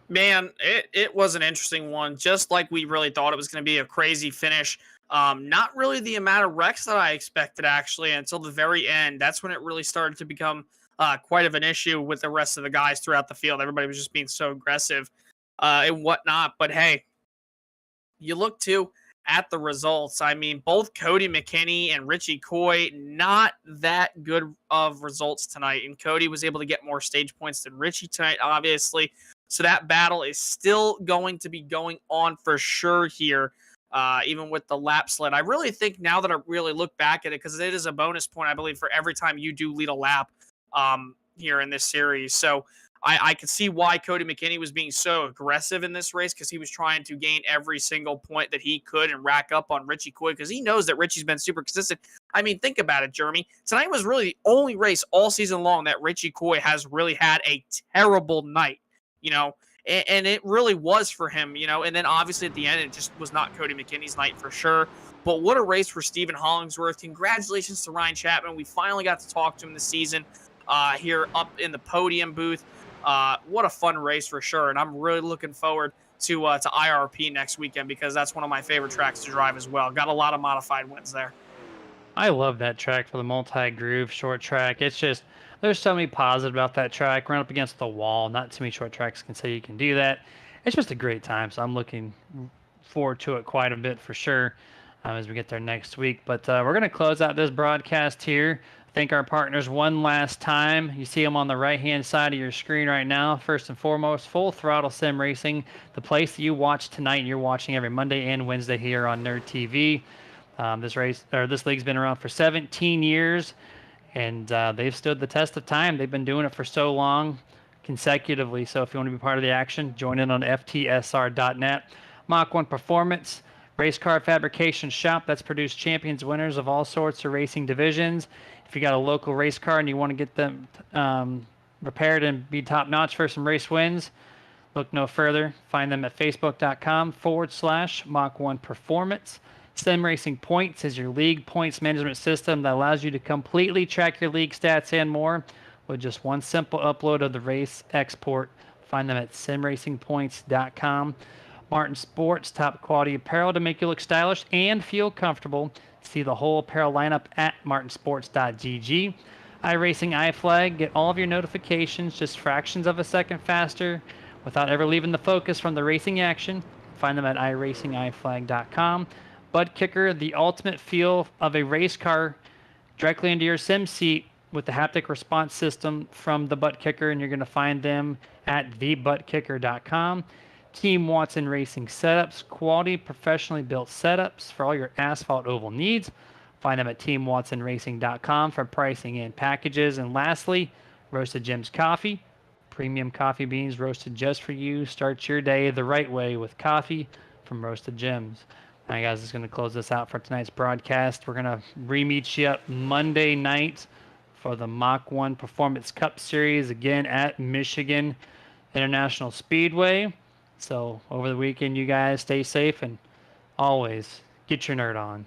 Man, it was an interesting one. Just like we really thought it was going to be a crazy finish. Not really the amount of wrecks that I expected, actually, until the very end. That's when it really started to become quite of an issue with the rest of the guys throughout the field. Everybody was just being so aggressive and whatnot. But hey, you look too at the results. I mean, both Cody McKinney and Richie Coy, not that good of results tonight. And Cody was able to get more stage points than Richie tonight, obviously. So that battle is still going to be going on for sure here, even with the lap sled. I really think now that I really look back at it, because it is a bonus point, I believe, for every time you do lead a lap here in this series. So I could see why Cody McKinney was being so aggressive in this race, because he was trying to gain every single point that he could and rack up on Richie Coy, because he knows that Richie's been super consistent. I mean, think about it, Jeremy. Tonight was really the only race all season long that Richie Coy has really had a terrible night, and it really was for him, and then obviously at the end, it just was not Cody McKinney's night for sure. But what a race for Stephen Hollingsworth. Congratulations to Ryan Chapman. We finally got to talk to him this season here up in the podium booth. What a fun race for sure, and I'm really looking forward to IRP next weekend, because that's one of my favorite tracks to drive as well. Got a lot of modified wins there. I love that track for the multi-groove short track. It's just, there's so many positives about that track. Run up against the wall. Not too many short tracks can say you can do that. It's just a great time, so I'm looking forward to it quite a bit for sure as we get there next week. But we're going to close out this broadcast here. Thank our partners one last time. You see them on the right-hand side of your screen right now. First and foremost, Full Throttle Sim Racing, the place that you watch tonight and you're watching every Monday and Wednesday here on Nerd TV. This league's been around for 17 years, and they've stood the test of time. They've been doing it for so long consecutively. So if you want to be part of the action, join in on FTSR.net. Mach 1 Performance, race car fabrication shop that's produced champions, winners of all sorts of racing divisions. If you got a local race car and you want to get them repaired and be top notch for some race wins, look no further. Find them at facebook.com/Mach 1 Performance. Sim Racing Points is your league points management system that allows you to completely track your league stats and more with just one simple upload of the race export. Find them at simracingpoints.com. Martin Sports, top quality apparel to make you look stylish and feel comfortable. See the whole apparel lineup at martinsports.gg. iRacing iFlag, get all of your notifications just fractions of a second faster without ever leaving the focus from the racing action. Find them at iRacingIFlag.com. Bud Kicker, the ultimate feel of a race car directly into your sim seat with the haptic response system from the Butt Kicker, and you're going to find them at thebuttkicker.com. Team Watson Racing Setups, quality, professionally built setups for all your asphalt oval needs. Find them at teamwatsonracing.com for pricing and packages. And lastly, Roasted Gems Coffee, premium coffee beans roasted just for you. Start your day the right way with coffee from Roasted Gems. All right, guys, this is going to close this out for tonight's broadcast. We're going to re-meet you up Monday night for the Mach 1 Performance Cup Series, again at Michigan International Speedway. So over the weekend, you guys stay safe and always get your nerd on.